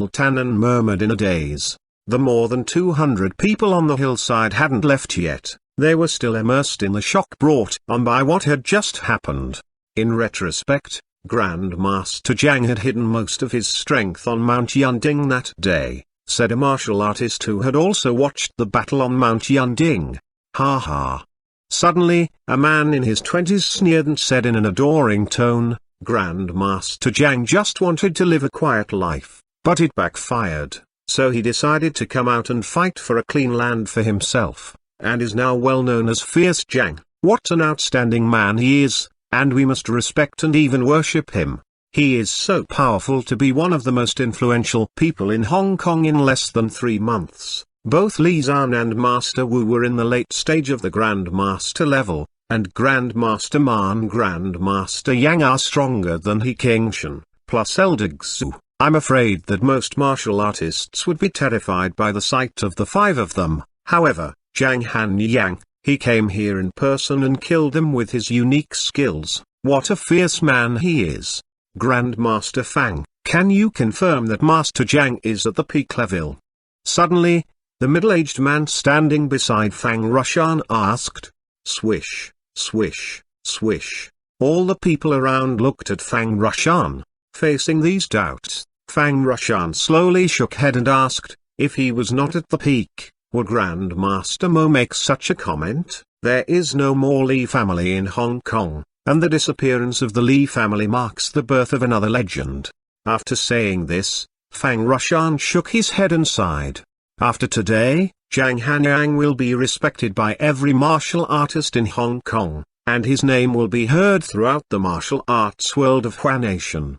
Tannen murmured in a daze. The more than 200 people on the hillside hadn't left yet. They were still immersed in the shock brought on by what had just happened. In retrospect, Grand Master Zhang had hidden most of his strength on Mount Yunding that day, said a martial artist who had also watched the battle on Mount Yunding. Ha ha. Suddenly, a man in his 20s sneered and said in an adoring tone, Grand Master Zhang just wanted to live a quiet life, but it backfired, so he decided to come out and fight for a clean land for himself, and is now well known as Fierce Zhang. What an outstanding man he is, and we must respect and even worship him. He is so powerful to be one of the most influential people in Hong Kong in less than 3 months. Both Li Zan and Master Wu were in the late stage of the Grandmaster level, and Grandmaster Ma and Grandmaster Yang are stronger than He King Shan, plus Elder Xu. I'm afraid that most martial artists would be terrified by the sight of the 5 of them. However, Zhang Han Yang, he came here in person and killed them with his unique skills. What a fierce man he is. Grandmaster Fang, can you confirm that Master Zhang is at the peak level? Suddenly, the middle-aged man standing beside Fang Rushan asked. Swish, swish, swish. All the people around looked at Fang Rushan. Facing these doubts, Fang Rushan slowly shook head and asked, if he was not at the peak, would Grandmaster Mo make such a comment? There is no more Li family in Hong Kong, and the disappearance of the Li family marks the birth of another legend. After saying this, Fang Rushan shook his head and sighed. After today, Zhang Han will be respected by every martial artist in Hong Kong, and his name will be heard throughout the martial arts world of Hua Nation.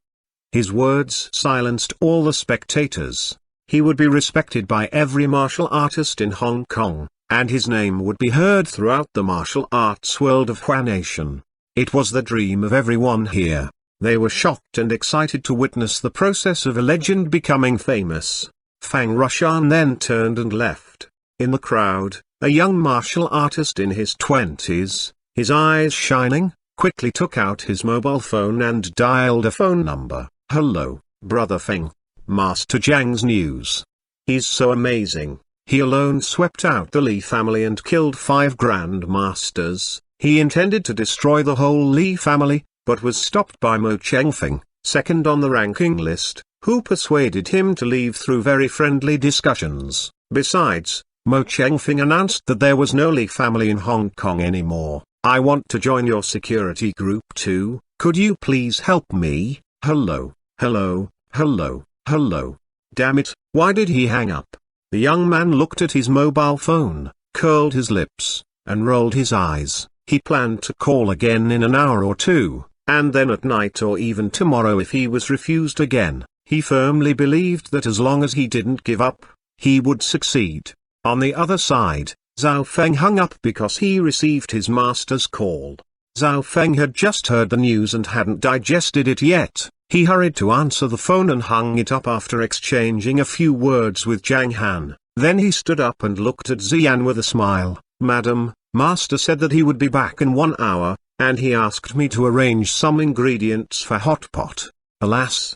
His words silenced all the spectators. He would be respected by every martial artist in Hong Kong, and his name would be heard throughout the martial arts world of Hua Nation. It was the dream of everyone here. They were shocked and excited to witness the process of a legend becoming famous. Fang Rushan then turned and left. In the crowd, a young martial artist in his 20s, his eyes shining, quickly took out his mobile phone and dialed a phone number. Hello, Brother Feng. Master Zhang's news. He's so amazing. He alone swept out the Li family and killed 5 grandmasters. He intended to destroy the whole Li family, but was stopped by Mo Chengfeng, second on the ranking list, who persuaded him to leave through very friendly discussions. Besides, Mo Chengfeng announced that there was no Li family in Hong Kong anymore. I want to join your security group too. Could you please help me? Hello, hello, hello, hello. Damn it, why did he hang up? The young man looked at his mobile phone, curled his lips, and rolled his eyes. He planned to call again in an hour or two, and then at night or even tomorrow if he was refused again. He firmly believed that as long as he didn't give up, he would succeed. On the other side, Zhao Feng hung up because he received his master's call. Zhao Feng had just heard the news and hadn't digested it yet. He hurried to answer the phone and hung it up after exchanging a few words with Zhang Han. Then he stood up and looked at Xian with a smile. Madam, Master said that he would be back in 1 hour, and he asked me to arrange some ingredients for hot pot. Alas!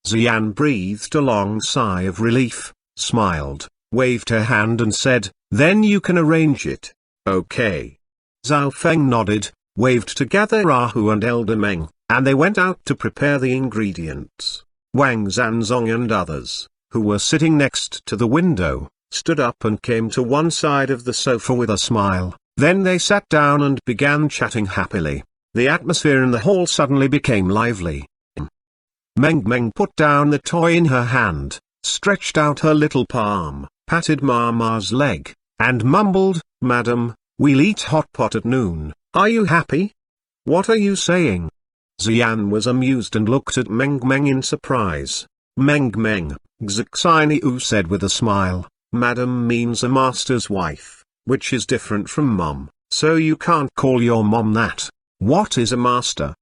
Xian breathed a long sigh of relief, smiled, waved her hand and said, then you can arrange it. Okay. Zhao Feng nodded, waved to gather Rahu and Elder Meng, and they went out to prepare the ingredients. Wang Zanzong and others, who were sitting next to the window, stood up and came to one side of the sofa with a smile. Then they sat down and began chatting happily. The atmosphere in the hall suddenly became lively. Meng Meng put down the toy in her hand, stretched out her little palm, patted Mama's leg, and mumbled, Madam, we'll eat hot pot at noon. Are you happy? What are you saying? Xian was amused and looked at Meng Meng in surprise. Meng Meng, Xixiniu said with a smile, Madam means a master's wife, which is different from mom, so you can't call your mom that. What is a master?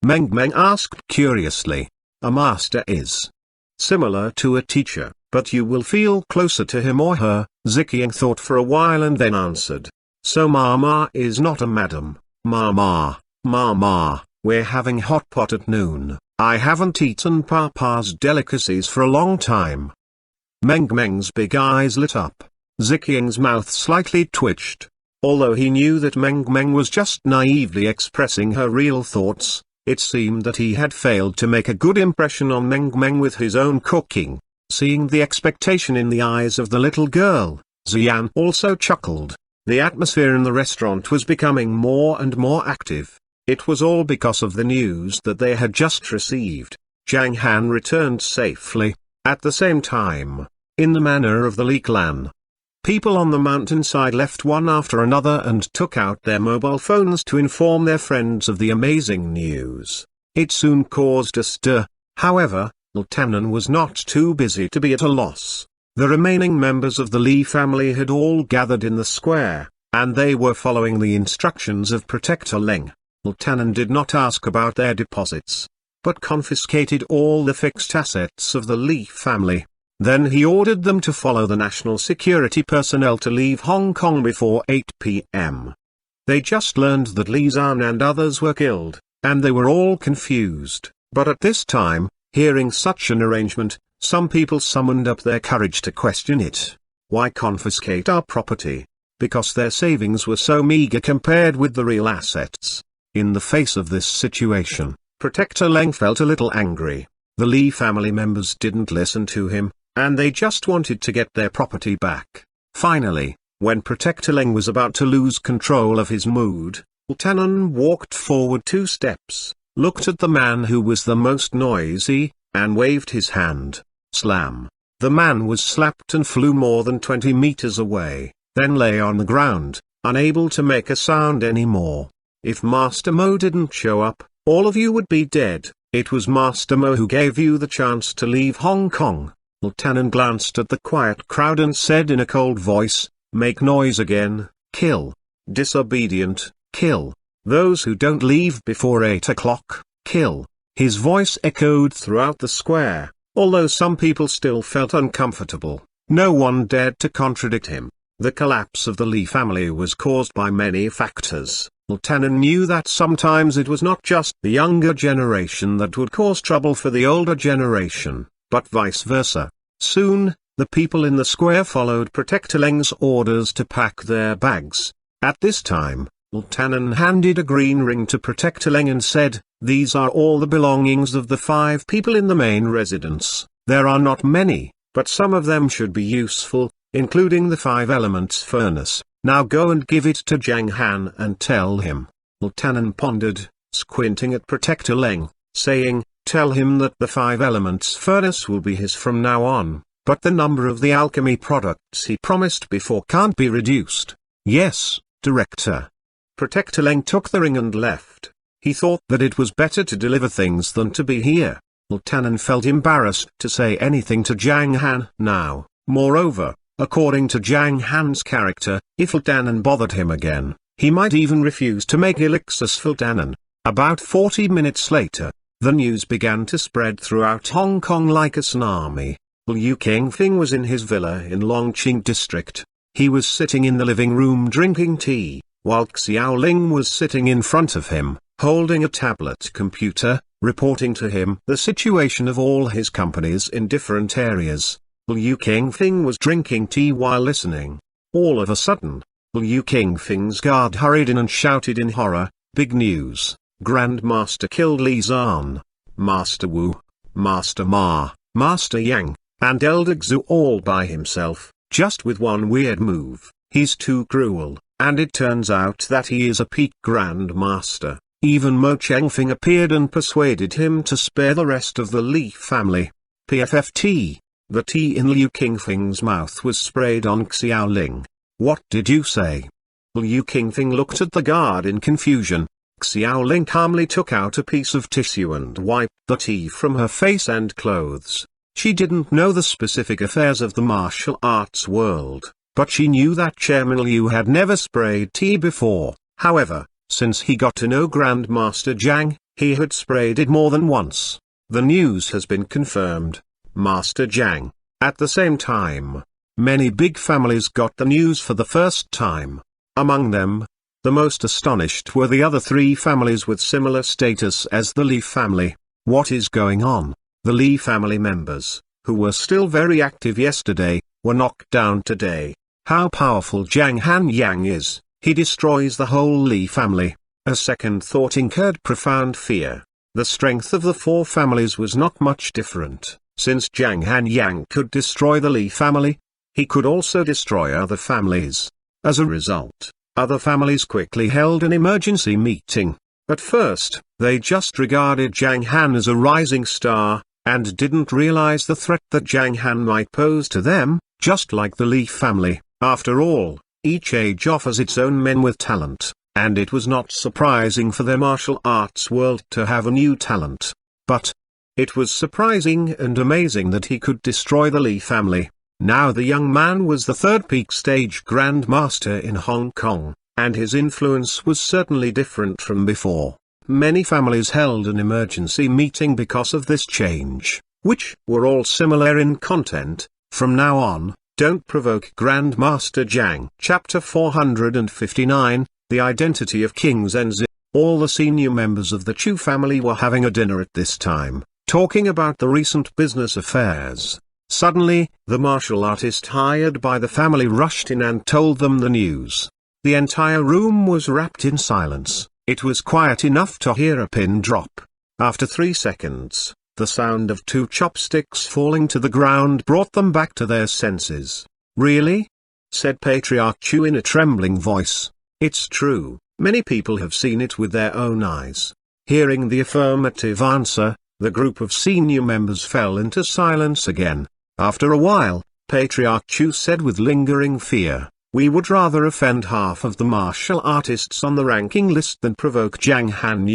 Meng Meng asked curiously. A master is similar to a teacher, but you will feel closer to him or her. Ziqiang thought for a while and then answered. So Mama is not a madam. Mama, we're having hot pot at noon. I haven't eaten Papa's delicacies for a long time. Meng Meng's big eyes lit up. Ziqiang's mouth slightly twitched. Although he knew that Meng Meng was just naively expressing her real thoughts, it seemed that he had failed to make a good impression on Meng Meng with his own cooking. Seeing the expectation in the eyes of the little girl, Xian also chuckled. The atmosphere in the restaurant was becoming more and more active. It was all because of the news that they had just received. Zhang Han returned safely. At the same time, in the manner of the Li clan, people on the mountainside left one after another and took out their mobile phones to inform their friends of the amazing news. It soon caused a stir. However, Zhang Han was not too busy to be at a loss. The remaining members of the Li family had all gathered in the square, and they were following the instructions of Protector Leng. Zhang Han did not ask about their deposits, but confiscated all the fixed assets of the Li family. Then he ordered them to follow the national security personnel to leave Hong Kong before 8 p.m. They just learned that Li Zan and others were killed, and they were all confused. But at this time, hearing such an arrangement, some people summoned up their courage to question it. Why confiscate our property? Because their savings were so meager compared with the real assets. In the face of this situation, Protector Leng felt a little angry. The Li family members didn't listen to him, and they just wanted to get their property back. Finally, when Protector Leng was about to lose control of his mood, Zhang Han walked forward 2 steps, looked at the man who was the most noisy, and waved his hand. Slam! The man was slapped and flew more than 20 meters away, then lay on the ground, unable to make a sound anymore. If Master Mo didn't show up, all of you would be dead. It was Master Mo who gave you the chance to leave Hong Kong. Zhang Han glanced at the quiet crowd and said in a cold voice, "Make noise again, kill. Disobedient, kill. Those who don't leave before 8 o'clock, kill." His voice echoed throughout the square. Although some people still felt uncomfortable, no one dared to contradict him. The collapse of the Li family was caused by many factors. Zhang Han knew that sometimes it was not just the younger generation that would cause trouble for the older generation, but vice versa. Soon, the people in the square followed Protector Leng's orders to pack their bags. At this time, Zhang Han handed a green ring to Protector Leng and said, "These are all the belongings of the 5 people in the main residence. There are not many, but some of them should be useful, including the 5 elements furnace. Now go and give it to Zhang Han and tell him." Zhang Han pondered, squinting at Protector Leng, saying, "Tell him that the 5 elements furnace will be his from now on, but the number of the alchemy products he promised before can't be reduced." "Yes, Director." Protector Leng took the ring and left. He thought that it was better to deliver things than to be here. Zhang Han felt embarrassed to say anything to Zhang Han now. Moreover, according to Zhang Han's character, if Zhang Han bothered him again, he might even refuse to make elixirs for Zhang Han. About 40 minutes later, the news began to spread throughout Hong Kong like a tsunami. Liu Qingfing was in his villa in Longqing district. He was sitting in the living room drinking tea, while Xiaoling was sitting in front of him, holding a tablet computer, reporting to him the situation of all his companies in different areas. Liu Qingfing was drinking tea while listening. All of a sudden, Liu Qingfing's guard hurried in and shouted in horror, "Big news! Grand Master killed Li Zan, Master Wu, Master Ma, Master Yang, and Elder Xu all by himself, just with one weird move. He's too cruel." And it turns out that he is a peak Grand Master. Even Mo Chengfing appeared and persuaded him to spare the rest of the Li family. PFFT. The tea in Liu Qingfing's mouth was sprayed on Xiaoling. "What did you say?" Liu Qingfing looked at the guard in confusion. Xiaoling calmly took out a piece of tissue and wiped the tea from her face and clothes. She didn't know the specific affairs of the martial arts world, but she knew that Chairman Liu had never sprayed tea before. However, since he got to know Grandmaster Zhang, he had sprayed it more than once. The news has been confirmed. Master Zhang. At the same time, many big families got the news for the first time. Among them, the most astonished were the other 3 families with similar status as the Li family. What is going on? The Li family members, who were still very active yesterday, were knocked down today. How powerful Zhang Han Yang is, he destroys the whole Li family. A second thought incurred profound fear. The strength of the 4 families was not much different. Since Zhang Han Yang could destroy the Li family, he could also destroy other families. As a result, other families quickly held an emergency meeting. At first, they just regarded Zhang Han as a rising star, and didn't realize the threat that Zhang Han might pose to them, just like the Li family. After all, each age offers its own men with talent. and it was not surprising for their martial arts world to have a new talent. But it was surprising and amazing that he could destroy the Li family. Now the young man was the third peak stage grandmaster in Hong Kong, and his influence was certainly different from before. Many families held an emergency meeting because of this change, which were all similar in content. From now on, don't provoke Grandmaster Zhang. Chapter 459, The Identity of King Zhenzi. All the senior members of the Chu family were having a dinner at this time, talking about the recent business affairs. Suddenly, the martial artist hired by the family rushed in and told them the news. The entire room was wrapped in silence. It was quiet enough to hear a pin drop. After 3 seconds, the sound of 2 chopsticks falling to the ground brought them back to their senses. "Really?" said Patriarch Chu in a trembling voice. "It's true, many people have seen it with their own eyes." Hearing the affirmative answer, the group of senior members fell into silence again. After a while, Patriarch Chu said with lingering fear, "We would rather offend half of the martial artists on the ranking list than provoke Zhang Han.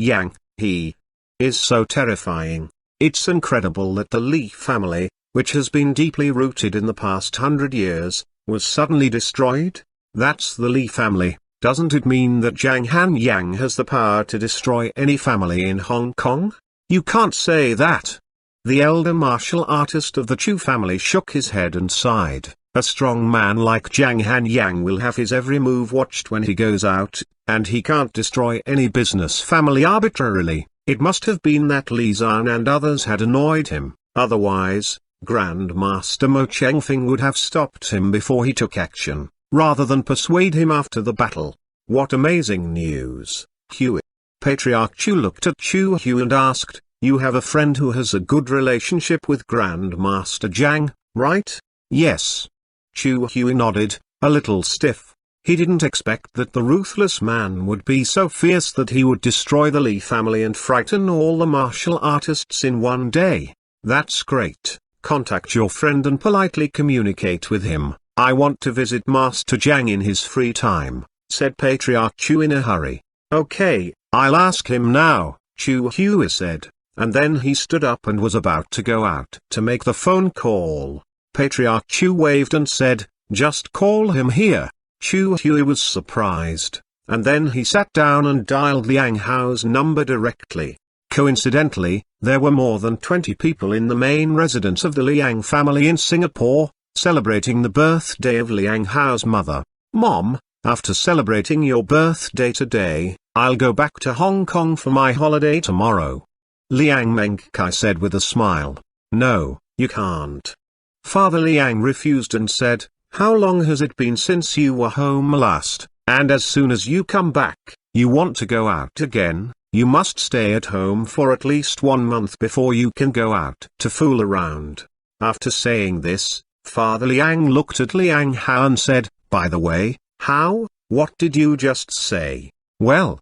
He is so terrifying. It's incredible that the Li family, which has been deeply rooted in the past 100 years, was suddenly destroyed." That's the Li family. Doesn't it mean that Zhang Han has the power to destroy any family in Hong Kong? You can't say that. The elder martial artist of the Chu family shook his head and sighed. A strong man like Zhang Han will have his every move watched when he goes out, and he can't destroy any business family arbitrarily. It must have been that Li Zan and others had annoyed him, otherwise, Grandmaster Mo Chengfeng would have stopped him before he took action, rather than persuade him after the battle. What amazing news, Hugh. Patriarch Chu looked at Chu Hu and asked, "You have a friend who has a good relationship with Grandmaster Zhang, right?" "Yes." Chu Hu nodded, a little stiff. He didn't expect that the ruthless man would be so fierce that he would destroy the Li family and frighten all the martial artists in one day. "That's great. Contact your friend and politely communicate with him. I want to visit Master Zhang in his free time," said Patriarch Chu in a hurry. "Okay, I'll ask him now," Chu Hu said, and then he stood up and was about to go out to make the phone call. Patriarch Chu waved and said, "Just call him here." Chu Hu was surprised, and then he sat down and dialed Liang Hao's number directly. Coincidentally, there were more than 20 people in the main residence of the Liang family in Singapore, celebrating the birthday of Liang Hao's mother. "Mom, after celebrating your birthday today, I'll go back to Hong Kong for my holiday tomorrow." Liang Mengkai said with a smile. "No, you can't." Father Liang refused and said, "How long has it been since you were home last, and as soon as you come back, you want to go out again? You must stay at home for at least 1 month before you can go out to fool around." After saying this, Father Liang looked at Liang Hao and said, "By the way, Hao, what did you just say?" "Well,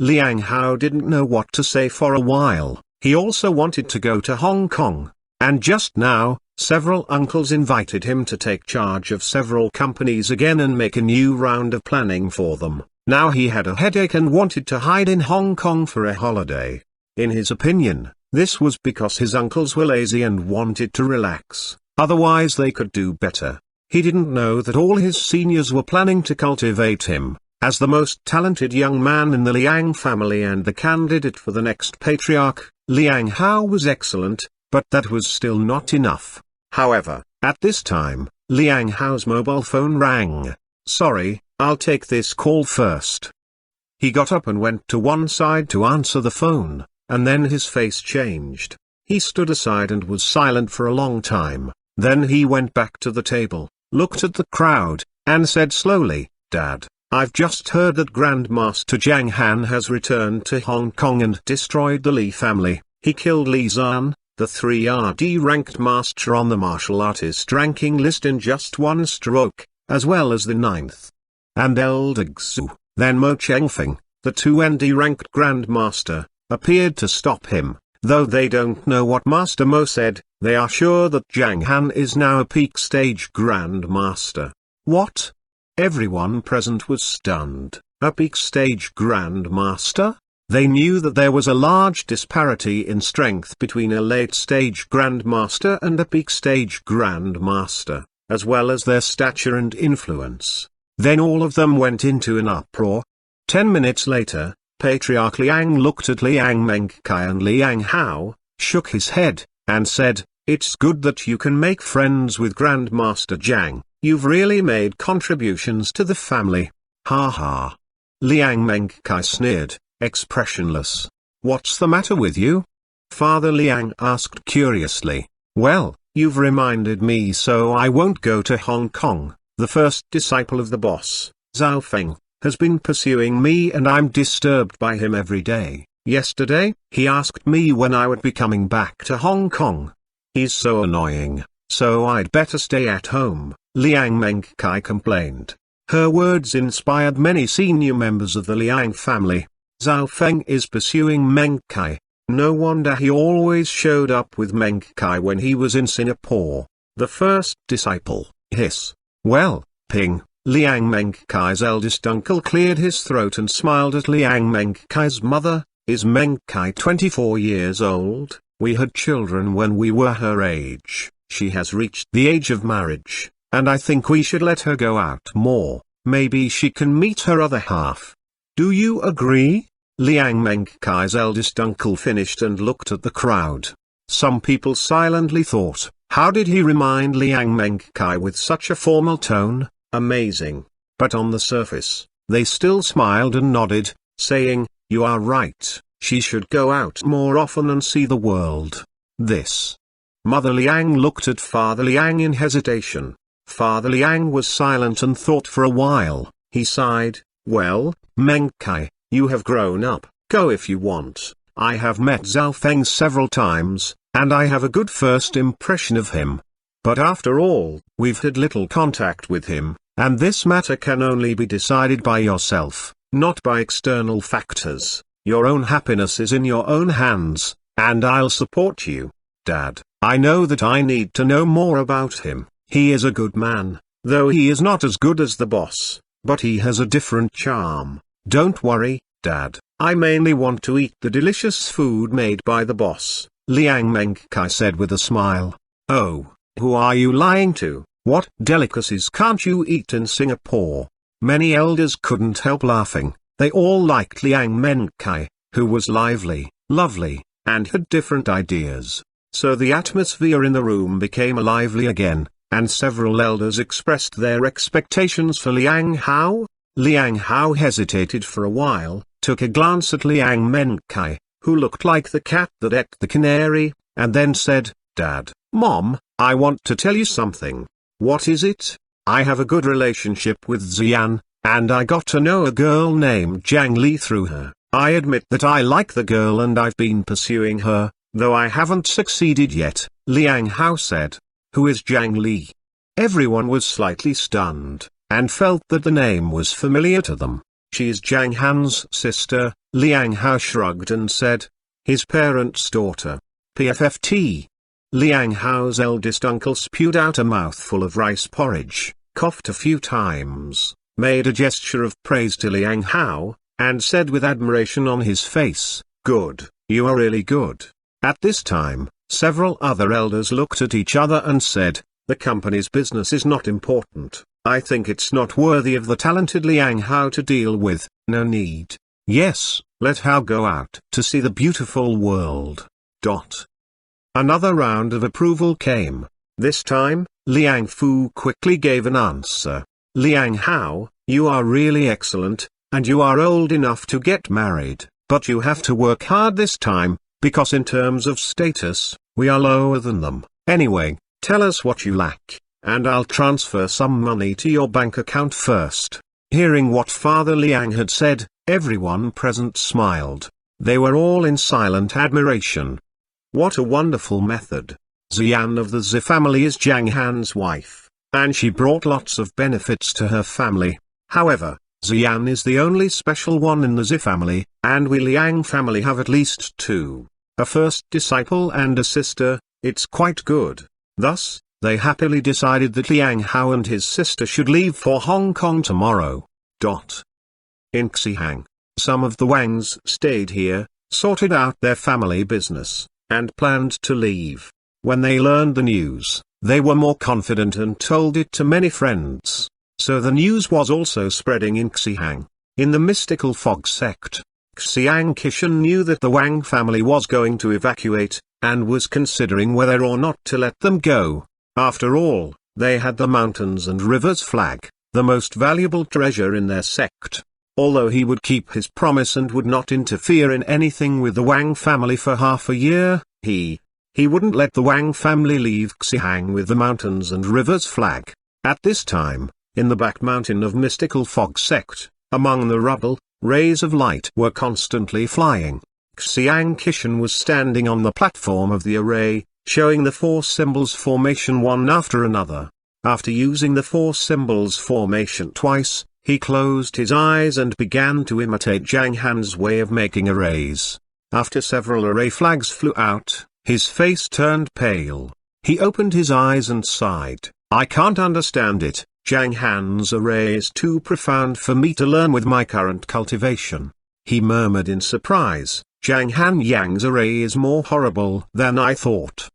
Liang Hao didn't know what to say for a while. He also wanted to go to Hong Kong, and just now, several uncles invited him to take charge of several companies again and make a new round of planning for them. Now he had a headache and wanted to hide in Hong Kong for a holiday. In his opinion, this was because his uncles were lazy and wanted to relax, otherwise they could do better. He didn't know that all his seniors were planning to cultivate him, as the most talented young man in the Liang family and the candidate for the next patriarch. Liang Hao was excellent, but that was still not enough. However, at this time, Liang Hao's mobile phone rang. "Sorry, I'll take this call first." He got up and went to one side to answer the phone, and then his face changed. He stood aside and was silent for a long time. Then he went back to the table, looked at the crowd, and said slowly, "Dad, I've just heard that Grandmaster Zhang Han has returned to Hong Kong and destroyed the Li family. He killed Li Zan, the 3rd ranked master on the martial artist ranking list in just 1 stroke, as well as the 9th. And Elder Xu, then Mo Chengfeng, the 2nd ranked grandmaster, appeared to stop him. Though they don't know what Master Mo said, they are sure that Zhang Han is now a peak stage grandmaster. What? Everyone present was stunned, A peak stage grandmaster? They knew that there was a large disparity in strength between a late-stage grandmaster and a peak stage grandmaster, as well as their stature and influence. Then all of them went into an uproar. 10 minutes later, Patriarch Liang looked at Liang Mengkai and Liang Hao, shook his head, and said, "It's good that you can make friends with Grandmaster Zhang. You've really made contributions to the family." Ha ha. Liang Mengkai sneered, expressionless. "What's the matter with you?" Father Liang asked curiously. "Well, you've reminded me, so I won't go to Hong Kong. The first disciple of the boss, Zhao Feng, has been pursuing me and I'm disturbed by him every day. Yesterday, he asked me when I would be coming back to Hong Kong. He's so annoying, so I'd better stay at home," Liang Mengkai complained. Her words inspired many senior members of the Liang family. Zhao Feng is pursuing Mengkai. No wonder he always showed up with Mengkai when he was in Singapore. The first disciple, hiss. "Well, Ping." Liang Mengkai's eldest uncle cleared his throat and smiled at Liang Mengkai's mother. "Is Mengkai 24 years old? We had children when we were her age. She has reached the age of marriage, and I think we should let her go out more. Maybe she can meet her other half. Do you agree?" Liang Mengkai's eldest uncle finished and looked at the crowd. Some people silently thought, how did he remind Liang Mengkai with such a formal tone? Amazing. But on the surface, they still smiled and nodded, saying, "You are right, she should go out more often and see the world." This. Mother Liang looked at Father Liang in hesitation. Father Liang was silent and thought for a while. He sighed, "Well, Mengkai, you have grown up, go if you want. I have met Zhao Feng several times, and I have a good first impression of him. But after all, we've had little contact with him, and this matter can only be decided by yourself, not by external factors. Your own happiness is in your own hands, and I'll support you, Dad. I know that I need to know more about him. He is a good man, though he is not as good as the boss, but he has a different charm. Don't worry, Dad, I mainly want to eat the delicious food made by the boss," Liang Mengkai said with a smile. "Oh, who are you lying to? What delicacies can't you eat in Singapore?" Many elders couldn't help laughing. They all liked Liang Mengkai, who was lively, lovely, and had different ideas. So the atmosphere in the room became lively again, and several elders expressed their expectations for Liang Hao. Liang Hao hesitated for a while, took a glance at Liang Mengkai, who looked like the cat that ate the canary, and then said, "Dad, Mom, I want to tell you something." "What is it?" "I have a good relationship with Xian, and I got to know a girl named Zhang Li through her. I admit that I like the girl and I've been pursuing her, though I haven't succeeded yet," Liang Hao said. "Who is Zhang Li?" Everyone was slightly stunned, and felt that the name was familiar to them. "She's Zhang Han's sister," Liang Hao shrugged and said. "His parents' daughter. PFFT." Liang Hao's eldest uncle spewed out a mouthful of rice porridge, coughed a few times, made a gesture of praise to Liang Hao, and said with admiration on his face, "Good, you are really good." At this time, several other elders looked at each other and said, "The company's business is not important. I think it's not worthy of the talented Liang Hao to deal with. No need. Yes, let Hao go out to see the beautiful world." Another round of approval came. This time, Liang Fu quickly gave an answer. "Liang Hao, you are really excellent, and you are old enough to get married, but you have to work hard this time, because in terms of status, we are lower than them. Anyway, tell us what you lack, and I'll transfer some money to your bank account first." Hearing what Father Liang had said, everyone present smiled. They were all in silent admiration. What a wonderful method. Xian of the Zi family is Zhang Han's wife, and she brought lots of benefits to her family. However, Xian is the only special one in the Zi family, and we Liang family have at least two. A first disciple and a sister. It's quite good. Thus, they happily decided that Liang Hao and his sister should leave for Hong Kong tomorrow. in Xihang. Some of the Wangs stayed here, sorted out their family business, and planned to leave. When they learned the news, they were more confident and told it to many friends. So the news was also spreading in Xihang. In the mystical fog sect, Xiang Qishan knew that the Wang family was going to evacuate, and was considering whether or not to let them go. After all, they had the mountains and rivers flag, the most valuable treasure in their sect. Although he would keep his promise and would not interfere in anything with the Wang family for half a year, he wouldn't let the Wang family leave Xihang with the mountains and rivers flag. At this time, in the back mountain of mystical fog sect, among the rubble, rays of light were constantly flying. Xiang Qishan was standing on the platform of the array, showing the four symbols formation one after another. After using the four symbols formation twice, he closed his eyes and began to imitate Zhang Han's way of making arrays. After several array flags flew out, his face turned pale. He opened his eyes and sighed. "I can't understand it. Zhang Han's array is too profound for me to learn with my current cultivation." He murmured in surprise, "Zhang Han Yang's array is more horrible than I thought.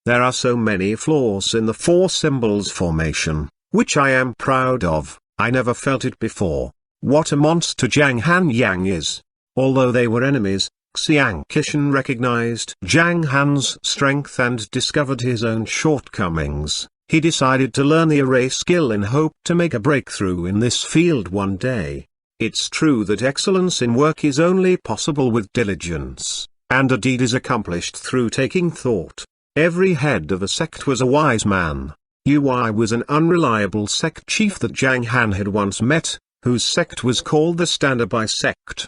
There are so many flaws in the four symbols formation, which I am proud of. I never felt it before. What a monster Zhang Han Yang is." Although they were enemies, Xiang Qishan recognized Zhang Han's strength and discovered his own shortcomings. He decided to learn the array skill in hope to make a breakthrough in this field one day. It's true that excellence in work is only possible with diligence, and a deed is accomplished through taking thought. Every head of a sect was a wise man. Ui was an unreliable sect chief that Zhang Han had once met, whose sect was called the Standby sect.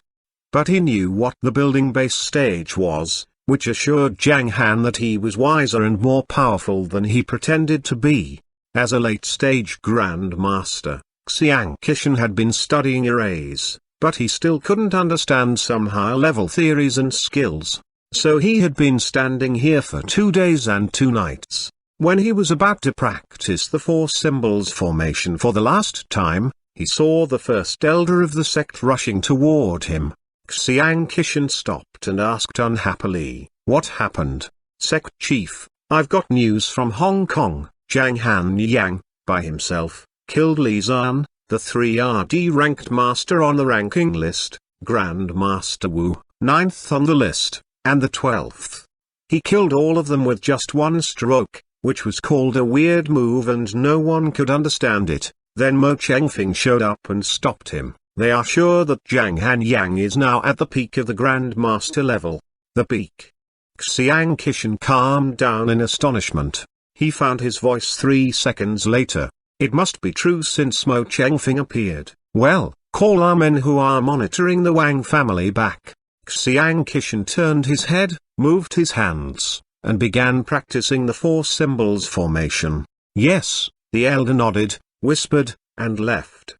But he knew what the building base stage was, which assured Zhang Han that he was wiser and more powerful than he pretended to be. As a late-stage Grand Master, Xiang Qishan had been studying arrays, but he still couldn't understand some higher-level theories and skills. So he had been standing here for 2 days and 2 nights. When he was about to practice the four symbols formation for the last time, he saw the first elder of the sect rushing toward him. Xiang Qishan stopped and asked unhappily, "What happened?" "Sect chief, I've got news from Hong Kong. Zhang Han Yang, by himself, killed Li Zan, the 3rd ranked master on the ranking list, Grand Master Wu, 9th on the list, and the 12th. He killed all of them with just one stroke, which was called a weird move and no one could understand it." Then Mo Chengfeng showed up and stopped him. "They are sure that Zhang Han Yang is now at the peak of the Grand Master level." The peak. Xiang Qishan calmed down in astonishment. He found his voice 3 seconds later. It must be true since Mo Chengfeng appeared. "Well, call our men who are monitoring the Wang family back." Xiang Qishan turned his head, moved his hands, and began practicing the four symbols formation. "Yes," the elder nodded, whispered, and left.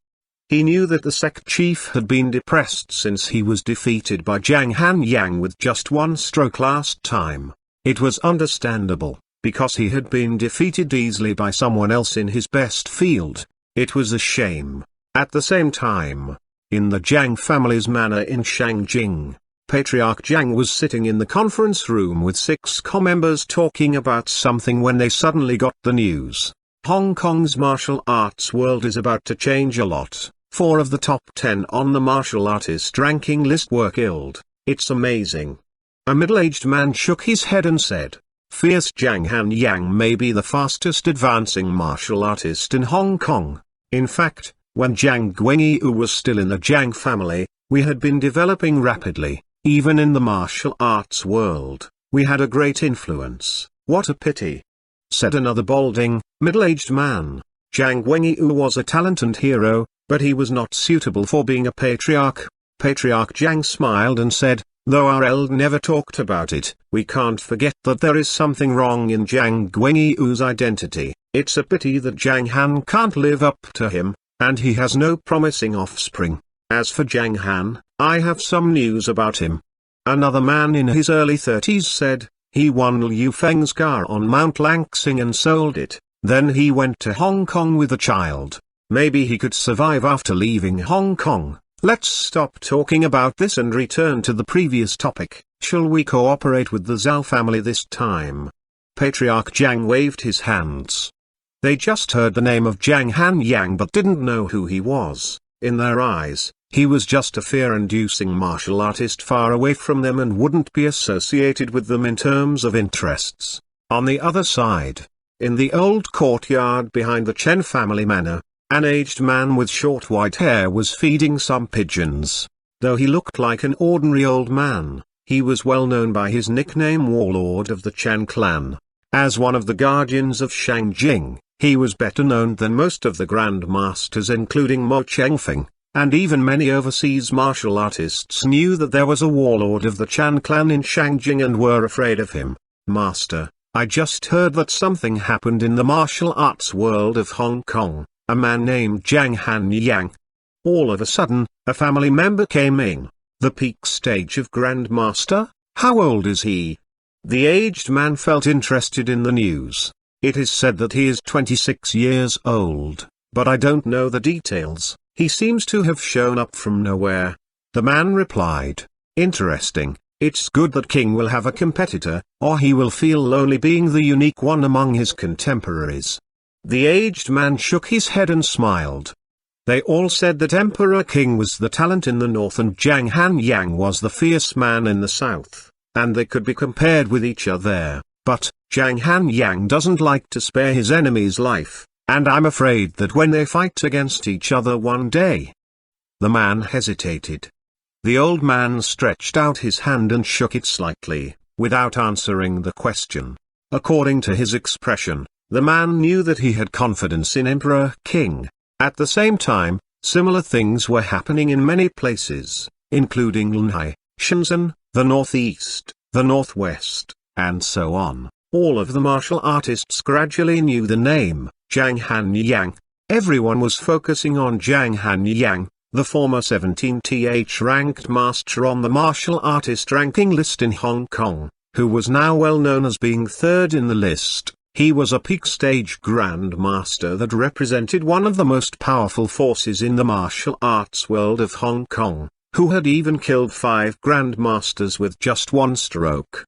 He knew that the sect chief had been depressed since he was defeated by Zhang Han Yang with just one stroke last time. It was understandable, because he had been defeated easily by someone else in his best field. It was a shame. At the same time, in the Zhang family's manor in Shangjing, Patriarch Zhang was sitting in the conference room with 6 co-members talking about something when they suddenly got the news. Hong Kong's martial arts world is about to change a lot. 4 of the top 10 on the martial artist ranking list were killed. It's amazing. A middle-aged man shook his head and said, "Fierce Zhang Han Yang may be the fastest advancing martial artist in Hong Kong. In fact, when Zhang Guangyu was still in the Zhang family, we had been developing rapidly. Even in the martial arts world, we had a great influence. What a pity," said another balding, middle-aged man. Zhang Guangyu was a talent and hero, but he was not suitable for being a patriarch. Patriarch Zhang smiled and said, "Though our elder never talked about it, we can't forget that there is something wrong in Zhang Guangyu's identity. It's a pity that Zhang Han can't live up to him, and he has no promising offspring. As for Zhang Han, I have some news about him." Another man in his early 30s said, "He won Liu Feng's car on Mount Langsing and sold it. Then he went to Hong Kong with a child. Maybe he could survive after leaving Hong Kong. Let's stop talking about this and return to the previous topic. Shall we cooperate with the Zhao family this time? Patriarch Zhang waved his hands. They just heard the name of Zhang Han but didn't know who he was. In their eyes, he was just a fear-inducing martial artist far away from them and wouldn't be associated with them in terms of interests. On the other side, in the old courtyard behind the Chen family manor, an aged man with short white hair was feeding some pigeons. Though he looked like an ordinary old man, he was well known by his nickname Warlord of the Chan clan. As one of the guardians of Shangjing, he was better known than most of the Grand Masters including Mo Chengfeng, and even many overseas martial artists knew that there was a warlord of the Chan clan in Shangjing and were afraid of him. Master, I just heard that something happened in the martial arts world of Hong Kong. A man named Zhang Han. All of a sudden, a family member came in. The peak stage of Grandmaster? How old is he? The aged man felt interested in the news. It is said that he is 26 years old, but I don't know the details. He seems to have shown up from nowhere. The man replied, interesting, it's good that King will have a competitor, or he will feel lonely being the unique one among his contemporaries. The aged man shook his head and smiled. They all said that Emperor King was the talent in the north and Zhang Han was the fierce man in the south, and they could be compared with each other, but Zhang Han doesn't like to spare his enemy's life, and I'm afraid that when they fight against each other one day. The man hesitated. The old man stretched out his hand and shook it slightly, without answering the question. According to his expression, the man knew that he had confidence in Emperor King. At the same time, similar things were happening in many places, including Lunhai, Shenzhen, the northeast, the northwest, and so on. All of the martial artists gradually knew the name, Zhang Han. Everyone was focusing on Zhang Han, the former 17th ranked master on the martial artist ranking list in Hong Kong, who was now well known as being third in the list. He was a peak stage Grand Master that represented one of the most powerful forces in the martial arts world of Hong Kong, who had even killed 5 Grand Masters with just one stroke.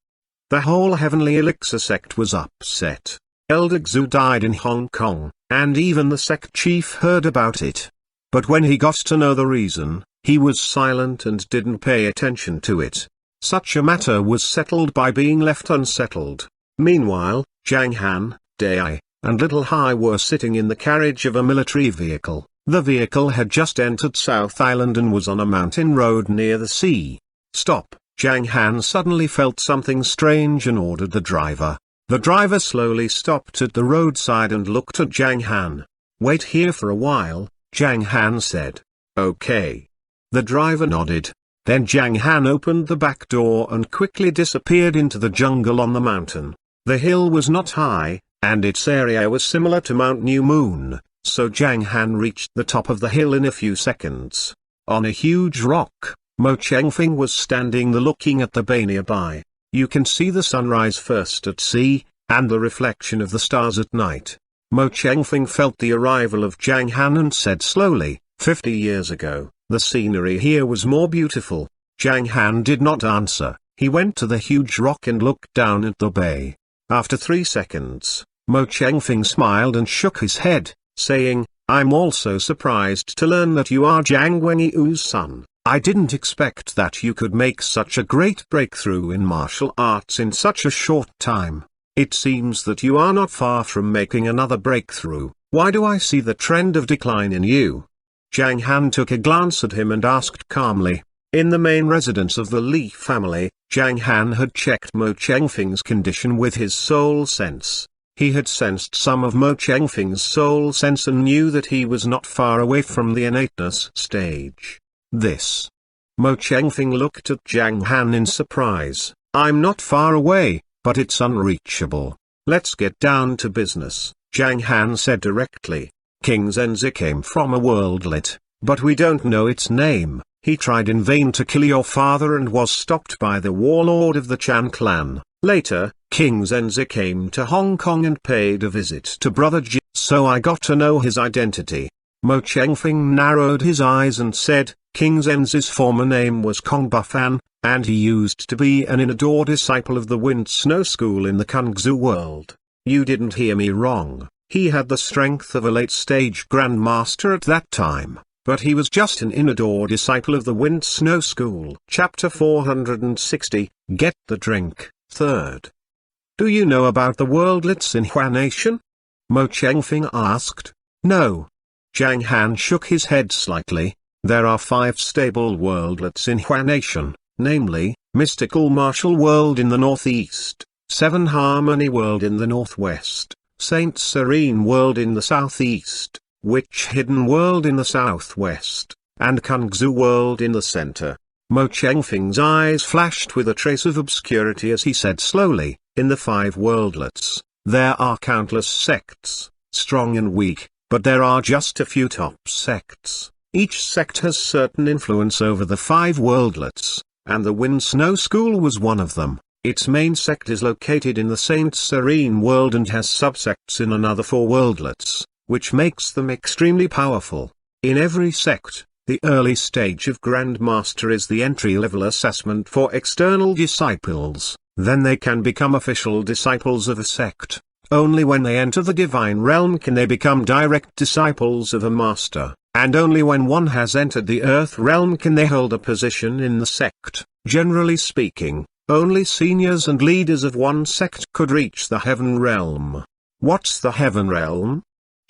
The whole Heavenly Elixir sect was upset. Elder Xu died in Hong Kong, and even the sect chief heard about it. But when he got to know the reason, he was silent and didn't pay attention to it. Such a matter was settled by being left unsettled. Meanwhile, Zhang Han, Dai, and Little Hai were sitting in the carriage of a military vehicle. The vehicle had just entered South Island and was on a mountain road near the sea. Stop! Zhang Han suddenly felt something strange and ordered the driver. The driver slowly stopped at the roadside and looked at Zhang Han. Wait here for a while, Zhang Han said. Okay. The driver nodded. Then Zhang Han opened the back door and quickly disappeared into the jungle on the mountain. The hill was not high, and its area was similar to Mount New Moon, so Zhang Han reached the top of the hill in a few seconds. On a huge rock, Mo Chengfeng was standing looking at the bay nearby. You can see the sunrise first at sea, and the reflection of the stars at night. Mo Chengfeng felt the arrival of Zhang Han and said slowly, 50 years ago, the scenery here was more beautiful. Zhang Han did not answer. He went to the huge rock and looked down at the bay. After 3 seconds, Mo Chengfeng smiled and shook his head, saying, I'm also surprised to learn that you are Zhang Wenyi's son. I didn't expect that you could make such a great breakthrough in martial arts in such a short time. It seems that you are not far from making another breakthrough. Why do I see the trend of decline in you? Zhang Han took a glance at him and asked calmly. In the main residence of the Li family, Zhang Han had checked Mo Chengfeng's condition with his soul sense. He had sensed some of Mo Chengfeng's soul sense and knew that he was not far away from the innateness stage. This. Mo Chengfeng looked at Zhang Han in surprise. I'm not far away, but it's unreachable. Let's get down to business, Zhang Han said directly. King Zhenzi came from a worldlet, but we don't know its name. He tried in vain to kill your father and was stopped by the warlord of the Chan clan. Later, King Zhenzi came to Hong Kong and paid a visit to Brother Ji, so I got to know his identity. Mo Chengfeng narrowed his eyes and said, King Zenz's former name was Kong Bufan, and he used to be an inadore disciple of the Wind Snow School in the Kungzu world. You didn't hear me wrong, he had the strength of a late-stage grandmaster at that time, but he was just an inadore disciple of the Wind Snow School. Chapter 460, Get the Drink, 3rd. Do you know about the worldlets in Hua Nation? Mo Chengfing asked. No. Zhang Han shook his head slightly. There are 5 stable worldlets in Hua Nation, namely, Mystical Martial World in the northeast, 7 Harmony World in the northwest, Saint Serene World in the southeast, Witch Hidden World in the southwest, and Kungzu World in the center. Mo Chengfing's eyes flashed with a trace of obscurity as he said slowly, in the 5 worldlets, there are countless sects, strong and weak, but there are just a few top sects. Each sect has certain influence over the 5 worldlets, and the Wind Snow School was one of them. Its main sect is located in the Saint Serene World and has subsects in another 4 worldlets, which makes them extremely powerful. In every sect, the early stage of Grandmaster is the entry-level assessment for external disciples, then they can become official disciples of a sect. Only when they enter the divine realm can they become direct disciples of a master. And only when one has entered the earth realm can they hold a position in the sect. Generally speaking, only seniors and leaders of one sect could reach the heaven realm. What's the heaven realm?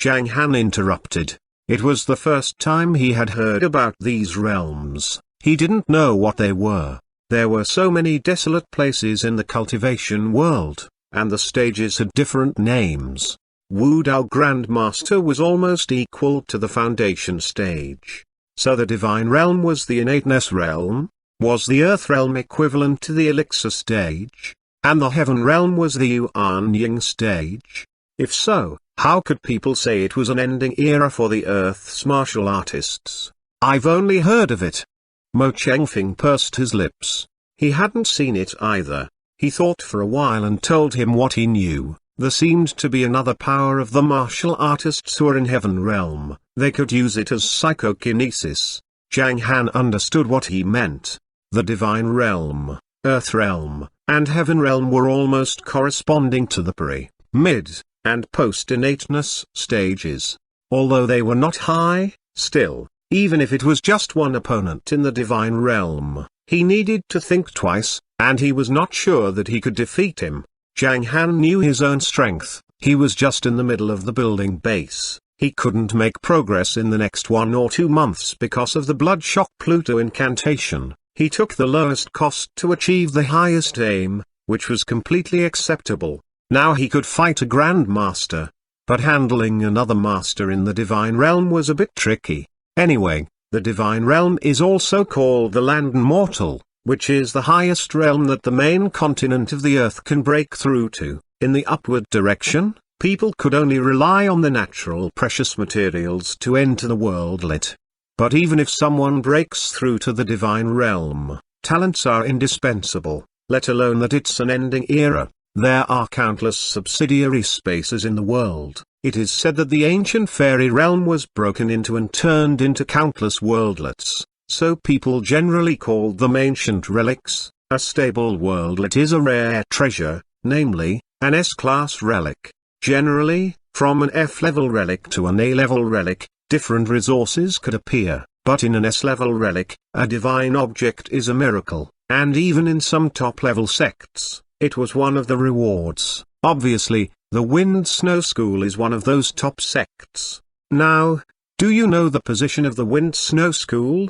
Zhang Han interrupted. It was the first time he had heard about these realms. He didn't know what they were. There were so many desolate places in the cultivation world, and the stages had different names. Wu Dao Grandmaster was almost equal to the foundation stage. So the divine realm was the innateness realm? Was the earth realm equivalent to the elixir stage? And the heaven realm was the Yuan Ying stage? If so, how could people say it was an ending era for the earth's martial artists? I've only heard of it. Mo Chengfing pursed his lips. He hadn't seen it either. He thought for a while and told him what he knew. There seemed to be another power of the martial artists who are in heaven realm. They could use it as psychokinesis. Zhang Han understood what he meant. The divine realm, earth realm, and heaven realm were almost corresponding to the pre, mid, and post-innateness stages. Although they were not high, still, even if it was just one opponent in the divine realm, he needed to think twice, and he was not sure that he could defeat him. Zhang Han knew his own strength. He was just in the middle of the building base. He couldn't make progress in the next 1 or 2 months because of the Blood-Shock Pluto incantation. He took the lowest cost to achieve the highest aim, which was completely acceptable. Now he could fight a Grandmaster. But handling another master in the divine realm was a bit tricky. Anyway, the divine realm is also called the Land Mortal, which is the highest realm that the main continent of the earth can break through to. In the upward direction, people could only rely on the natural precious materials to enter the worldlet. But even if someone breaks through to the divine realm, talents are indispensable, let alone that it's an ending era. There are countless subsidiary spaces in the world. It is said that the ancient fairy realm was broken into and turned into countless worldlets. So people generally called them ancient relics. A stable worldlet is a rare treasure, namely, an S-class relic. Generally, from an F-level relic to an A-level relic, different resources could appear, but in an S-level relic, a divine object is a miracle, and even in some top-level sects, it was one of the rewards. Obviously, the Wind Snow School is one of those top sects. Now, do you know the position of the Wind Snow School?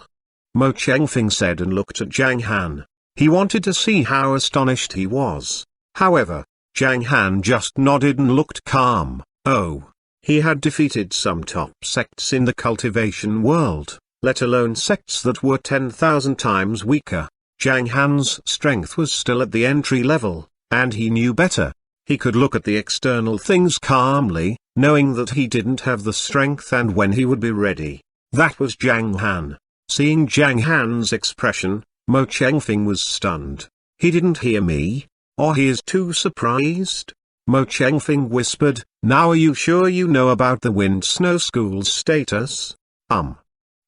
Mo Chengfing said and looked at Zhang Han. He wanted to see how astonished he was. However, Zhang Han just nodded and looked calm. Oh, he had defeated some top sects in the cultivation world, let alone sects that were 10,000 times weaker. Zhang Han's strength was still at the entry level, and he knew better. He could look at the external things calmly, knowing that he didn't have the strength and when he would be ready. That was Zhang Han. Seeing Zhang Han's expression, Mo Chengfing was stunned. He didn't hear me? Or he is too surprised? Mo Chengfing whispered, now are you sure you know about the Wind Snow School's status?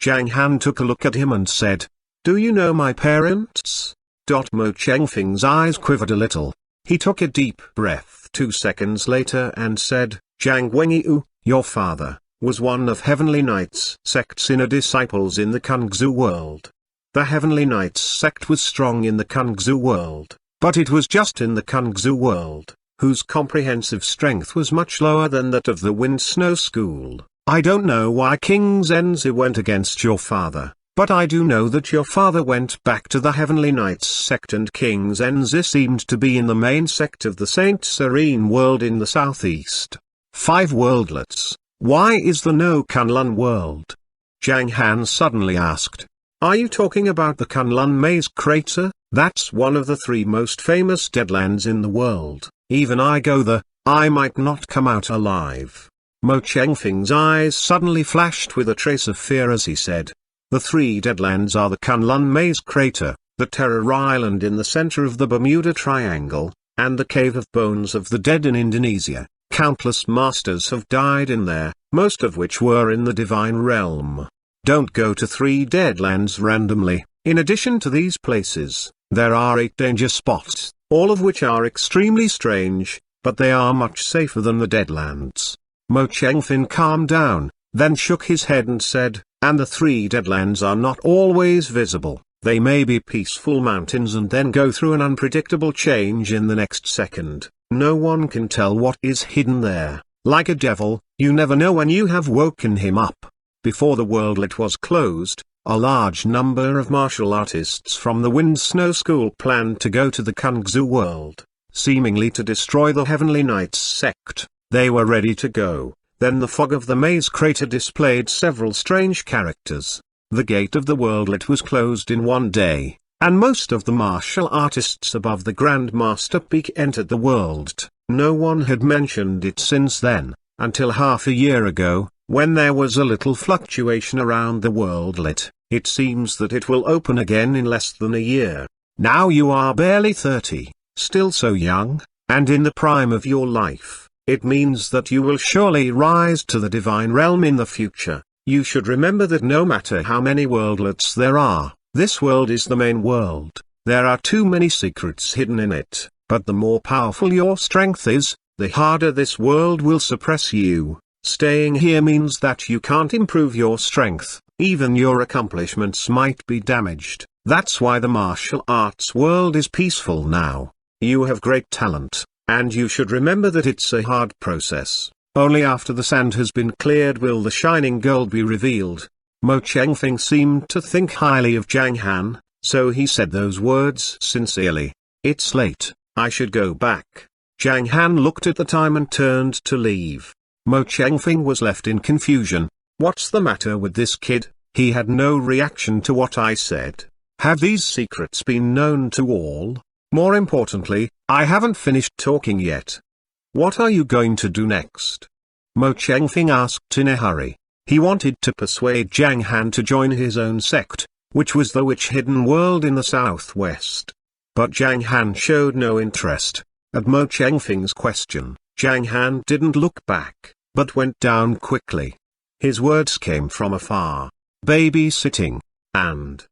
Zhang Han took a look at him and said, "Do you know my parents?" Mo Chengfeng's eyes quivered a little. He took a deep breath 2 seconds later and said, "Zhang Wenyu, your father, was one of Heavenly Knights sect's inner disciples in the Kungzu world. The Heavenly Knights sect was strong in the Kungzu world, but it was just in the Kungzu world, whose comprehensive strength was much lower than that of the Wind Snow School. I don't know why King Zenzi went against your father, but I do know that your father went back to the Heavenly Knights sect and King Zenzi seemed to be in the main sect of the Saint Serene world in the southeast. 5 worldlets. Why is there no Kunlun world?" Zhang Han suddenly asked. "Are you talking about the Kunlun Maze Crater? That's one of the 3 most famous deadlands in the world. Even I go there, I might not come out alive." Mo Chengfeng's eyes suddenly flashed with a trace of fear as he said, "The 3 deadlands are the Kunlun Maze Crater, the Terror Island in the center of the Bermuda Triangle, and the Cave of Bones of the Dead in Indonesia. Countless masters have died in there, most of which were in the divine realm. Don't go to 3 deadlands randomly. In addition to these places, there are 8 danger spots, all of which are extremely strange, but they are much safer than the deadlands." Mo Chengfen calmed down, then shook his head and said, "And the 3 deadlands are not always visible. They may be peaceful mountains and then go through an unpredictable change in the next second. No one can tell what is hidden there. Like a devil, you never know when you have woken him up." Before the worldlet was closed, a large number of martial artists from the Wind Snow School planned to go to the Kungzu world, seemingly to destroy the Heavenly Knights sect. They were ready to go. Then the fog of the maze crater displayed several strange characters. The gate of the worldlet was closed in one day, and most of the martial artists above the Grand Master Peak entered the world. No one had mentioned it since then, until half a year ago, when there was a little fluctuation around the worldlet. It seems that it will open again in less than a year. Now you are barely 30, still so young, and in the prime of your life. It means that you will surely rise to the divine realm in the future. You should remember that no matter how many worldlets there are, this world is the main world. There are too many secrets hidden in it, but the more powerful your strength is, the harder this world will suppress you. Staying here means that you can't improve your strength, even your accomplishments might be damaged. That's why the martial arts world is peaceful now. You have great talent, and you should remember that it's a hard process. Only after the sand has been cleared will the shining gold be revealed. Mo Chengfeng seemed to think highly of Zhang Han, so he said those words sincerely. "It's late, I should go back." Zhang Han looked at the time and turned to leave. Mo Chengfeng was left in confusion. What's the matter with this kid? He had no reaction to what I said. Have these secrets been known to all? More importantly, I haven't finished talking yet. What are you going to do next? Mo Chengfeng asked in a hurry. He wanted to persuade Zhang Han to join his own sect, which was the witch hidden world in the southwest. But Zhang Han showed no interest. At Mo Chengfeng's question, Zhang Han didn't look back, but went down quickly. His words came from afar. Babysitting, and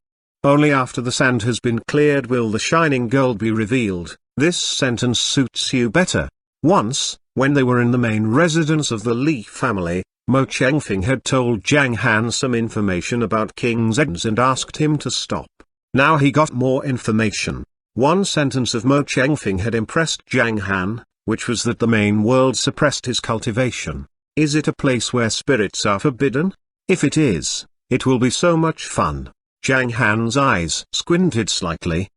only after the sand has been cleared will the shining gold be revealed. This sentence suits you better. Once, when they were in the main residence of the Li family, Mo Chengfeng had told Zhang Han some information about King Zeds and asked him to stop. Now he got more information. One sentence of Mo Chengfeng had impressed Zhang Han, which was that the main world suppressed his cultivation. Is it a place where spirits are forbidden? If it is, it will be so much fun. Zhang Han's eyes squinted slightly.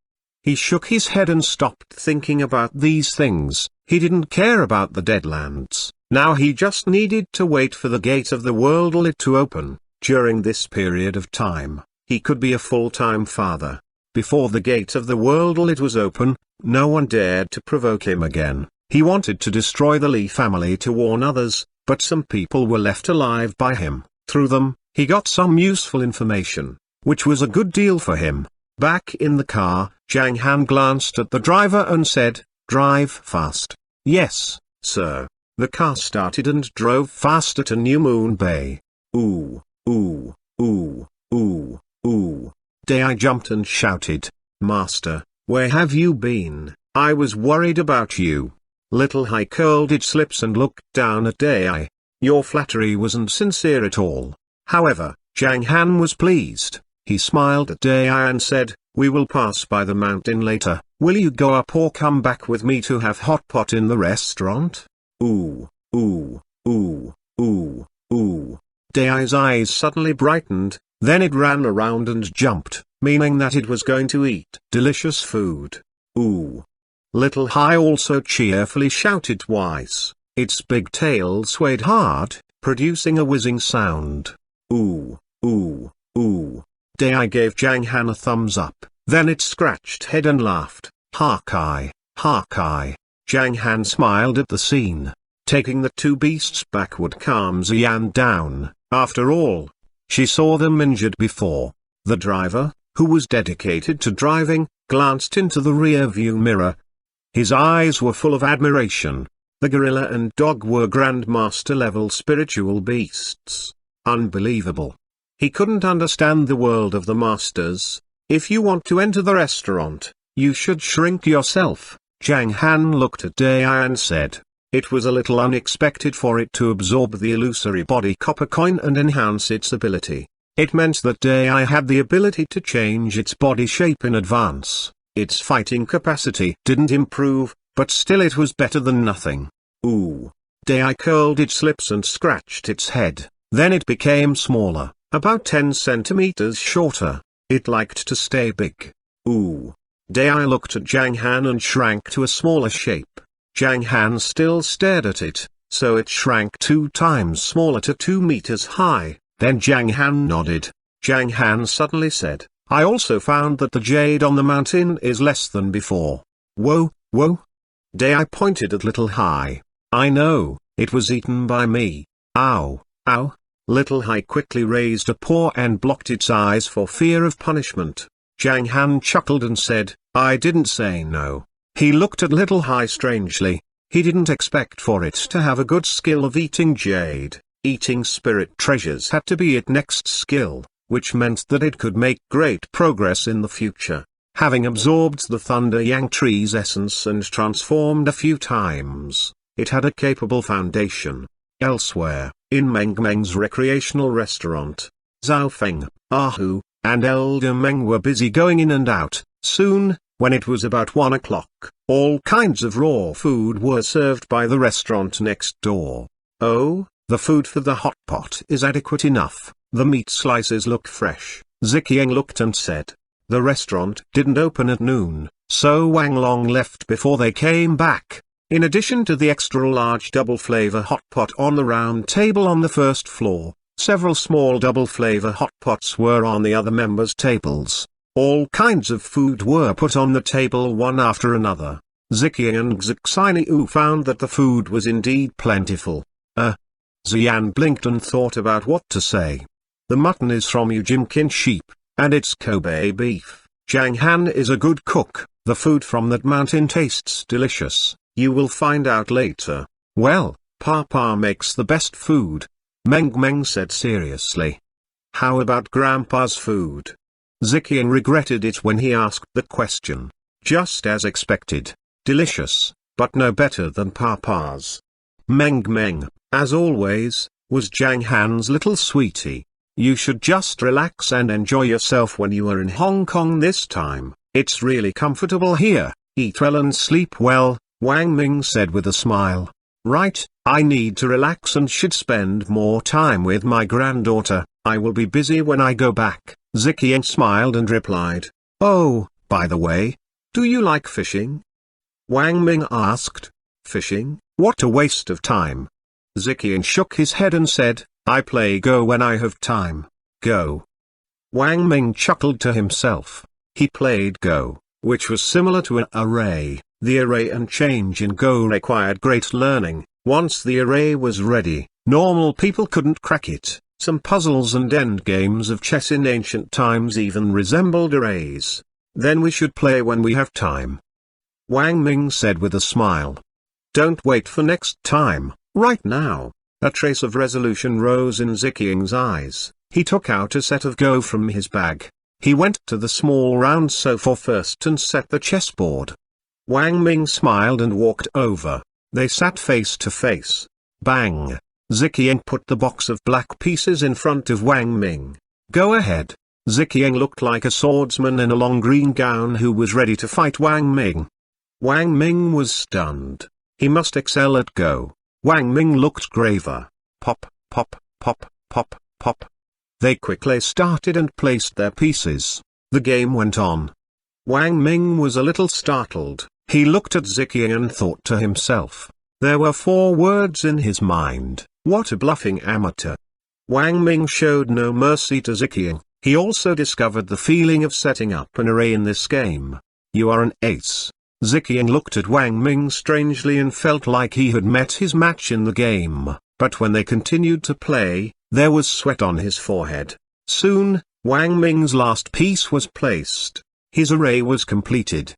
He shook his head and stopped thinking about these things. He didn't care about the Deadlands. Now he just needed to wait for the gate of the worldlet to open. During this period of time, he could be a full-time father. Before the gate of the worldlet was open, no one dared to provoke him again. He wanted to destroy the Li family to warn others, but some people were left alive by him. Through them, he got some useful information, which was a good deal for him. Back in the car, Zhang Han glanced at the driver and said, "Drive fast." "Yes, sir." The car started and drove fast at a New Moon Bay. Ooh, ooh, ooh, Dai jumped and shouted, "Master, where have you been? I was worried about you." Little Hai curled its lips and looked down at Dai. Your flattery wasn't sincere at all. However, Zhang Han was pleased. He smiled at Dai and said, "We will pass by the mountain later. Will you go up or come back with me to have hot pot in the restaurant?" Ooh, ooh, ooh, ooh, ooh. Dai's eyes suddenly brightened, then it ran around and jumped, meaning that it was going to eat delicious food. Ooh. Little Hai also cheerfully shouted twice. Its big tail swayed hard, producing a whizzing sound. Ooh, ooh, ooh. Dai gave Zhang Han a thumbs up, then it scratched head and laughed. Harkai, Harkai. Zhang Han smiled at the scene. Taking the two beasts back would calm Xian down. After all, she saw them injured before. The driver, who was dedicated to driving, glanced into the rear-view mirror. His eyes were full of admiration. The gorilla and dog were Grandmaster-level spiritual beasts. Unbelievable. He couldn't understand the world of the masters. If you want to enter the restaurant, you should shrink yourself. Zhang Han looked at Dai and said. It was a little unexpected for it to absorb the illusory body copper coin and enhance its ability. It meant that Dai had the ability to change its body shape in advance. Its fighting capacity didn't improve, but still it was better than nothing. Ooh. Dai curled its lips and scratched its head. Then it became smaller, about 10 centimeters shorter. It liked to stay big. Ooh. Dai looked at Zhang Han and shrank to a smaller shape. Zhang Han still stared at it, so it shrank 2 times smaller to 2 meters high. Then Zhang Han nodded. Zhang Han suddenly said, "I also found that the jade on the mountain is less than before." Whoa, whoa. Dai pointed at Little Hai. "I know, it was eaten by me. Ow, ow." Little Hai quickly raised a paw and blocked its eyes for fear of punishment. Zhang Han chuckled and said, "I didn't say no." He looked at Little Hai strangely. He didn't expect for it to have a good skill of eating jade. Eating spirit treasures had to be its next skill, which meant that it could make great progress in the future. Having absorbed the Thunder Yang tree's essence and transformed a few times, it had a capable foundation. Elsewhere, in Meng Meng's recreational restaurant, Zhao Feng, Ahu, and Elder Meng were busy going in and out. Soon, when it was about 1 o'clock, all kinds of raw food were served by the restaurant next door. Oh, the food for the hot pot is adequate enough. The meat slices look fresh. Ziqiang looked and said. The restaurant didn't open at noon, so Wang Long left before they came back. In addition to the extra-large double-flavor hot pot on the round table on the first floor, several small double-flavor hot pots were on the other members' tables. All kinds of food were put on the table one after another. Ziqiang and Zixiniu found that the food was indeed plentiful. Xian blinked and thought about what to say. The mutton is from Ujimkin sheep, and it's Kobe beef. Zhang Han is a good cook. The food from that mountain tastes delicious. You will find out later. Well, Papa makes the best food. Meng said seriously. How about Grandpa's food? Ziqiang regretted it when he asked the question. Just as expected. Delicious, but no better than Papa's. Meng, as always, was Zhang Han's little sweetie. You should just relax and enjoy yourself when you are in Hong Kong this time. It's really comfortable here. Eat well and sleep well, Wang Ming said with a smile. Right, I need to relax and should spend more time with my granddaughter. I will be busy when I go back. Ziqiang smiled and replied. Oh, by the way, do you like fishing? Wang Ming asked. Fishing? What a waste of time. Ziqiang shook his head and said, I play Go when I have time. Go. Wang Ming chuckled to himself. He played Go, which was similar to an array. The array and change in Go required great learning. Once the array was ready, normal people couldn't crack it. Some puzzles and endgames of chess in ancient times even resembled arrays. Then we should play when we have time. Wang Ming said with a smile. Don't wait for next time, right now. A trace of resolution rose in Ziqiang's eyes. He took out a set of Go from his bag. He went to the small round sofa first and set the chessboard. Wang Ming smiled and walked over. They sat face to face. Bang! Ziqiang put the box of black pieces in front of Wang Ming. Go ahead. Ziqiang looked like a swordsman in a long green gown who was ready to fight Wang Ming. Wang Ming was stunned. He must excel at Go. Wang Ming looked graver. Pop, pop, pop, pop, pop. They quickly started and placed their pieces. The game went on. Wang Ming was a little startled. He looked at Ziqiang and thought to himself. There were 4 words in his mind. What a bluffing amateur. Wang Ming showed no mercy to Ziqiang. He also discovered the feeling of setting up an array in this game. You are an ace. Ziqiang looked at Wang Ming strangely and felt like he had met his match in the game, but when they continued to play, there was sweat on his forehead. Soon, Wang Ming's last piece was placed. His array was completed.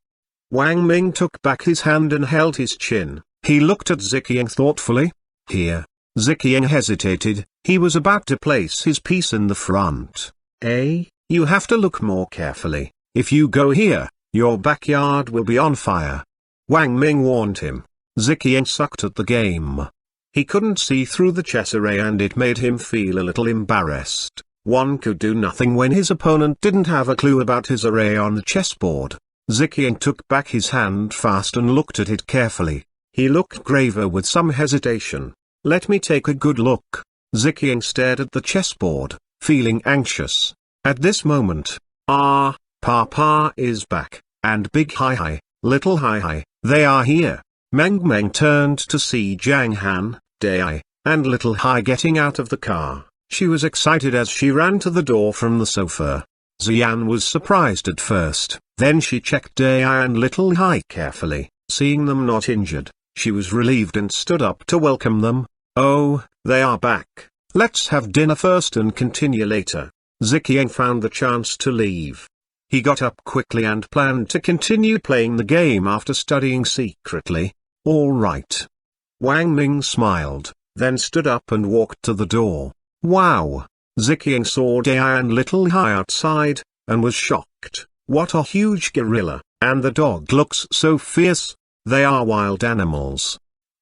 Wang Ming took back his hand and held his chin. He looked at Ziqiang thoughtfully. Here. Ziqiang hesitated. He was about to place his piece in the front. You have to look more carefully. If you go here, your backyard will be on fire. Wang Ming warned him. Ziqiang sucked at the game. He couldn't see through the chess array and it made him feel a little embarrassed. One could do nothing when his opponent didn't have a clue about his array on the chessboard. Ziqiang took back his hand fast and looked at it carefully. He looked graver with some hesitation. Let me take a good look. Ziqiang stared at the chessboard, feeling anxious. At this moment, Papa is back, and Big Hi, Little Hi, they are here. Meng Meng turned to see Zhang Han, Dai, and Little Hi getting out of the car. She was excited as she ran to the door from the sofa. Xian was surprised at first, then she checked Dai and Little Hi carefully. Seeing them not injured, she was relieved and stood up to welcome them. Oh, they are back. Let's have dinner first and continue later. Ziqiang found the chance to leave. He got up quickly and planned to continue playing the game after studying secretly. All right. Wang Ming smiled, then stood up and walked to the door. Wow! Ziqiang saw Dai and Little Hi outside, and was shocked. What a huge gorilla, and the dog looks so fierce. They are wild animals.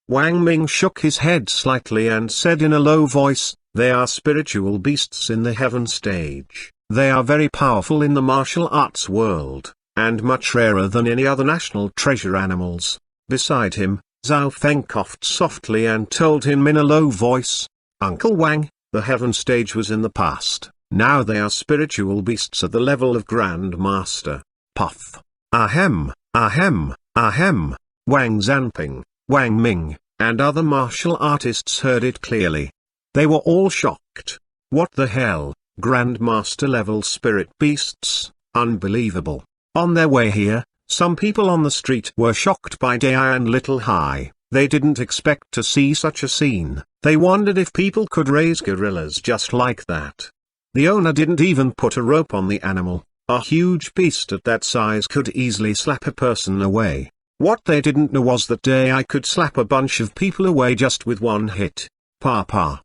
Wang Ming shook his head slightly and said in a low voice, they are spiritual beasts in the heaven stage. They are very powerful in the martial arts world, and much rarer than any other national treasure animals. Beside him, Zhao Feng coughed softly and told him in a low voice, Uncle Wang, the heaven stage was in the past, now they are spiritual beasts at the level of Grand Master. Puff. Ahem, ahem, ahem. Wang Zanping, Wang Ming, and other martial artists heard it clearly. They were all shocked. What the hell, Grandmaster level spirit beasts, unbelievable. On their way here, some people on the street were shocked by Dai and Little Hi. They didn't expect to see such a scene. They wondered if people could raise gorillas just like that. The owner didn't even put a rope on the animal. A huge beast at that size could easily slap a person away. What they didn't know was that Dai could slap a bunch of people away just with one hit. Papa.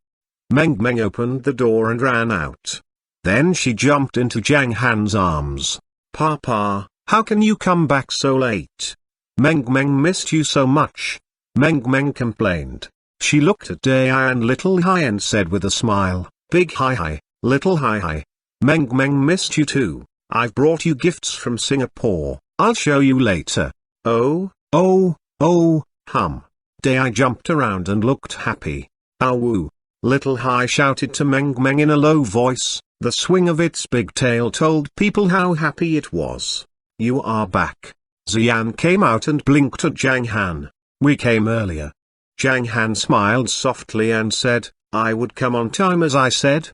Meng Meng opened the door and ran out. Then she jumped into Zhang Han's arms. Papa, how can you come back so late? Meng Meng missed you so much. Meng Meng complained. She looked at Dai and Little Hi and said with a smile, Big Hi, Little Hi. Meng Meng missed you too. I've brought you gifts from Singapore. I'll show you later. Oh, hum. Dai jumped around and looked happy. Ow! Little Hi shouted to Meng Meng in a low voice. The swing of its big tail told people how happy it was. You are back. Xian came out and blinked at Zhang Han. We came earlier. Zhang Han smiled softly and said, I would come on time as I said.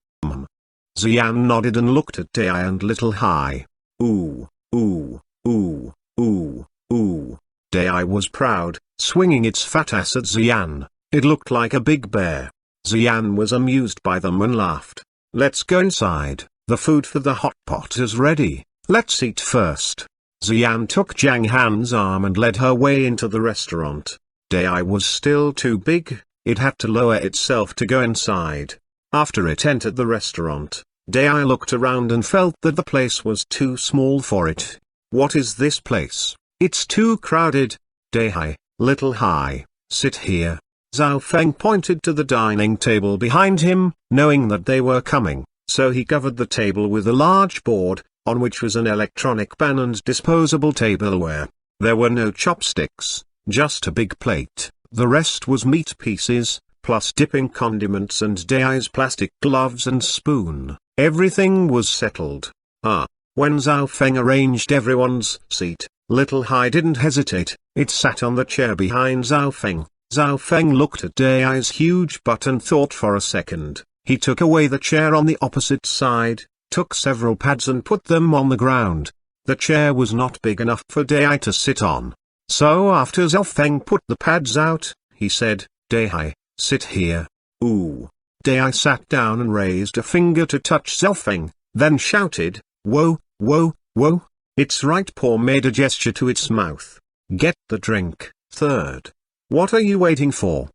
Xian nodded and looked at Dai and Little Hi. Ooh. Dai was proud, swinging its fat ass at Xian. It looked like a big bear. Xian was amused by them and laughed. Let's go inside, the food for the hot pot is ready, let's eat first. Xian took Zhang Han's arm and led her way into the restaurant. Dai was still too big, it had to lower itself to go inside. After it entered the restaurant, Dai looked around and felt that the place was too small for it. What is this place? It's too crowded. Dai, little Hai, sit here. Zhao Feng pointed to the dining table behind him, knowing that they were coming, so he covered the table with a large board, on which was an electronic pan and disposable tableware. There were no chopsticks, just a big plate. The rest was meat pieces, plus dipping condiments and Dai's plastic gloves and spoon. Everything was settled. When Zhao Feng arranged everyone's seat, little Hai didn't hesitate. It sat on the chair behind Zhao Feng. Zhao Feng looked at Dai's huge butt and thought for a second. He took away the chair on the opposite side, took several pads and put them on the ground. The chair was not big enough for Dai to sit on. So after Zhao Feng put the pads out, he said, Dai, sit here. Ooh. Dai sat down and raised a finger to touch Zhao Feng, then shouted, whoa, whoa, whoa. Its right paw made a gesture to its mouth. Get the drink. Third. What are you waiting for?